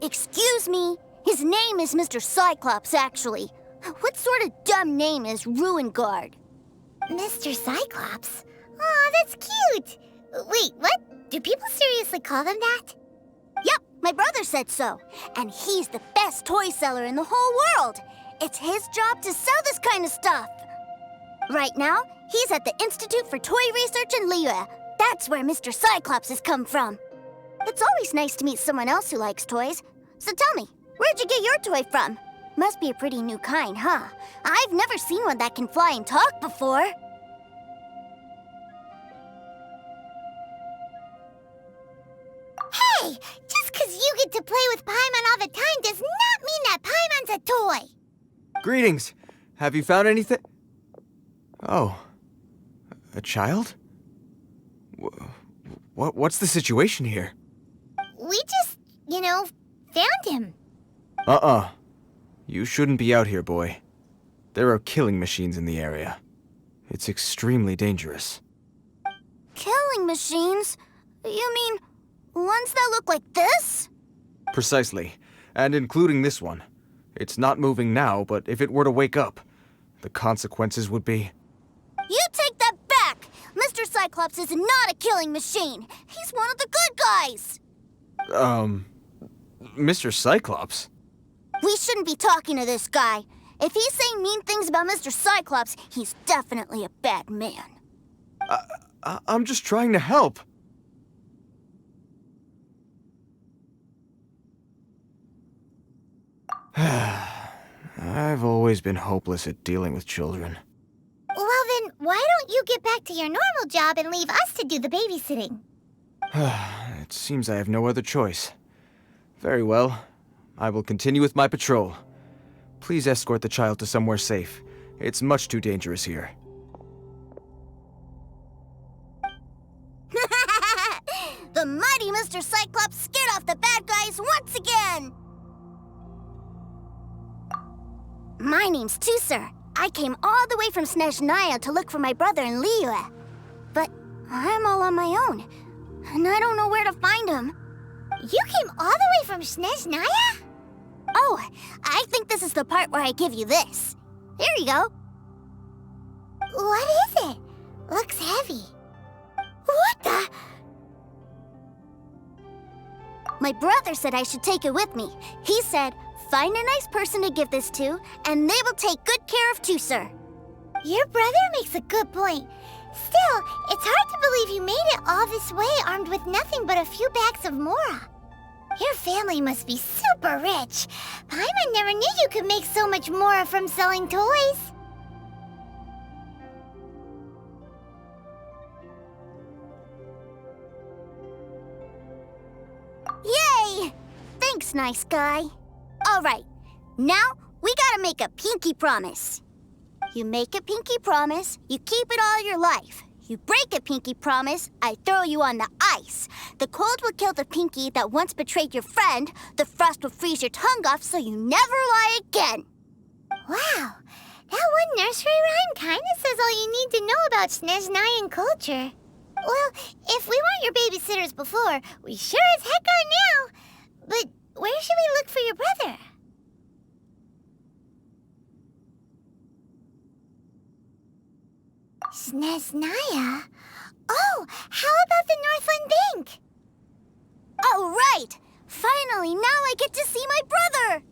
Excuse me. His name is Mr. Cyclops, actually. What sort of dumb name is Ruin Guard? Mr. Cyclops? Aw, that's cute! Wait, what? Do people seriously call them that? Yep, my brother said so. And he's the best toy seller in the whole world. It's his job to sell this kind of stuff. Right now, he's at the Institute for Toy Research in Liyue. That's where Mr. Cyclops has come from. It's always nice to meet someone else who likes toys. So tell me, where'd you get your toy from? Must be a pretty new kind, huh? I've never seen one that can fly and talk before. Hey! Just 'cause you get to play with Paimon all the time does not mean that Paimon's a toy! Greetings. Have you found anything? Oh. A child? What's the situation here? We just, found him. You shouldn't be out here, boy. There are killing machines in the area. It's extremely dangerous. Killing machines? You mean ones that look like this? Precisely. And including this one. It's not moving now, but if it were to wake up, the consequences would be... You take that back! Mr. Cyclops is not a killing machine. He's one of the good guys. Mr. Cyclops? We shouldn't be talking to this guy. If he's saying mean things about Mr. Cyclops, he's definitely a bad man. I'm just trying to help. I've always been hopeless at dealing with children. Well then, why don't you get back to your normal job and leave us to do the babysitting? It seems I have no other choice. Very well. I will continue with my patrol. Please escort the child to somewhere safe. It's much too dangerous here. The mighty Mr. Cyclops scared off the bad guys once again! My name's Tusser. I came all the way from Snezhnaya to look for my brother in Liyue. But I'm all on my own, and I don't know where to find him. You came all the way from Snezhnaya? Oh, I think this is the part where I give you this. There you go. What is it? Looks heavy. What the? My brother said I should take it with me. He said, find a nice person to give this to, and they will take good care of Tusser. Your brother makes a good point. Still, it's hard to believe you made it all this way armed with nothing but a few bags of Mora. Your family must be super rich. Paimon never knew you could make so much Mora from selling toys. Yay! Thanks, nice guy. All right, now we gotta make a pinky promise. You make a pinky promise, you keep it all your life. You break a pinky promise, I throw you on the ice. The cold will kill the pinky that once betrayed your friend. The frost will freeze your tongue off so you never lie again. Wow, that one nursery rhyme kinda says all you need to know about Snezhnayan culture. Well, if we weren't your babysitters before, we sure as heck are now. But where should we look for your brother? Snezhnaya? Oh, how about the Northland Bank? Oh, right! Finally, now I get to see my brother!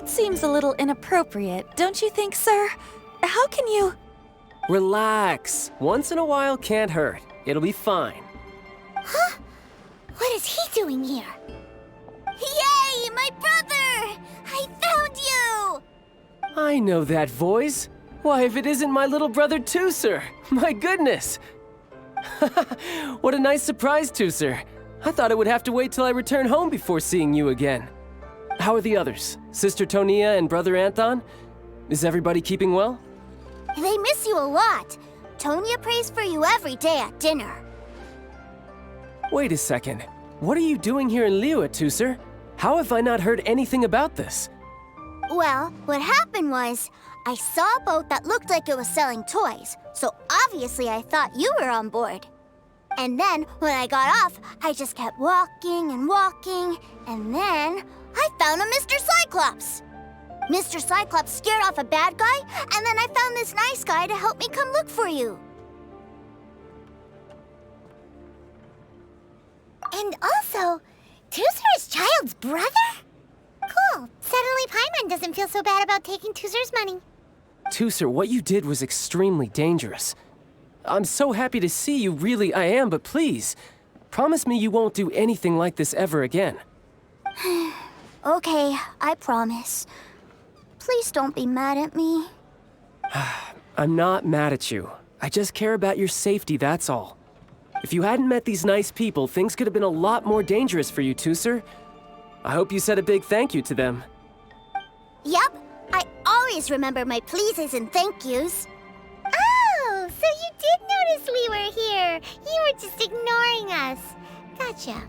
That seems a little inappropriate, don't you think, sir? How can you... Relax. Once in a while can't hurt. It'll be fine. Huh? What is he doing here? Yay, my brother! I found you! I know that voice. Why, if it isn't my little brother Tooser! My goodness! What a nice surprise, Tooser. I thought I would have to wait till I return home before seeing you again. How are the others? Sister Tonia and Brother Anthon? Is everybody keeping well? They miss you a lot. Tonia prays for you every day at dinner. Wait a second. What are you doing here in Liyue, Tooser? How have I not heard anything about this? Well, what happened was, I saw a boat that looked like it was selling toys, so obviously I thought you were on board. And then, when I got off, I just kept walking and walking, and then I found a Mr. Cyclops. Mr. Cyclops scared off a bad guy, and then I found this nice guy to help me come look for you. And also, Tooser is Child's brother? Cool. Suddenly Paimon doesn't feel so bad about taking Tooser's money. Tooser, what you did was extremely dangerous. I'm so happy to see you, really I am, but please, promise me you won't do anything like this ever again. Okay, I promise. Please don't be mad at me. I'm not mad at you. I just care about your safety, that's all. If you hadn't met these nice people, things could have been a lot more dangerous for you, Tooser. I hope you said a big thank you to them. Yep, I always remember my pleases and thank yous. Oh, so you did notice we were here. You were just ignoring us. Gotcha.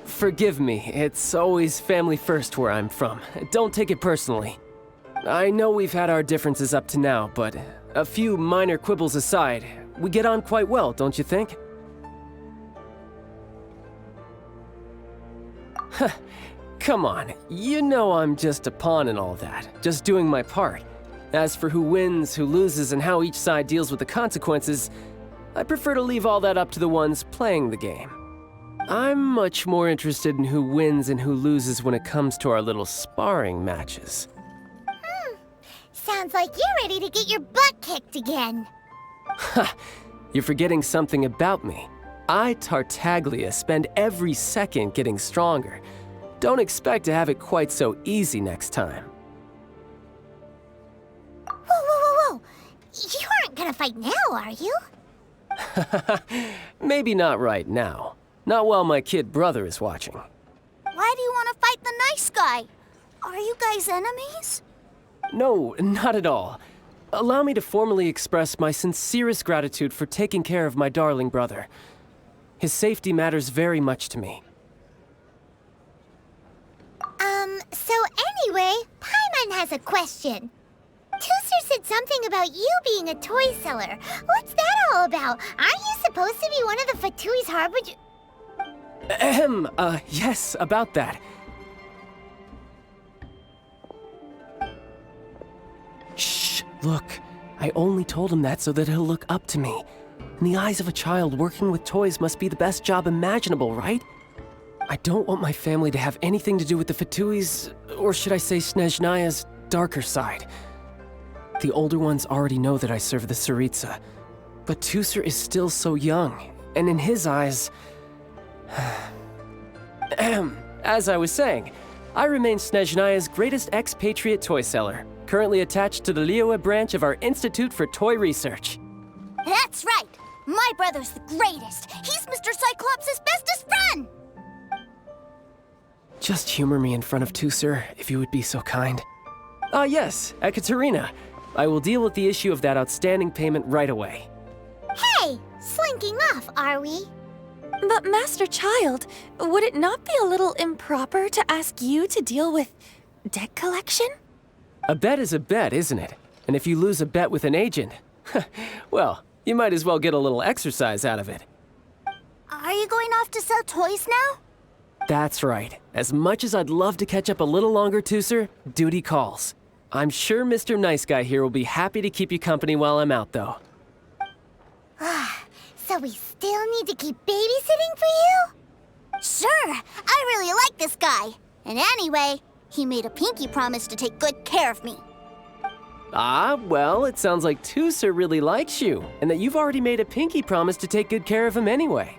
Forgive me, it's always family first where I'm from. Don't take it personally. I know we've had our differences up to now, but a few minor quibbles aside, we get on quite well, don't you think? Come on, you know I'm just a pawn and all that, just doing my part. As for who wins, who loses, and how each side deals with the consequences, I prefer to leave all that up to the ones playing the game. I'm much more interested in who wins and who loses when it comes to our little sparring matches. Sounds like you're ready to get your butt kicked again. Ha! You're forgetting something about me. I, Tartaglia, spend every second getting stronger. Don't expect to have it quite so easy next time. Whoa, whoa, whoa, whoa! You aren't gonna fight now, are you? Maybe not right now. Not while my kid brother is watching. Why do you want to fight the nice guy? Are you guys enemies? No, not at all. Allow me to formally express my sincerest gratitude for taking care of my darling brother. His safety matters very much to me. So anyway, Paimon has a question. Tooser said something about you being a toy seller. What's that all about? Aren't you supposed to be one of the Fatui's harbinger? Yes, about that. Shh, look. I only told him that so that he'll look up to me. In the eyes of a child, working with toys must be the best job imaginable, right? I don't want my family to have anything to do with the Fatui's, or should I say Snezhnaya's, darker side. The older ones already know that I serve the Tsaritsa, but Tooser is still so young, and in his eyes... As I was saying, I remain Snezhnaya's greatest expatriate toy seller, currently attached to the Liyue branch of our Institute for Toy Research. That's right! My brother's the greatest! He's Mr. Cyclops' bestest friend! Just humor me in front of Tooser, if you would be so kind. Yes, Ekaterina. I will deal with the issue of that outstanding payment right away. Hey! Slinking off, are we? But Master Child, would it not be a little improper to ask you to deal with debt collection? A bet is a bet, isn't it? And if you lose a bet with an agent, well, you might as well get a little exercise out of it. Are you going off to sell toys now? That's right. As much as I'd love to catch up a little longer, Tooser, duty calls. I'm sure Mr. Nice Guy here will be happy to keep you company while I'm out, though. So we still need to keep babysitting for you? Sure, I really like this guy. And anyway, He made a pinky promise to take good care of me. Ah, well, it sounds like Tusser really likes you, and that you've already made a pinky promise to take good care of him anyway.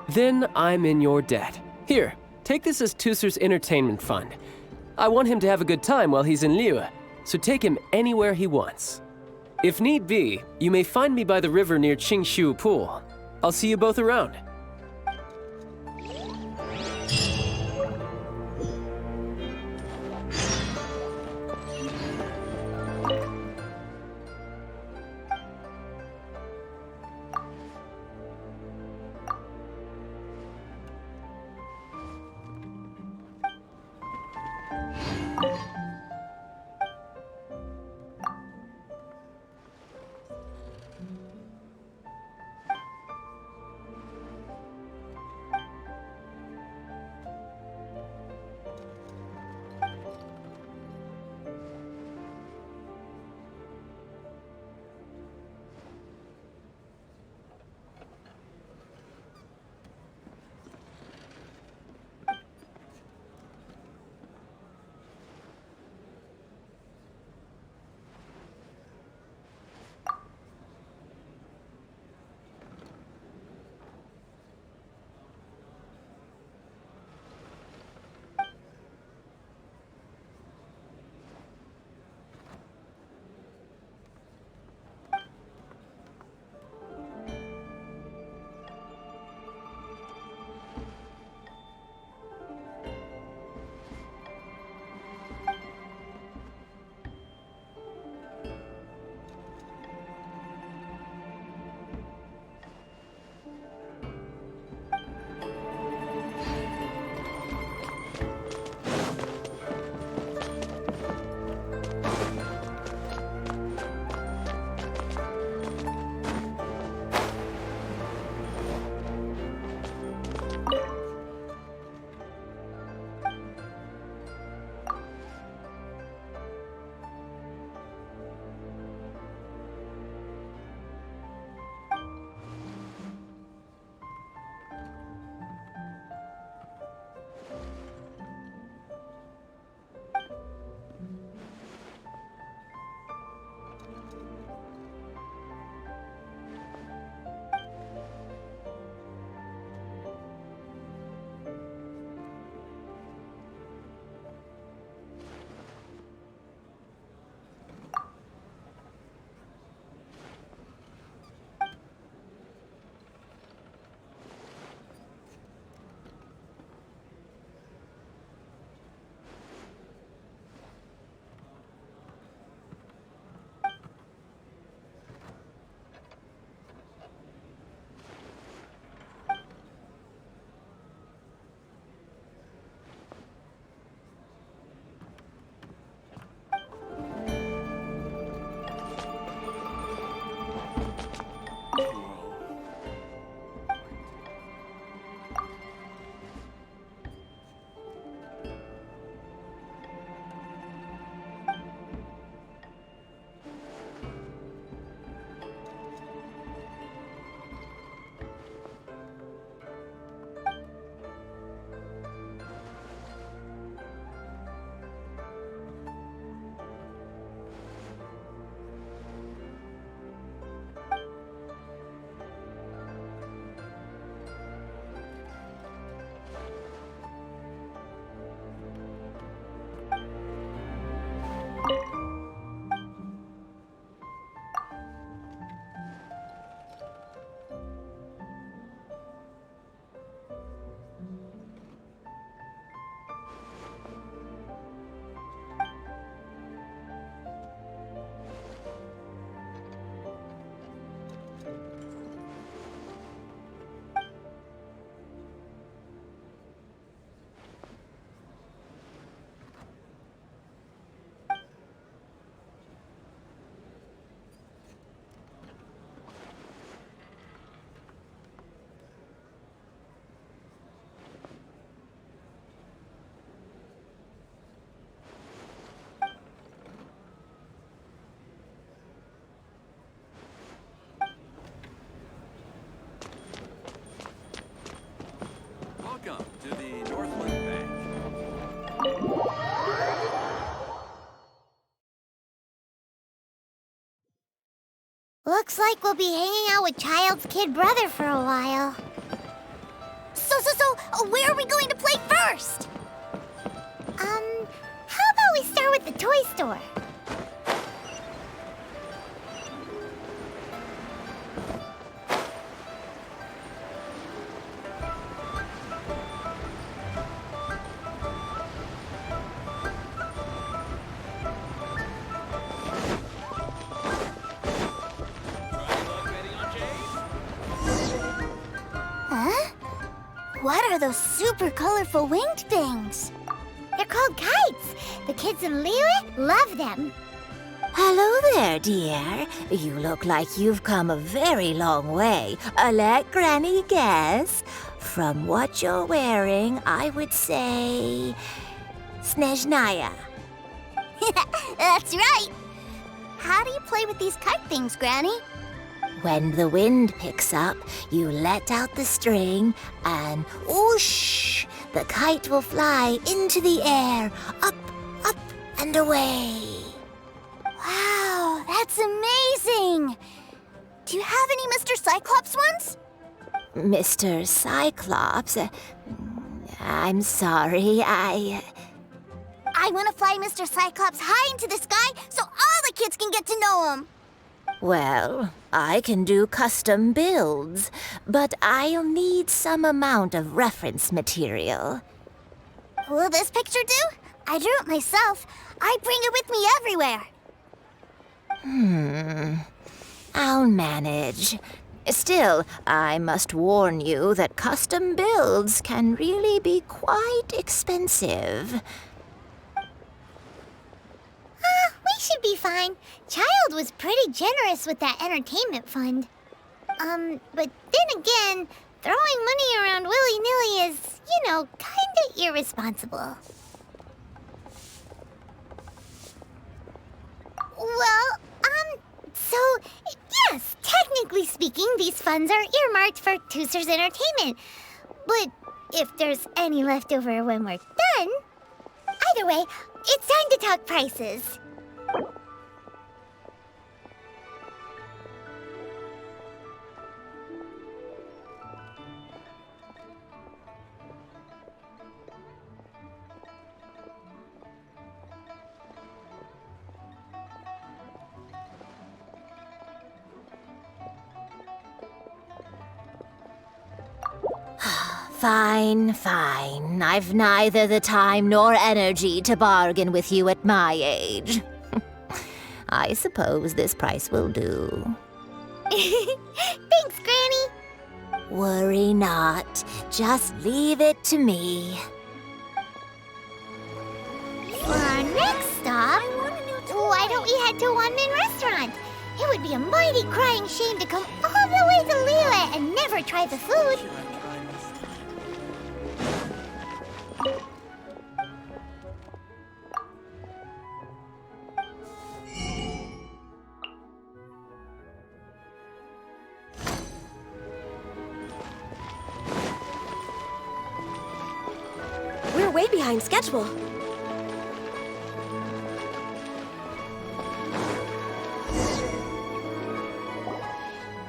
Then I'm in your debt. Here, take this as Tusser's entertainment fund. I want him to have a good time while he's in Liyue, so take him anywhere he wants. If need be, you may find me by the river near Qingshu Pool. I'll see you both around. Looks like we'll be hanging out with Child's kid brother for a while. So, where are we going to play first? How about we start with the toy store? Huh? What are those super colorful winged things? They're called kites. The kids in Liyue love them. Hello there, dear. You look like you've come a very long way. Let Granny guess. From what you're wearing, I would say... Snezhnaya. That's right. How do you play with these kite things, Granny? When the wind picks up, you let out the string and whoosh! The kite will fly into the air, up, and away. Wow, that's amazing! Do you have any Mr. Cyclops ones? Mr. Cyclops? I'm sorry, I want to fly Mr. Cyclops high into the sky so all the kids can get to know him. Well, I can do custom builds, but I'll need some amount of reference material. Will this picture do? I drew it myself. I bring it with me everywhere. I'll manage. Still, I must warn you that custom builds can really be quite expensive. We should be fine. Child was pretty generous with that entertainment fund. But then again, throwing money around willy-nilly is, kinda irresponsible. Well, so, yes, technically speaking, these funds are earmarked for Tooser's entertainment. But if there's any left over when we're done... Either way, it's time to talk prices. Fine. I've neither the time nor energy to bargain with you at my age. I suppose this price will do. Thanks, Granny. Worry not. Just leave it to me. For our next stop, why don't we head to One-Man Restaurant? It would be a mighty crying shame to come all the way to Liyue and never try the food. We're way behind schedule.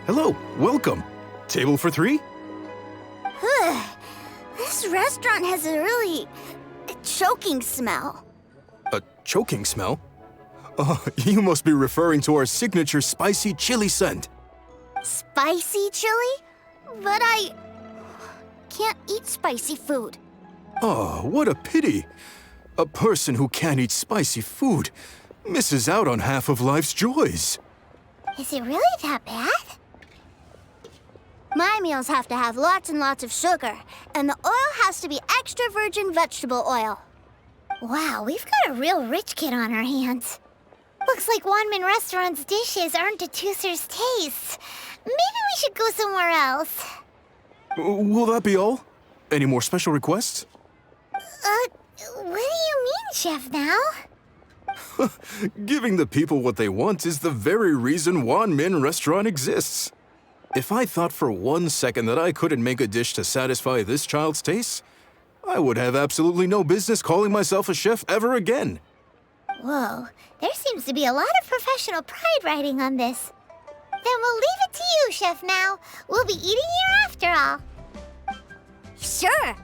Hello, welcome. Table for 3? This restaurant has a really choking smell. A choking smell? Oh, you must be referring to our signature spicy chili scent. Spicy chili? But I can't eat spicy food. Oh, what a pity. A person who can't eat spicy food misses out on half of life's joys. Is it really that bad? My meals have to have lots and lots of sugar, and the oil has to be extra virgin vegetable oil. Wow, we've got a real rich kid on our hands. Looks like One-Man Restaurant's dishes aren't to Tooser's taste. Maybe we should go somewhere else. Will that be all? Any more special requests? What do you mean, Chef, now? Giving the people what they want is the very reason One-Man Restaurant exists. If I thought for 1 second that I couldn't make a dish to satisfy this child's taste, I would have absolutely no business calling myself a chef ever again. Whoa, there seems to be a lot of professional pride riding on this. Then we'll leave it to you, Chef Mao. We'll be eating here after all. Sure.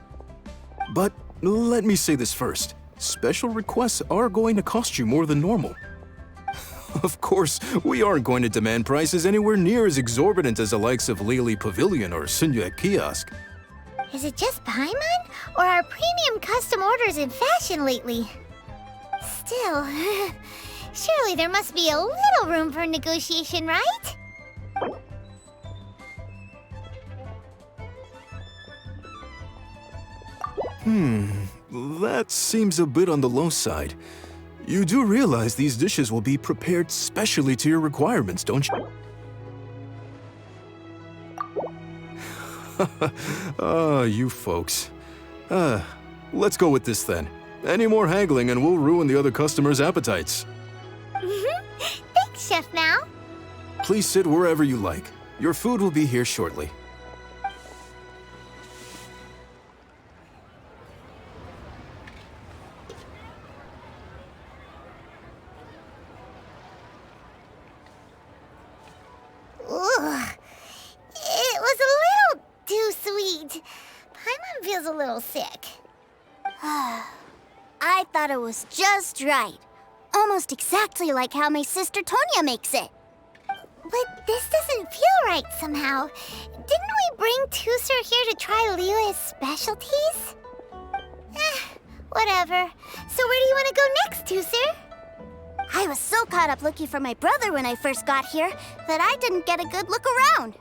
But let me say this first. Special requests are going to cost you more than normal. Of course, we aren't going to demand prices anywhere near as exorbitant as the likes of Lily Pavilion or Sunye Kiosk. Is it just Paimon? Or are premium custom orders in fashion lately? Still, surely there must be a little room for negotiation, right? That seems a bit on the low side. You do realize these dishes will be prepared specially to your requirements, don't you? Ah, you folks. Let's go with this then. Any more haggling and we'll ruin the other customers' appetites. Thanks, Chef Mao. Please sit wherever you like. Your food will be here shortly. Ugh. It was a little too sweet. Paimon feels a little sick. I thought it was just right. Almost exactly like how my sister Tonya makes it. But this doesn't feel right somehow. Didn't we bring Tusser here to try Liyue's specialties? Whatever. So where do you want to go next, Tusser? I was so caught up looking for my brother when I first got here that I didn't get a good look around.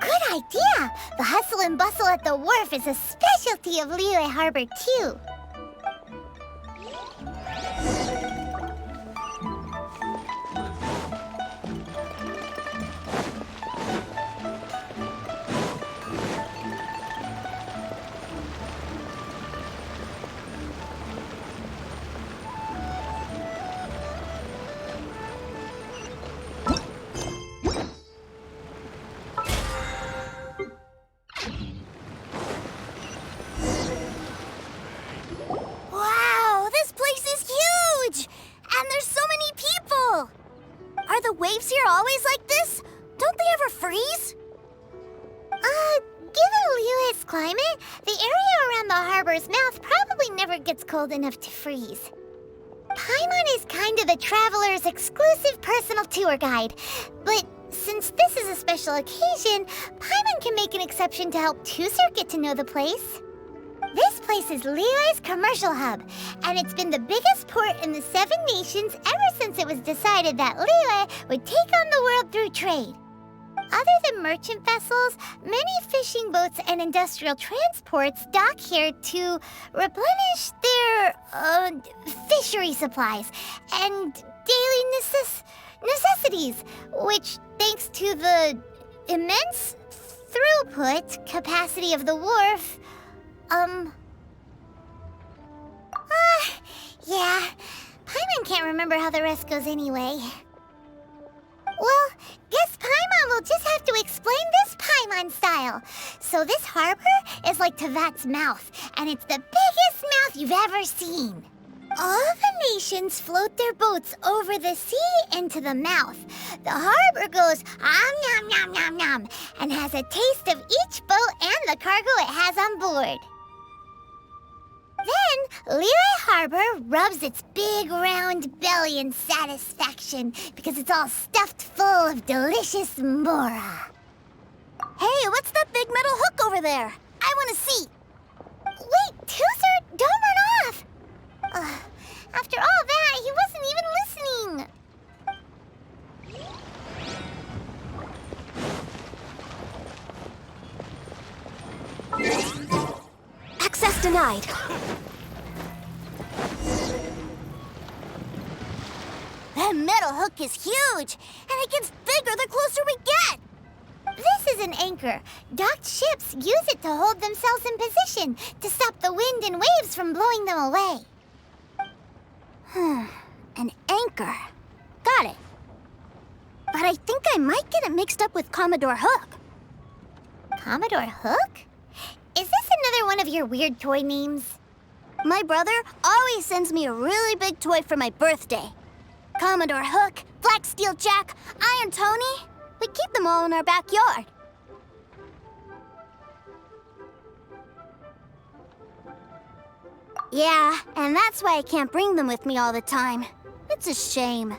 Good idea! The hustle and bustle at the wharf is a specialty of Liyue Harbor, too. Wow, this place is huge! And there's so many people! Are the waves here always like this? Don't they ever freeze? Given Liyue's climate, the area around the harbor's mouth probably never gets cold enough to freeze. Paimon is kind of the traveler's exclusive personal tour guide, but since this is a special occasion, Paimon can make an exception to help Tusser get to know the place. This place is Liyue's commercial hub, and it's been the biggest port in the Seven Nations ever since it was decided that Liyue would take on the world through trade. Other than merchant vessels, many fishing boats and industrial transports dock here to replenish their fishery supplies and daily necessities, which, thanks to the immense throughput capacity of the wharf, yeah, Paimon can't remember how the rest goes anyway. Well, guess Paimon will just have to explain this Paimon style. So this harbor is like Tevat's mouth, and it's the biggest mouth you've ever seen. All the nations float their boats over the sea into the mouth. The harbor goes nom nom nom nom and has a taste of each boat and the cargo it has on board. Then, Liyue Harbor rubs its big round belly in satisfaction because it's all stuffed full of delicious mora. Hey, what's that big metal hook over there? I want to see. Wait, Tusser, don't run off! After all that, he wasn't even listening. Access denied. That metal hook is huge, and it gets bigger the closer we get. This is an anchor. Docked ships use it to hold themselves in position to stop the wind and waves from blowing them away. An anchor. Got it. But I think I might get it mixed up with Commodore Hook. Commodore Hook? Is this another one of your weird toy names? My brother always sends me a really big toy for my birthday. Commodore Hook, Black Steel Jack, Iron Tony. We keep them all in our backyard. Yeah, and that's why I can't bring them with me all the time. It's a shame.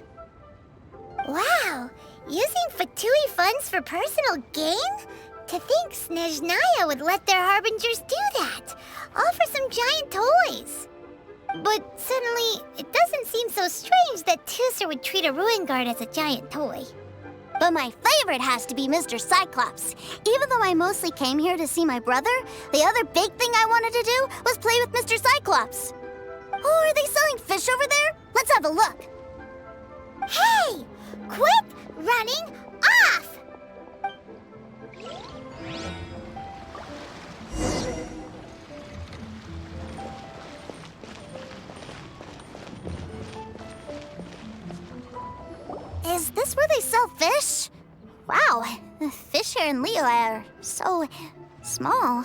Wow, using Fatui funds for personal gain? To think Snezhnaya would let their harbingers do that, all for some giant toys. But suddenly, it doesn't seem so strange that Tusser would treat a ruin guard as a giant toy. But my favorite has to be Mr. Cyclops. Even though I mostly came here to see my brother, the other big thing I wanted to do was play with Mr. Cyclops. Oh, are they selling fish over there? Let's have a look. Hey! Quit running off! Is this where they sell fish? Wow, the fish here in Leo are so small.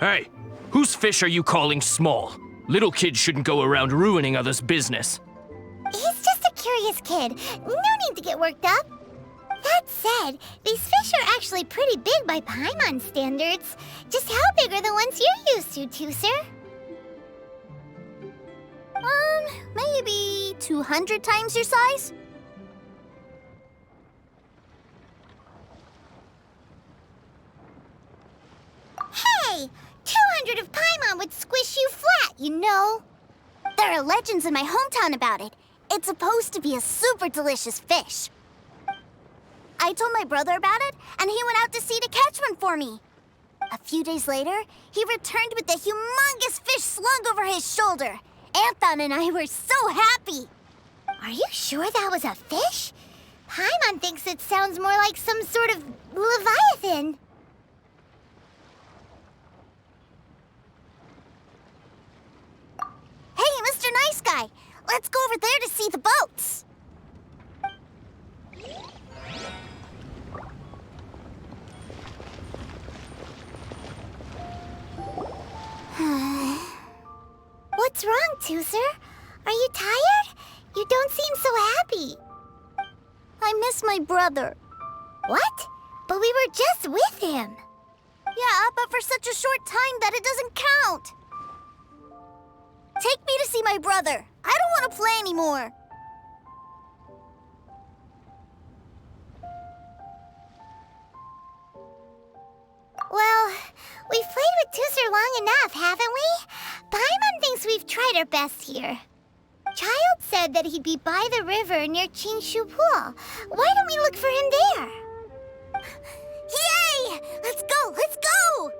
Hey, whose fish are you calling small? Little kids shouldn't go around ruining others' business. He's just a curious kid. No need to get worked up. That said, these fish are actually pretty big by Paimon standards. Just how big are the ones you're used to, Tusser? Maybe 200 times your size? Hey! 200 of Paimon would squish you flat, you know. There are legends in my hometown about it. It's supposed to be a super delicious fish. I told my brother about it, and he went out to sea to catch one for me. A few days later, he returned with a humongous fish slung over his shoulder. Anthon and I were so happy. Are you sure that was a fish? Paimon thinks it sounds more like some sort of leviathan. Hey, Mr. Nice Guy, let's go over there to see the boats. What's wrong, Tusser? Are you tired? You don't seem so happy. I miss my brother. What? But we were just with him. Yeah, but for such a short time that it doesn't count. Take me to see my brother. I don't want to play anymore. Well, we've played with Tusser long enough, haven't we? Paimon thinks we've tried our best here. Child said that he'd be by the river near Qingshu Pool. Why don't we look for him there? Yay! Let's go! Let's go!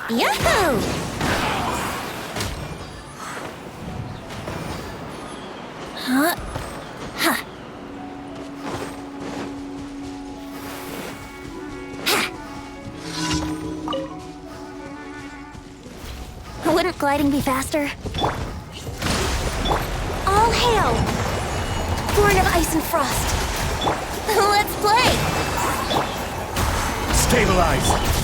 Yahoo! Huh? Huh. Wouldn't gliding be faster? All hail! Born of ice and frost. Let's play! Stabilize!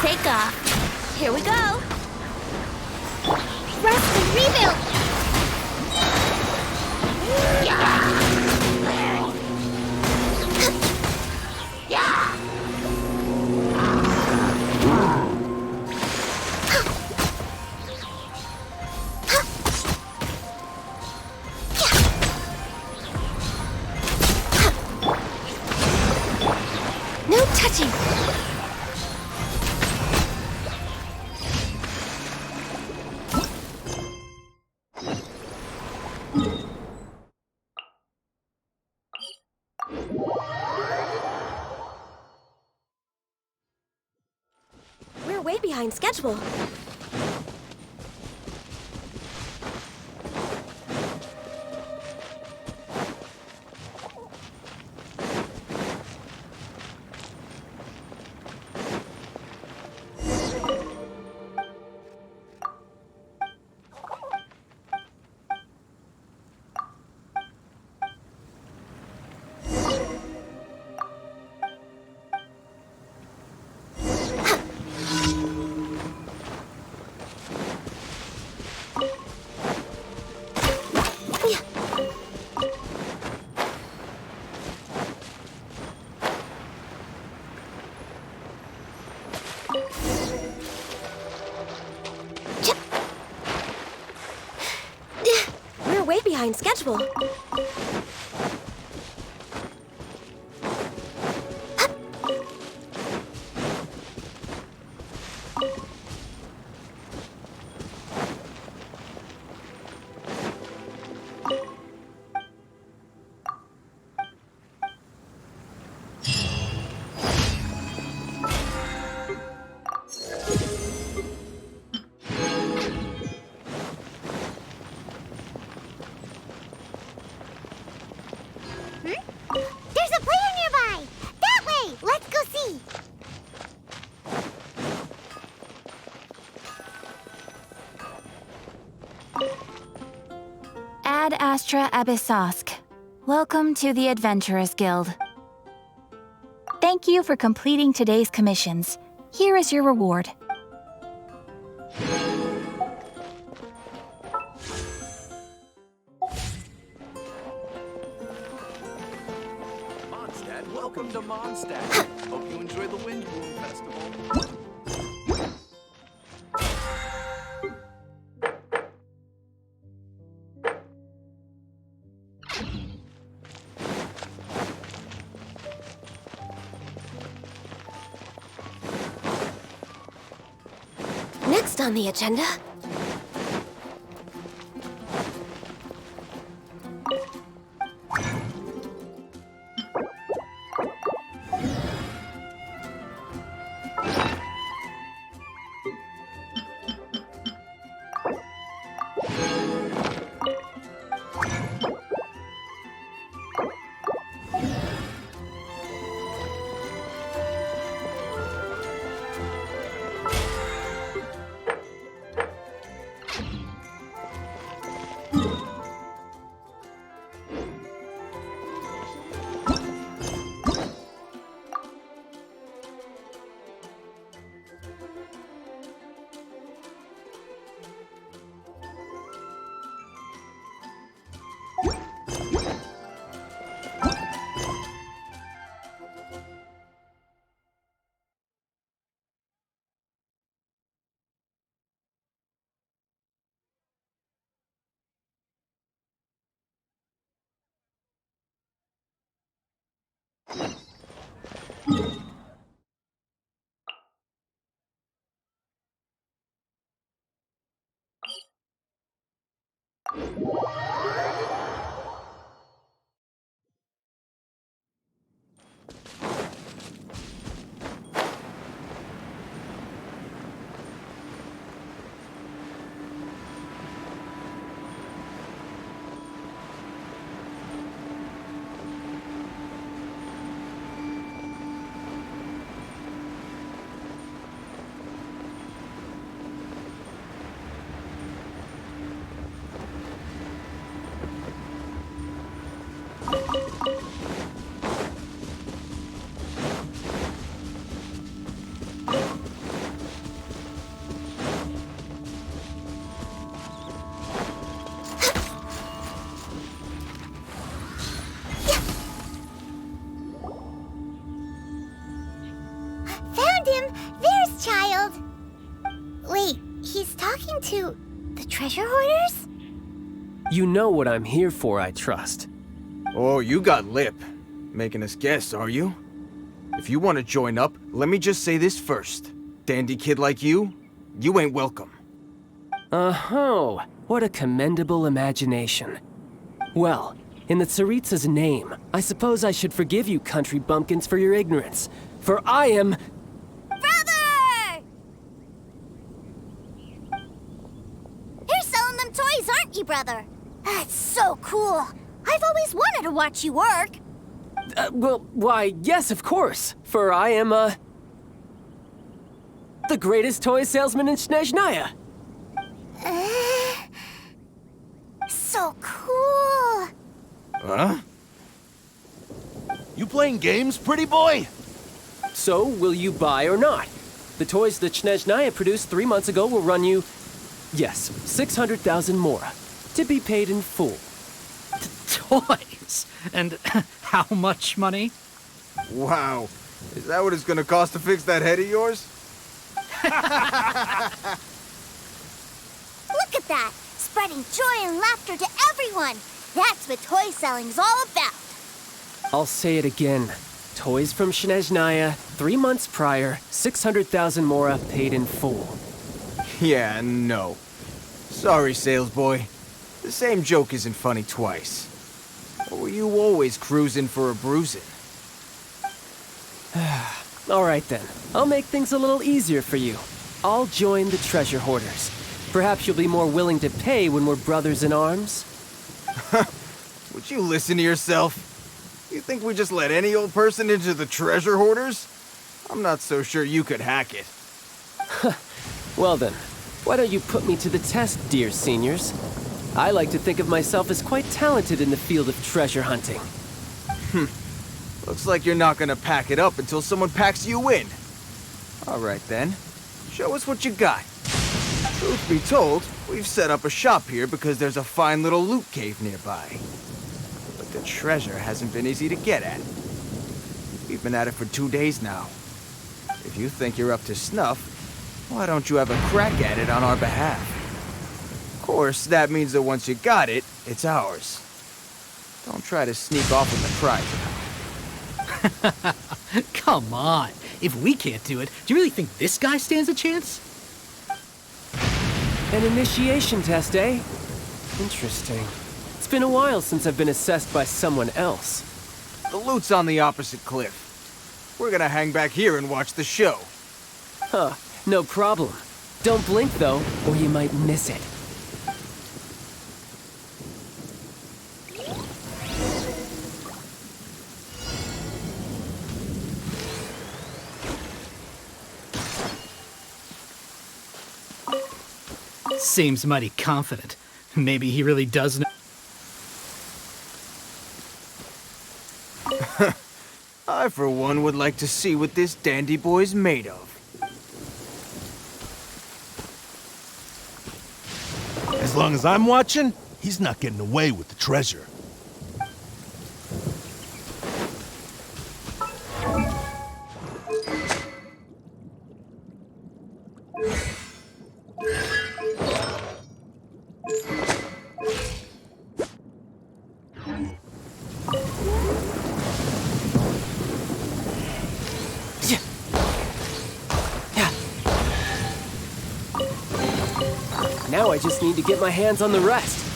Takeoff. Here we go. Rest and rebuild. No touching. We're way behind schedule. We're way behind schedule. There's a player nearby! That way! Let's go see! Ad Astra Abyssosk. Welcome to the Adventurers Guild. Thank you for completing today's commissions. Here is your reward. Mondstadt, welcome to Mondstadt. Hope you enjoy the Wind Bloom Festival. No next on the agenda? To the treasure hoarders? You know what I'm here for, I trust. Oh, you got lip. Making us guess, are you? If you want to join up, let me just say this first. Dandy kid like you ain't welcome. Oh, what a commendable imagination. Well, in the Tsaritsa's name, I suppose I should forgive you country bumpkins for your ignorance. For I am... Brother. That's so cool. I've always wanted to watch you work. Well, why, yes, of course. For I am, the greatest toy salesman in Snezhnaya. So cool. Huh? You playing games, pretty boy? So, will you buy or not? The toys that Snezhnaya produced 3 months ago will run you, yes, 600,000 mora. To be paid in full. Toys? And how much money? Wow. Is that what it's gonna cost to fix that head of yours? Look at that! Spreading joy and laughter to everyone! That's what toy selling's all about! I'll say it again. Toys from Snezhnaya, 3 months prior, 600,000 mora paid in full. Yeah, no. Sorry, sales boy. The same joke isn't funny twice. Or were you always cruising for a bruising? All right then. I'll make things a little easier for you. I'll join the treasure hoarders. Perhaps you'll be more willing to pay when we're brothers in arms? Would you listen to yourself? You think we just let any old person into the treasure hoarders? I'm not so sure you could hack it. Well then, why don't you put me to the test, dear seniors? I like to think of myself as quite talented in the field of treasure hunting. Looks like you're not gonna pack it up until someone packs you in. All right then, show us what you got. Truth be told, we've set up a shop here because there's a fine little loot cave nearby. But the treasure hasn't been easy to get at. We've been at it for 2 days now. If you think you're up to snuff, why don't you have a crack at it on our behalf? Of course, that means that once you got it, it's ours. Don't try to sneak off with the prize. Come on. If we can't do it, do you really think this guy stands a chance? An initiation test, eh? Interesting. It's been a while since I've been assessed by someone else. The loot's on the opposite cliff. We're gonna hang back here and watch the show. Huh, no problem. Don't blink, though, or you might miss it. Seems mighty confident. Maybe he really does know. I, for one, would like to see what this dandy boy's made of. As long as I'm watching, he's not getting away with the treasure. Now I just need to get my hands on the rest.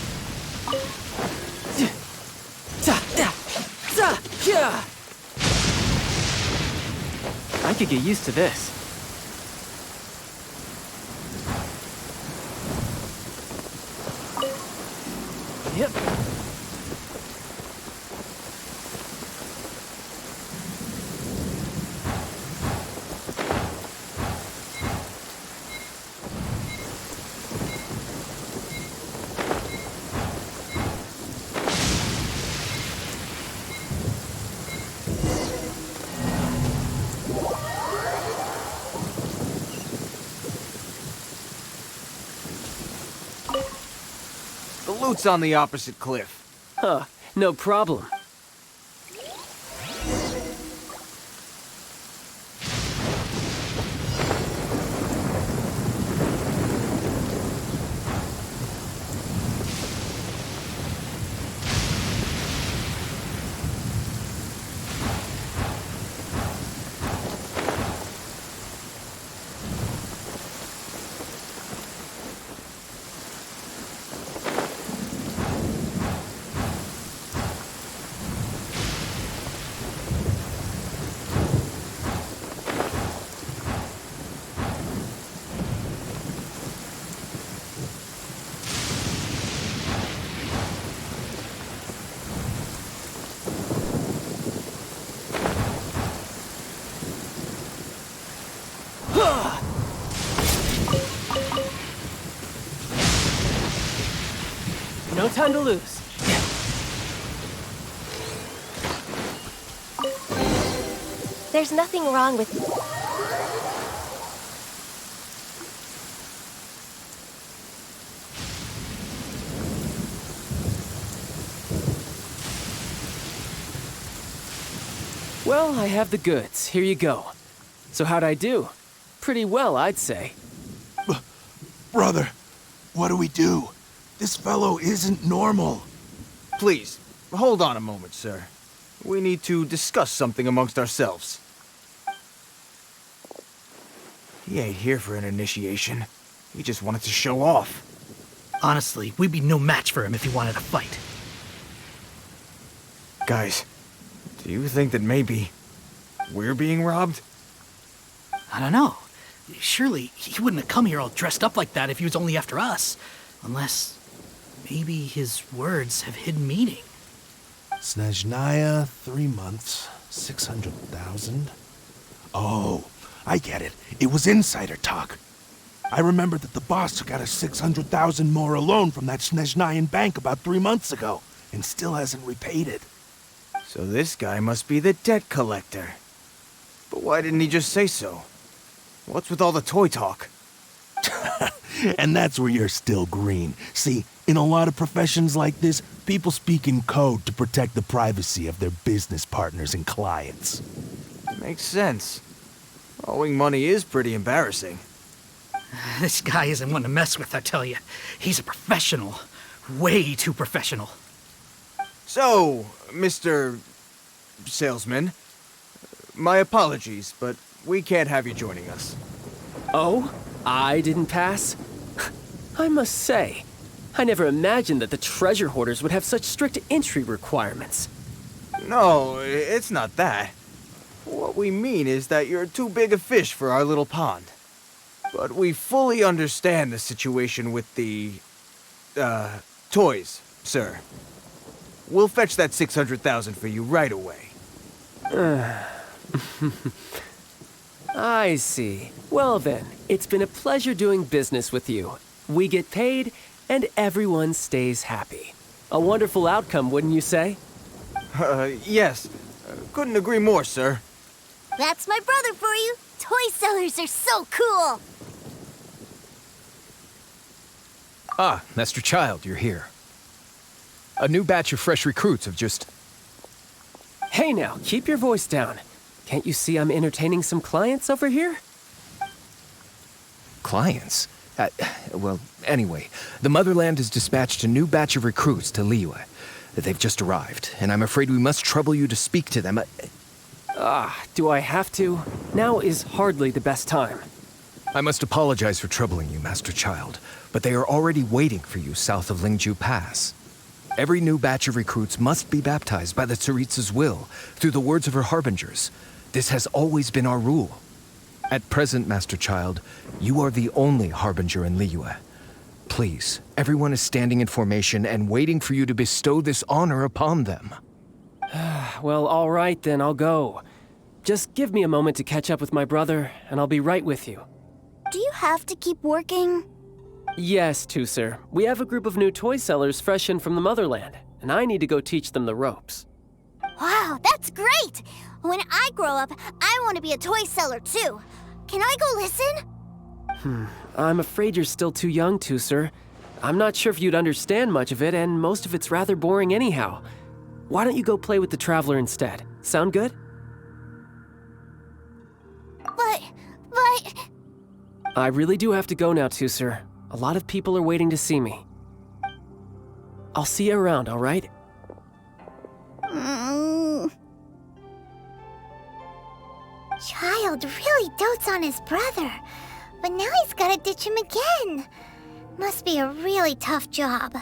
I could get used to this. Yep. The loot's on the opposite cliff. Huh, no problem. No time to lose. There's nothing wrong with... Well, I have the goods. Here you go. So how'd I do? Pretty well, I'd say. Brother, what do we do? This fellow isn't normal. Please, hold on a moment, sir. We need to discuss something amongst ourselves. He ain't here for an initiation. He just wanted to show off. Honestly, we'd be no match for him if he wanted to fight. Guys, do you think that maybe we're being robbed? I don't know. Surely he wouldn't have come here all dressed up like that if he was only after us. Unless maybe his words have hidden meaning. Snezhnaya, 3 months, 600,000. Oh, I get it. It was insider talk. I remember that the boss took out a 600,000 more loan from that Snezhnayan bank about 3 months ago, and still hasn't repaid it. So this guy must be the debt collector. But why didn't he just say so? What's with all the toy talk? And that's where you're still green. See, in a lot of professions like this, people speak in code to protect the privacy of their business partners and clients. Makes sense. Owing money is pretty embarrassing. This guy isn't one to mess with, I tell you. He's a professional. Way too professional. So, Mr. Salesman, my apologies, but we can't have you joining us. Oh? I didn't pass? I must say, I never imagined that the treasure hoarders would have such strict entry requirements. No, it's not that. What we mean is that you're too big a fish for our little pond. But we fully understand the situation with the, toys, sir. We'll fetch that 600,000 for you right away. I see. Well then, it's been a pleasure doing business with you. We get paid, and everyone stays happy. A wonderful outcome, wouldn't you say? Yes. Couldn't agree more, sir. That's my brother for you. Toy sellers are so cool. Ah, Master Child, you're here. A new batch of fresh recruits have just... Hey now, keep your voice down. Can't you see I'm entertaining some clients over here? Clients? Well, anyway, the Motherland has dispatched a new batch of recruits to Liyue. They've just arrived, and I'm afraid we must trouble you to speak to them. Do I have to? Now is hardly the best time. I must apologize for troubling you, Master Child, but they are already waiting for you south of Lingju Pass. Every new batch of recruits must be baptized by the Tsaritsa's will, through the words of her harbingers. This has always been our rule. At present, Master Child, you are the only harbinger in Liyue. Please, everyone is standing in formation and waiting for you to bestow this honor upon them. Well, all right then, I'll go. Just give me a moment to catch up with my brother, and I'll be right with you. Do you have to keep working? Yes, Tusser. We have a group of new toy sellers fresh in from the Motherland, and I need to go teach them the ropes. Wow, that's great! When I grow up, I want to be a toy seller too. Can I go listen? I'm afraid you're still too young, Tusser. I'm not sure if you'd understand much of it, and most of it's rather boring anyhow. Why don't you go play with the Traveler instead? Sound good? But... I really do have to go now, Tusser. A lot of people are waiting to see me. I'll see you around, all right? Child really dotes on his brother, but now he's gotta ditch him again. Must be a really tough job.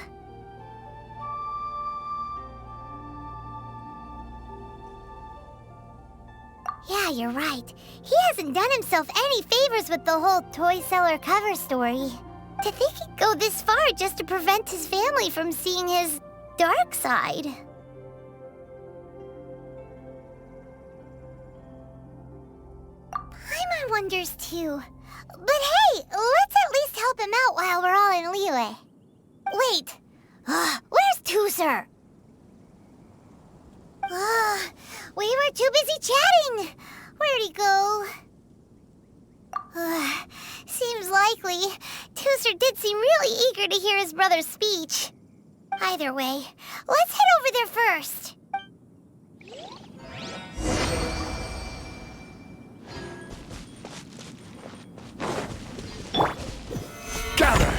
Yeah, you're right. He hasn't done himself any favors with the whole toy seller cover story. To think he'd go this far just to prevent his family from seeing his dark side. Paimon wonders too. But hey, let's at least help him out while we're all in Liyue. Wait, where's Tusser? We were too busy chatting. Where'd he go? Seems likely. Tusser did seem really eager to hear his brother's speech. Either way, let's head over there first. Gather!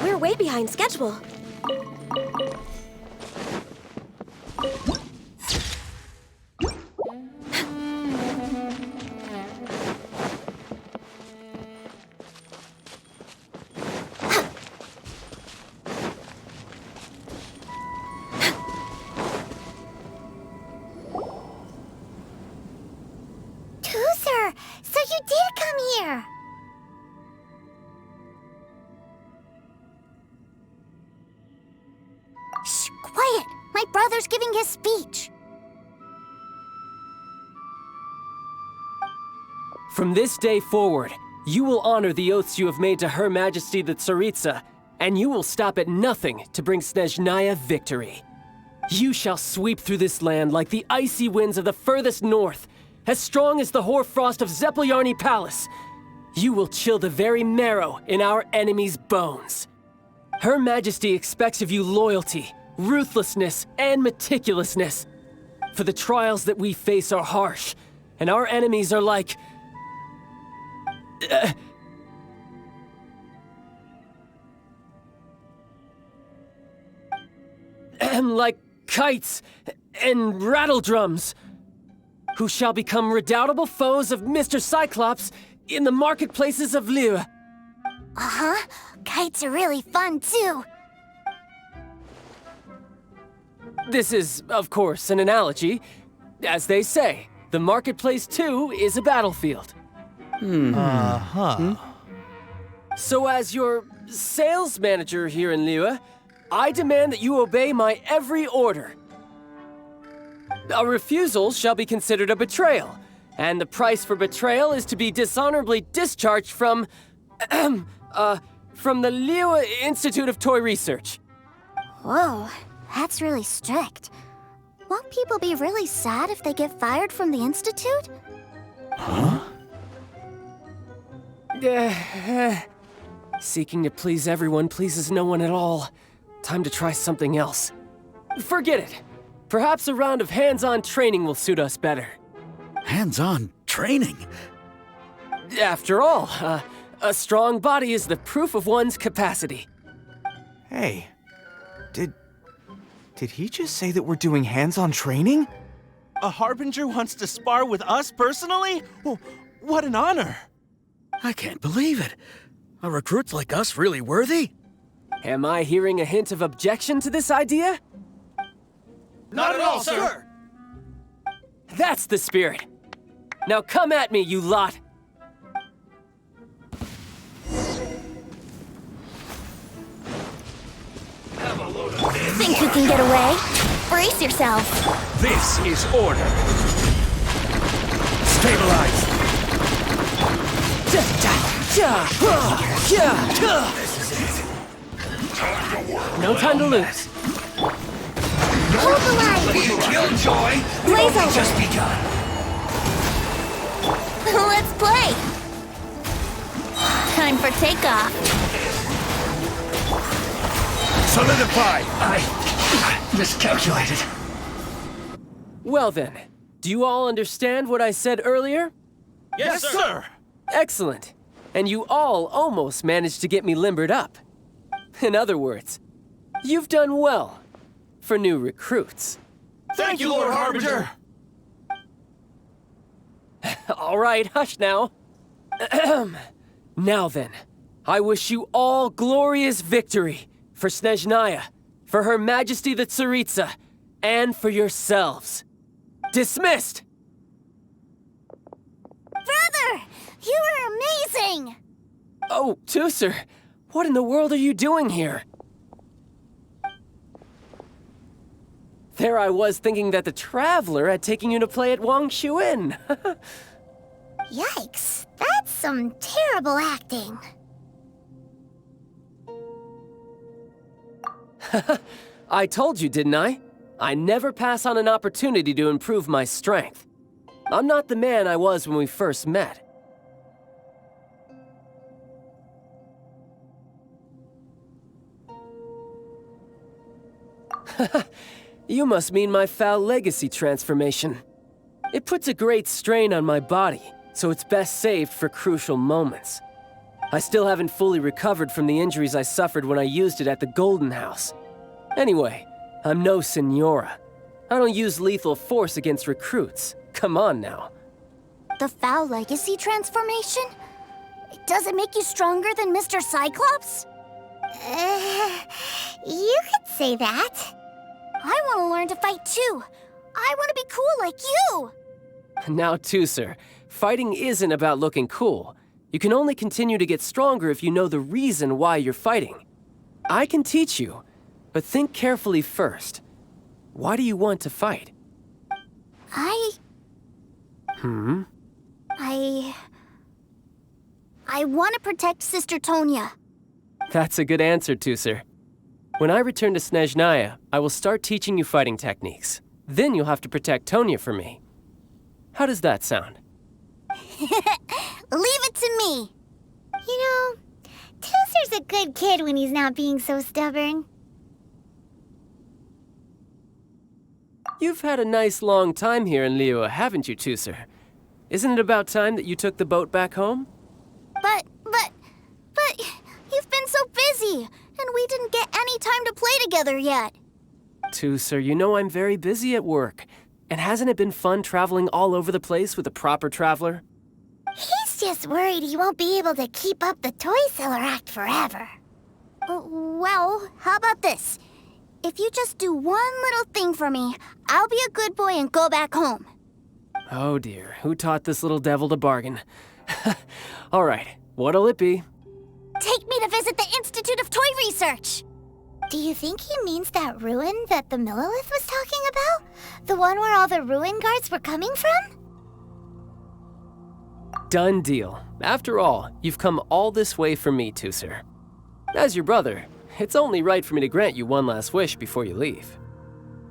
We're way behind schedule. Tusser, so you did come here. Shh, quiet. My brother's giving his speech. From this day forward, you will honor the oaths you have made to Her Majesty the Tsaritsa, and you will stop at nothing to bring Snezhnaya victory. You shall sweep through this land like the icy winds of the furthest north, as strong as the hoarfrost of Zepelyarny Palace. You will chill the very marrow in our enemies' bones. Her Majesty expects of you loyalty, ruthlessness, and meticulousness. For the trials that we face are harsh, and our enemies are like... like kites and rattle drums, who shall become redoubtable foes of Mr. Cyclops in the marketplaces of Liyue. Uh-huh. Kites are really fun, too. This is, of course, an analogy. As they say, the marketplace too is a battlefield. So as your sales manager here in Liyue, I demand that you obey my every order. A refusal shall be considered a betrayal, and the price for betrayal is to be dishonorably discharged from the Liyue Institute of Toy Research. Whoa, that's really strict. Won't people be really sad if they get fired from the Institute? Seeking to please everyone pleases no one at all. Time to try something else. Forget it. Perhaps a round of hands-on training will suit us better. Hands-on training? After all, a strong body is the proof of one's capacity. Hey, did he just say that we're doing hands-on training? A Harbinger wants to spar with us personally? Oh, what an honor! I can't believe it. Are recruits like us really worthy? Am I hearing a hint of objection to this idea? Not at all, sir! That's the spirit. Now come at me, you lot. Think you can get away? Brace yourself. This is order. Stabilize. No time to lose. Hold the line. Killjoy. Blaze over. Just begun. Let's play. Time for takeoff. Solidify. I miscalculated. Well then, do you all understand what I said earlier? Yes, sir! Excellent. And you all almost managed to get me limbered up. In other words, you've done well for new recruits. Thank you, Lord Harbinger! All right, hush now. Now then, I wish you all glorious victory for Snezhnaya, for Her Majesty the Tsaritsa, and for yourselves. Dismissed! Brother! You were amazing! Oh, Tusser, what in the world are you doing here? There I was thinking that the Traveler had taken you to play at Wang Shuin. Yikes, that's some terrible acting. I told you, didn't I? I never pass on an opportunity to improve my strength. I'm not the man I was when we first met. You must mean my foul legacy transformation. It puts a great strain on my body, so it's best saved for crucial moments. I still haven't fully recovered from the injuries I suffered when I used it at the Golden House. Anyway, I'm no Senora. I don't use lethal force against recruits. Come on now. The foul legacy transformation? Does it make you stronger than Mr. Cyclops? You could say that. I want to learn to fight too. I want to be cool like you. Now, Tusser, fighting isn't about looking cool. You can only continue to get stronger if you know the reason why you're fighting. I can teach you, but think carefully first. Why do you want to fight? I want to protect Sister Tonya. That's a good answer, Tusser. When I return to Snezhnaya, I will start teaching you fighting techniques. Then you'll have to protect Tonya for me. How does that sound? Leave it to me. You know, Tusser's a good kid when he's not being so stubborn. You've had a nice long time here in Liyue, haven't you, Tusser? Isn't it about time that you took the boat back home? But you've been so busy, and we didn't get any time to play together yet. Tusser, you know I'm very busy at work. And hasn't it been fun traveling all over the place with a proper traveler? He's just worried he won't be able to keep up the toy seller act forever. Well, how about this? If you just do one little thing for me, I'll be a good boy and go back home. Oh dear, who taught this little devil to bargain? All right, what'll it be? Take me to visit the Institute of Toy Research! Do you think he means that ruin that the Millilith was talking about? The one where all the ruin guards were coming from? Done deal. After all, you've come all this way for me, Tusser. As your brother, it's only right for me to grant you one last wish before you leave.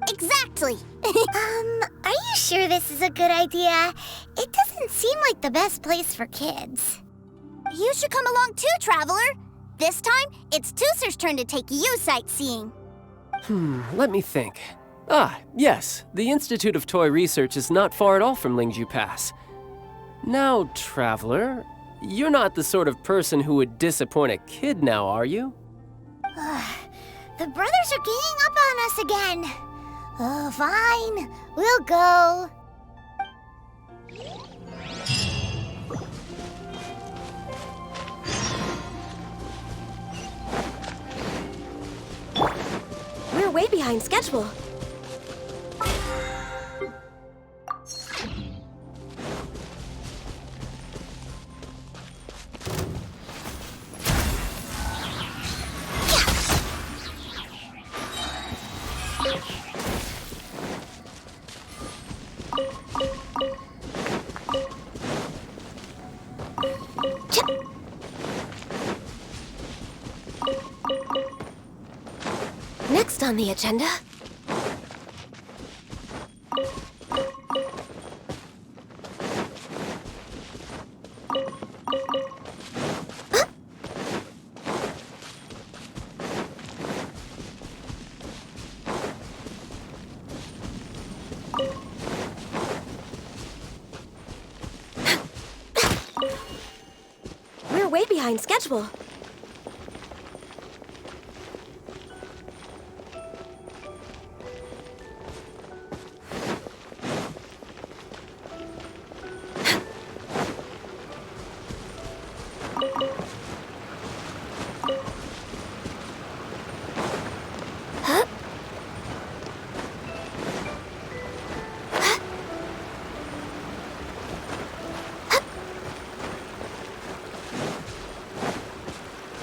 Exactly! Are you sure this is a good idea? It doesn't seem like the best place for kids. You should come along too, Traveler! This time, it's Tusser's turn to take you sightseeing. Let me think. Ah, yes, the Institute of Toy Research is not far at all from Lingju Pass. Now, Traveler, you're not the sort of person who would disappoint a kid now, are you? The brothers are ganging up on us again. Oh, fine. We'll go. We're way behind schedule. Next on the agenda. We're way behind schedule.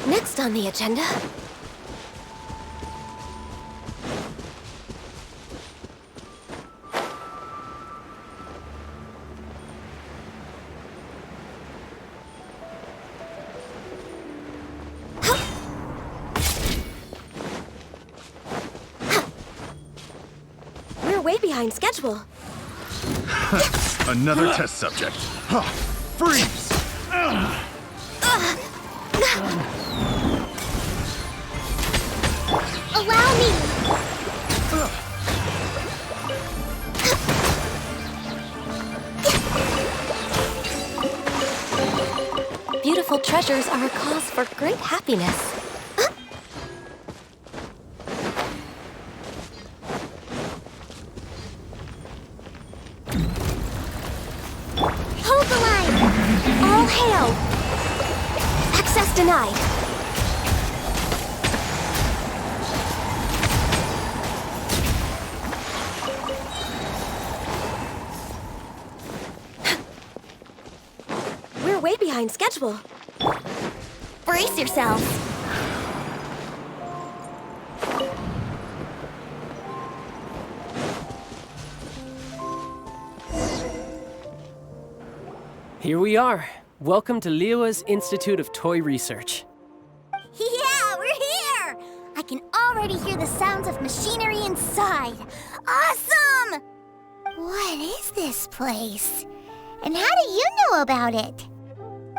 Next on the agenda. We're way behind schedule. Another test subject. Freeze! Allow me! Beautiful treasures are a cause for great happiness. Hold the line! All hail! Access denied. We're way behind schedule. Brace yourselves! Here we are. Welcome to Liyue's Institute of Toy Research. Yeah, we're here! I can already hear the sounds of machinery inside. Awesome! What is this place? And how do you know about it?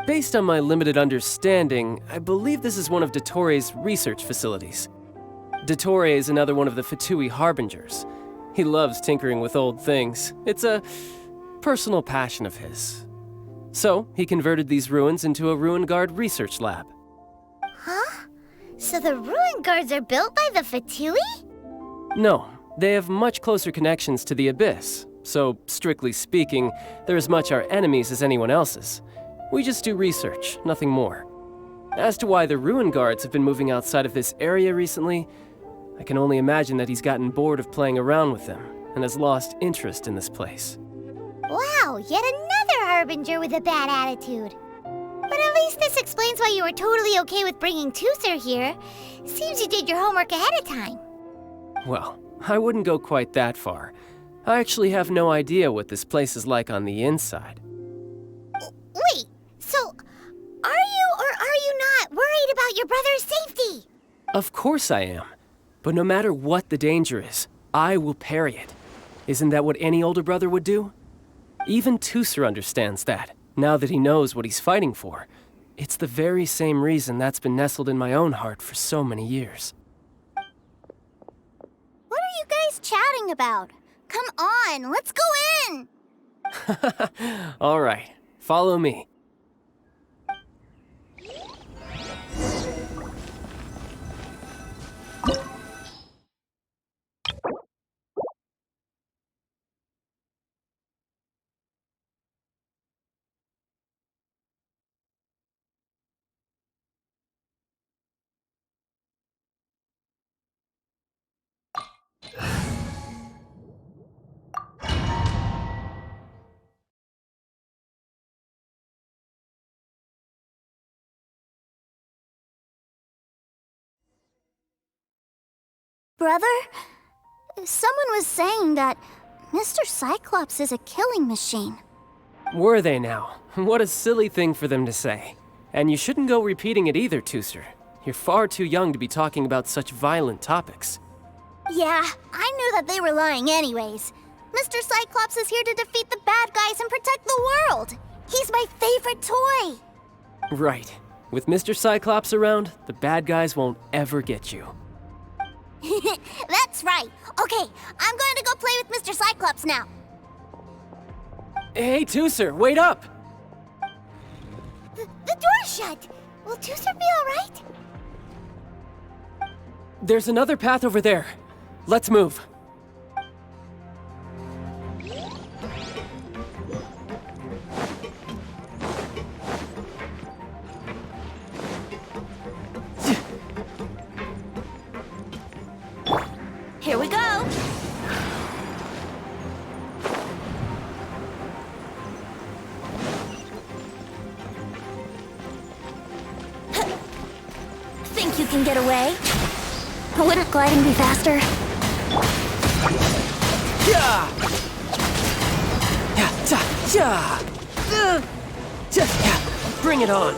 Based on my limited understanding, I believe this is one of Dottoro's research facilities. Dottore is another one of the Fatui Harbingers. He loves tinkering with old things. It's a personal passion of his. So, he converted these ruins into a Ruin Guard research lab. Huh? So the ruin guards are built by the Fatui? No, they have much closer connections to the Abyss. So, strictly speaking, they're as much our enemies as anyone else's. We just do research, nothing more. As to why the Ruin Guards have been moving outside of this area recently, I can only imagine that he's gotten bored of playing around with them and has lost interest in this place. Wow, yet another Harbinger with a bad attitude. But at least this explains why you were totally okay with bringing Tooser here. Seems you did your homework ahead of time. Well, I wouldn't go quite that far. I actually have no idea what this place is like on the inside. Wait, so are you or are you not worried about your brother's safety? Of course I am. But no matter what the danger is, I will parry it. Isn't that what any older brother would do? Even Tooser understands that, now that he knows what he's fighting for. It's the very same reason that's been nestled in my own heart for so many years. What are you guys chatting about? Come on, let's go in! All right, follow me. Brother, someone was saying that Mr. Cyclops is a killing machine. Were they now? What a silly thing for them to say. And you shouldn't go repeating it either, Tooser. You're far too young to be talking about such violent topics. Yeah, I knew that they were lying anyways. Mr. Cyclops is here to defeat the bad guys and protect the world. He's my favorite toy. Right. With Mr. Cyclops around, the bad guys won't ever get you. That's right. Okay, I'm going to go play with Mr. Cyclops now. Hey, Tooser, wait up! The door's shut. Will Tooser be all right? There's another path over there. Let's move. Here we go! Think you can get away? Wouldn't gliding be faster? Yeah! Bring it on!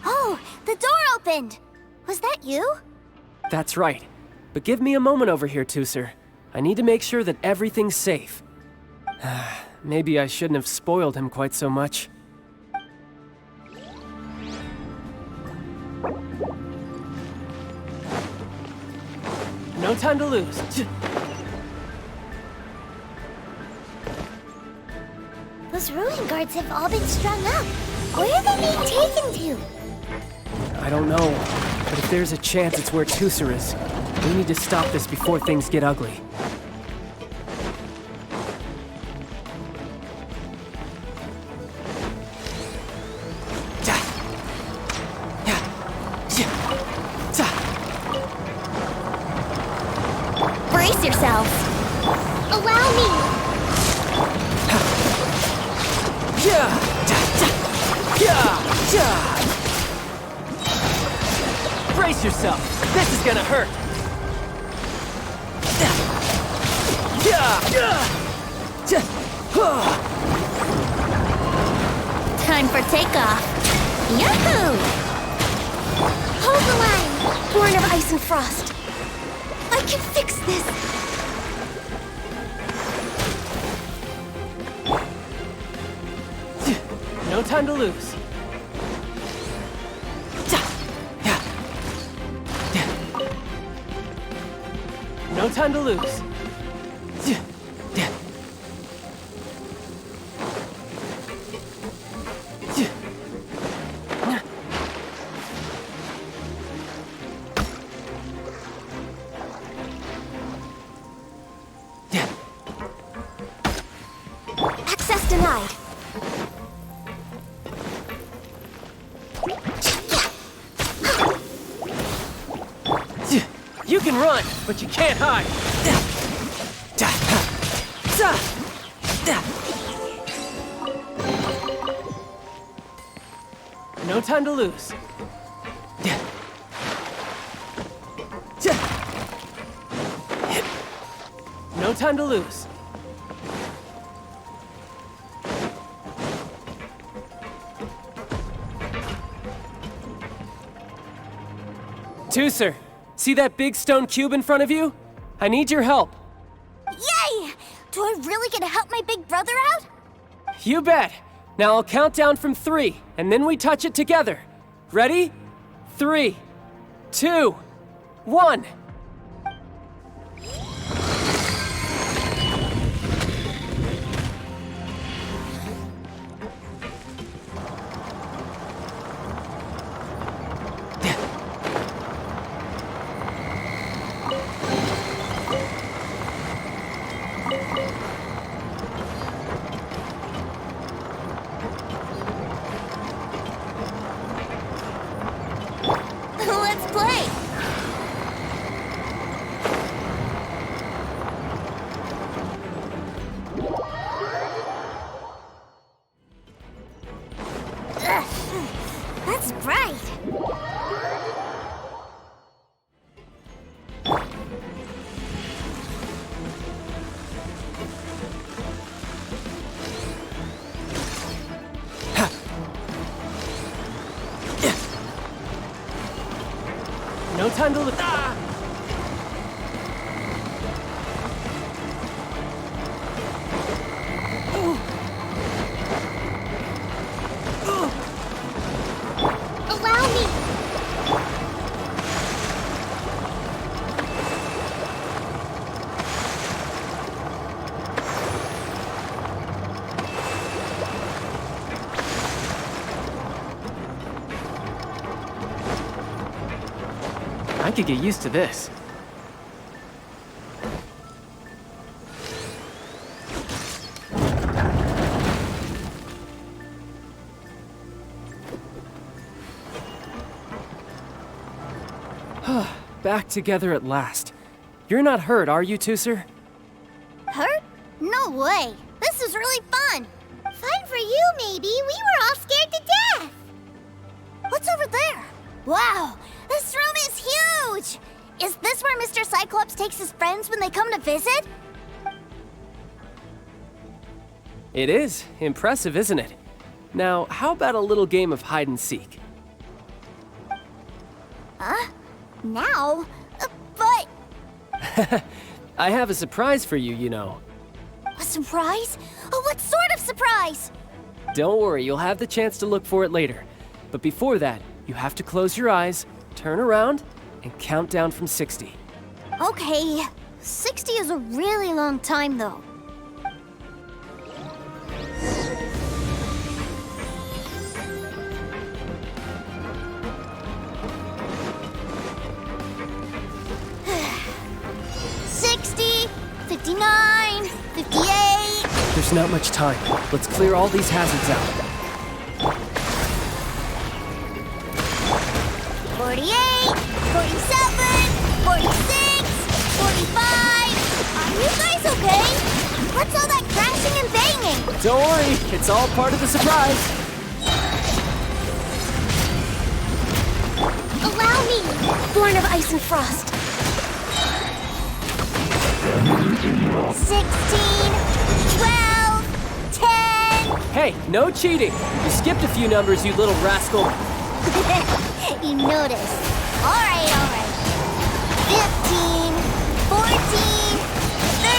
Oh, the door opened. Was that you? That's right. But give me a moment over here, Tooser. I need to make sure that everything's safe. Maybe I shouldn't have spoiled him quite so much. No time to lose. Those ruin guards have all been strung up. Where are they being taken to? I don't know, but if there's a chance it's where Tooser is, we need to stop this before things get ugly. Allow me! Brace yourself. This is gonna hurt. Time for takeoff. Yahoo! Hold the line! Born of ice and frost. I can fix this. No time to lose. No time to lose. Access denied. You can run, but you can't hide. No time to lose. No time to lose. Tooser, see that big stone cube in front of you? I need your help. Yay! Do I really get to help my big brother out? You bet. Now I'll count down from 3, and then we touch it together. Ready? 3, 2, 1. Let's play! Ugh, that's bright. No time to look. Allow me! I could get used to this. Back together at last. You're not hurt, are you, Tooser? Hurt? No way! This is really fun! Fun for you, maybe. We were all scared to death! What's over there? Wow, this room is huge! Is this where Mr. Cyclops takes his friends when they come to visit? It is. Impressive, isn't it? Now, how about a little game of hide and seek? Huh? Now? But... I have a surprise for you, you know. A surprise? Oh, what sort of surprise? Don't worry, you'll have the chance to look for it later. But before that, you have to close your eyes, turn around, and count down from 60. Okay, 60 is a really long time, though. There's not much time. Let's clear all these hazards out. 48, 47, 46, 45. Are you guys okay? What's all that crashing and banging? Don't worry, it's all part of the surprise. Allow me, born of ice and frost. 16, 12, 10. Hey, no cheating. You skipped a few numbers, you little rascal. You noticed. All right. 15, 14, 13.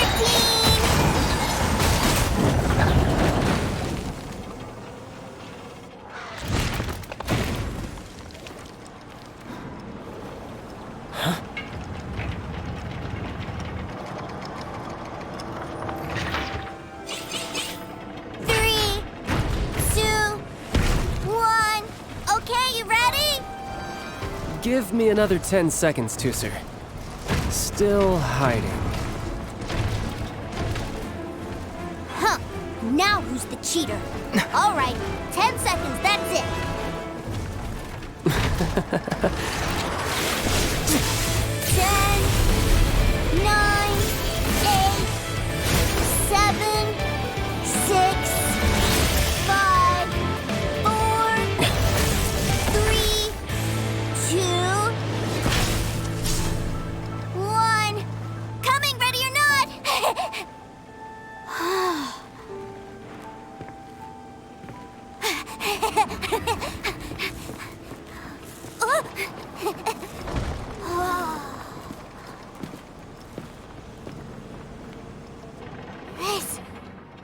Give me another 10 seconds, Tooser. Still hiding. Huh. Now who's the cheater? All right, 10 seconds, that's it. 10, 9, 8, 7, 6, 5, 4, 3, 2, 1. Coming, ready or not?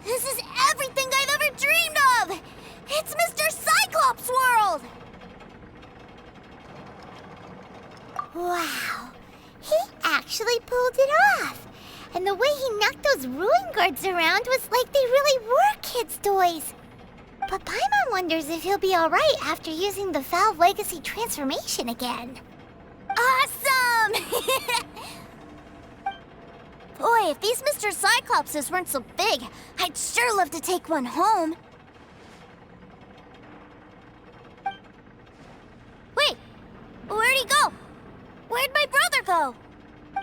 This is everything I've ever dreamed of! It's Mr. Cyclops' world! Wow, he actually pulled it off. And the way he knocked those ruin guards around was like they really were kids' toys. But Paimon wonders if he'll be alright after using the Valve Legacy transformation again. Awesome! Boy, if these Mr. Cyclopses weren't so big, I'd sure love to take one home. Wait, where'd he go? Where'd my brother go?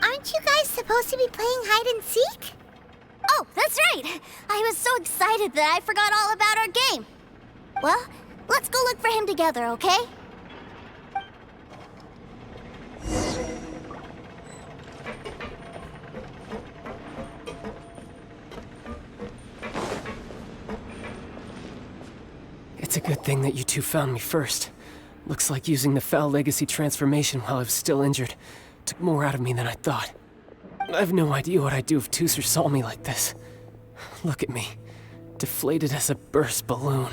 Aren't you guys supposed to be playing hide and seek? Oh, that's right! I was so excited that I forgot all about our game. Well, let's go look for him together, okay? It's a good thing that you two found me first. Looks like using the Foul Legacy transformation while I was still injured took more out of me than I thought. I have no idea what I'd do if Tooser saw me like this. Look at me, deflated as a burst balloon.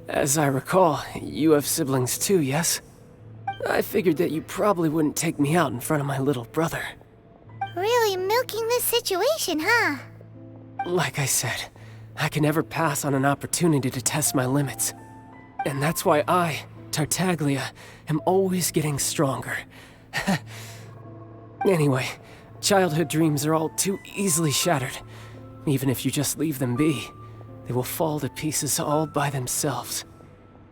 As I recall, you have siblings too, yes? I figured that you probably wouldn't take me out in front of my little brother. Really milking this situation, huh? Like I said, I can never pass on an opportunity to test my limits. And that's why I, Tartaglia, am always getting stronger. Anyway, childhood dreams are all too easily shattered. Even if you just leave them be, they will fall to pieces all by themselves.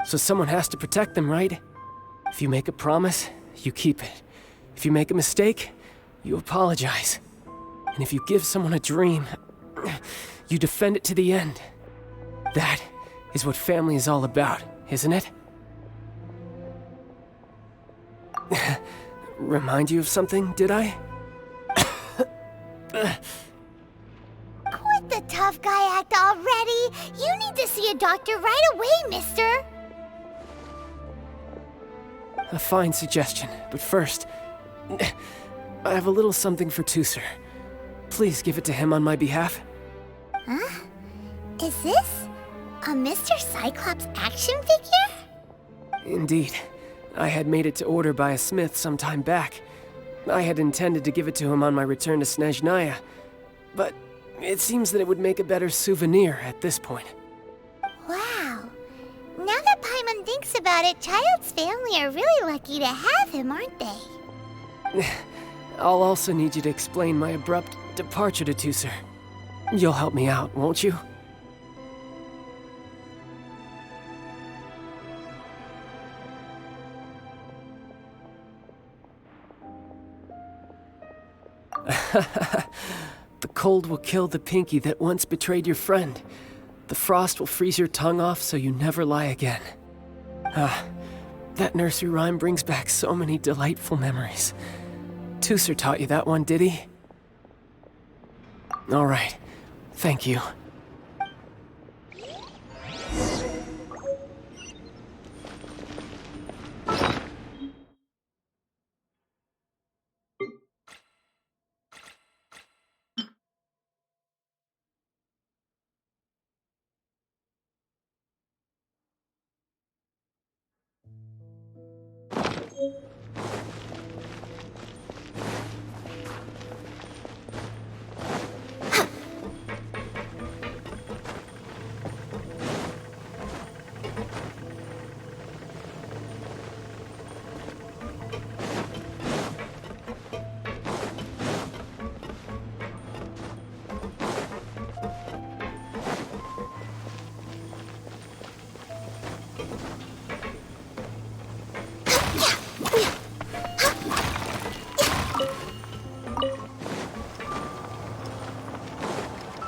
So someone has to protect them, right? If you make a promise, you keep it. If you make a mistake, you apologize. And if you give someone a dream, you defend it to the end. That is what family is all about, isn't it? Remind you of something, did I? Quit the tough guy act already! You need to see a doctor right away, mister! A fine suggestion, but first, I have a little something for Tooser. Please give it to him on my behalf. Huh? Is this a Mr. Cyclops action figure? Indeed. I had made it to order by a smith some time back. I had intended to give it to him on my return to Snezhnaya, but it seems that it would make a better souvenir at this point. Wow. Now that Paimon thinks about it, Child's family are really lucky to have him, aren't they? I'll also need you to explain my abrupt departure to Tooser. You'll help me out, won't you? The cold will kill the pinky that once betrayed your friend. The frost will freeze your tongue off so you never lie again. That nursery rhyme brings back so many delightful memories. Tooser taught you that one, did he? All right. Thank you.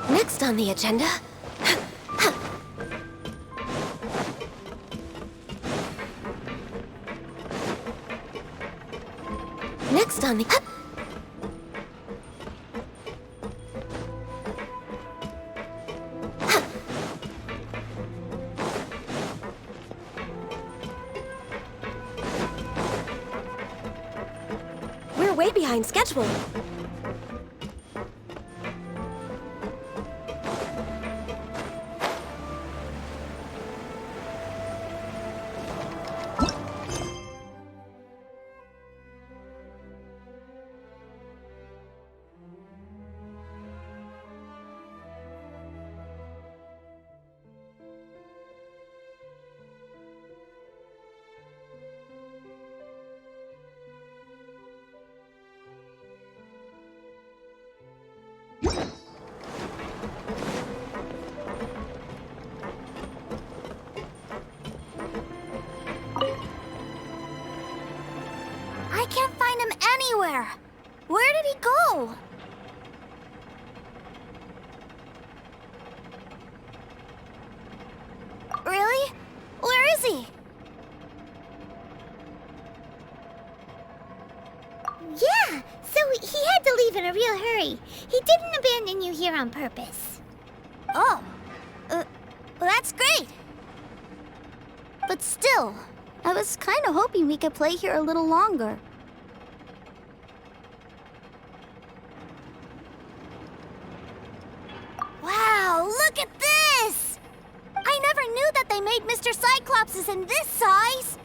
Next on the agenda... Next on the... We're way behind schedule. I can't find him anywhere. Where did he go? Really? Where is he? Yeah, so he had to leave in a real hurry. He didn't abandon you here on purpose. Oh. Well, that's great. But still, I was kind of hoping we could play here a little longer. Wow, look at this! I never knew that they made Mr. Cyclopses in this size.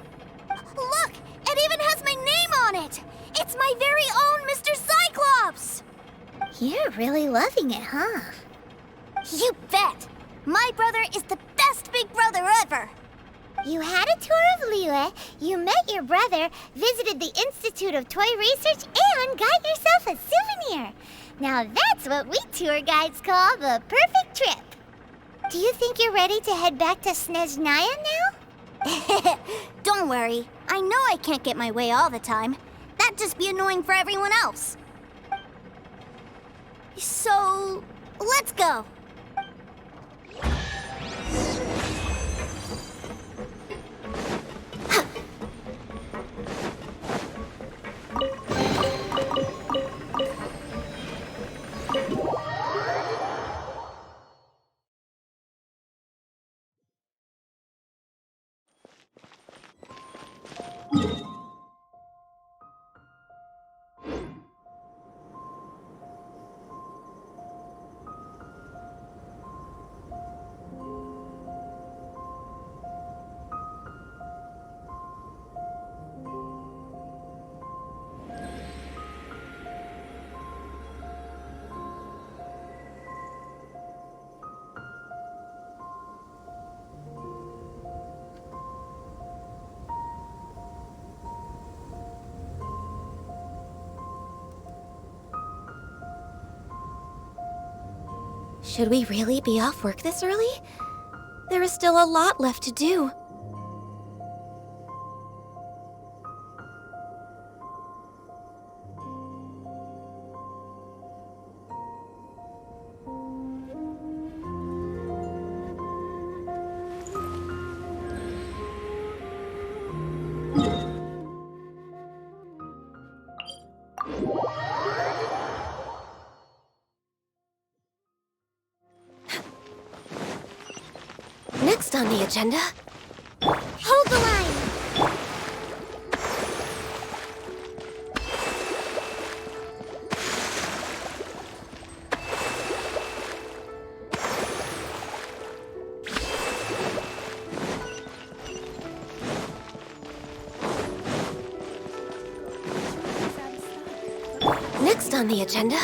Look, it even has my name on it. It's my very own Mr. Cyclops! You're really loving it, huh? You bet! My brother is the best big brother ever! You had a tour of Liyue, you met your brother, visited the Institute of Toy Research, and got yourself a souvenir. Now that's what we tour guides call the perfect trip. Do you think you're ready to head back to Snezhnaya now? Don't worry. I know I can't get my way all the time. That'd just be annoying for everyone else. So, let's go. Should we really be off work this early? There is still a lot left to do. Next on the agenda... Hold the line! Next on the agenda...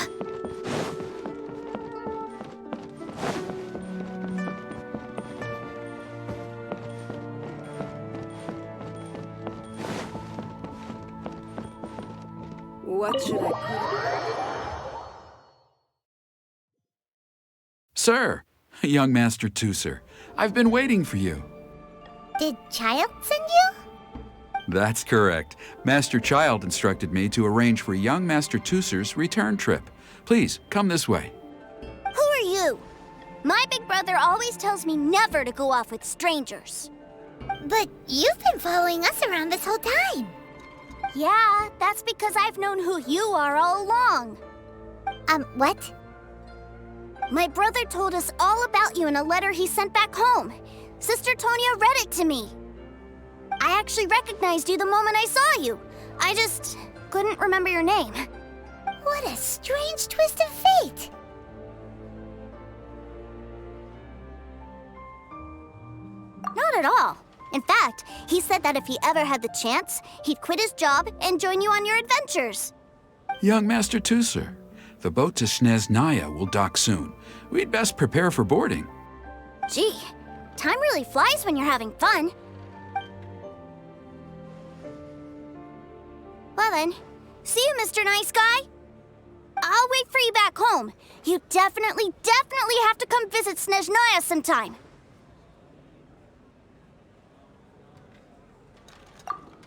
What should I put? Sir, young Master Tooser, I've been waiting for you. Did Child send you? That's correct. Master Child instructed me to arrange for young Master Tooser's return trip. Please, come this way. Who are you? My big brother always tells me never to go off with strangers. But you've been following us around this whole time. Yeah, that's because I've known who you are all along. What? My brother told us all about you in a letter he sent back home. Sister Tonia read it to me. I actually recognized you the moment I saw you. I just couldn't remember your name. What a strange twist of fate. Not at all. In fact, he said that if he ever had the chance, he'd quit his job and join you on your adventures. Young Master Tooser, the boat to Snezhnaya will dock soon. We'd best prepare for boarding. Gee, time really flies when you're having fun. Well then, see you, Mr. Nice Guy. I'll wait for you back home. You definitely have to come visit Snezhnaya sometime.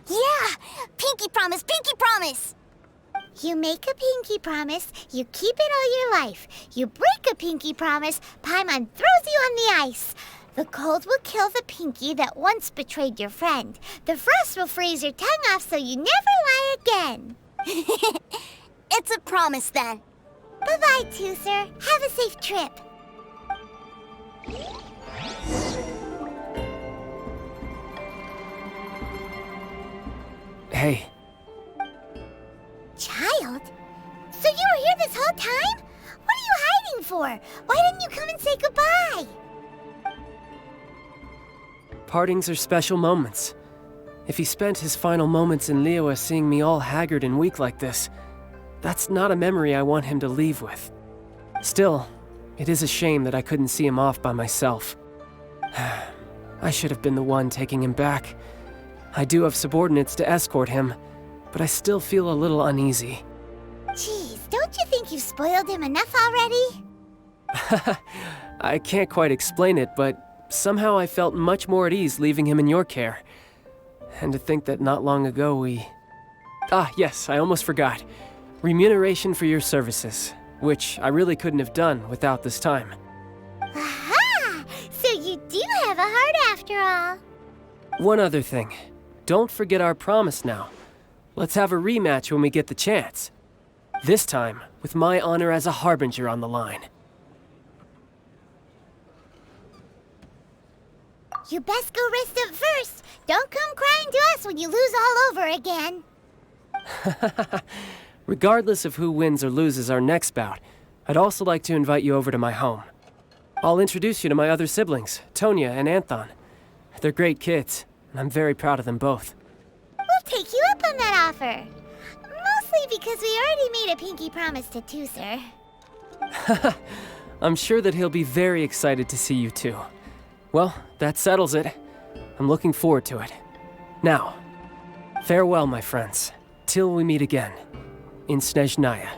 Yeah! Pinky promise, pinky promise! You make a pinky promise, you keep it all your life. You break a pinky promise, Paimon throws you on the ice. The cold will kill the pinky that once betrayed your friend. The frost will freeze your tongue off so you never lie again. It's a promise then. Bye-bye, Tooser. Have a safe trip. Hey. Child? So you were here this whole time? What are you hiding for? Why didn't you come and say goodbye? Partings are special moments. If he spent his final moments in Liyue seeing me all haggard and weak like this, that's not a memory I want him to leave with. Still, it is a shame that I couldn't see him off by myself. I should have been the one taking him back. I do have subordinates to escort him, but I still feel a little uneasy. Jeez, don't you think you've spoiled him enough already? I can't quite explain it, but somehow I felt much more at ease leaving him in your care. And to think that not long ago we... Ah, yes, I almost forgot. Remuneration for your services, which I really couldn't have done without this time. Aha! So you do have a heart after all. One other thing. Don't forget our promise now. Let's have a rematch when we get the chance. This time, with my honor as a harbinger on the line. You best go rest up first. Don't come crying to us when you lose all over again. Regardless of who wins or loses our next bout, I'd also like to invite you over to my home. I'll introduce you to my other siblings, Tonia and Anthon. They're great kids, and I'm very proud of them both. We'll take you up on that offer. Mostly because we already made a pinky promise to Tooser. I'm sure that he'll be very excited to see you too. Well, that settles it. I'm looking forward to it. Now, farewell, my friends, till we meet again in Snezhnaya.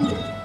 Huh?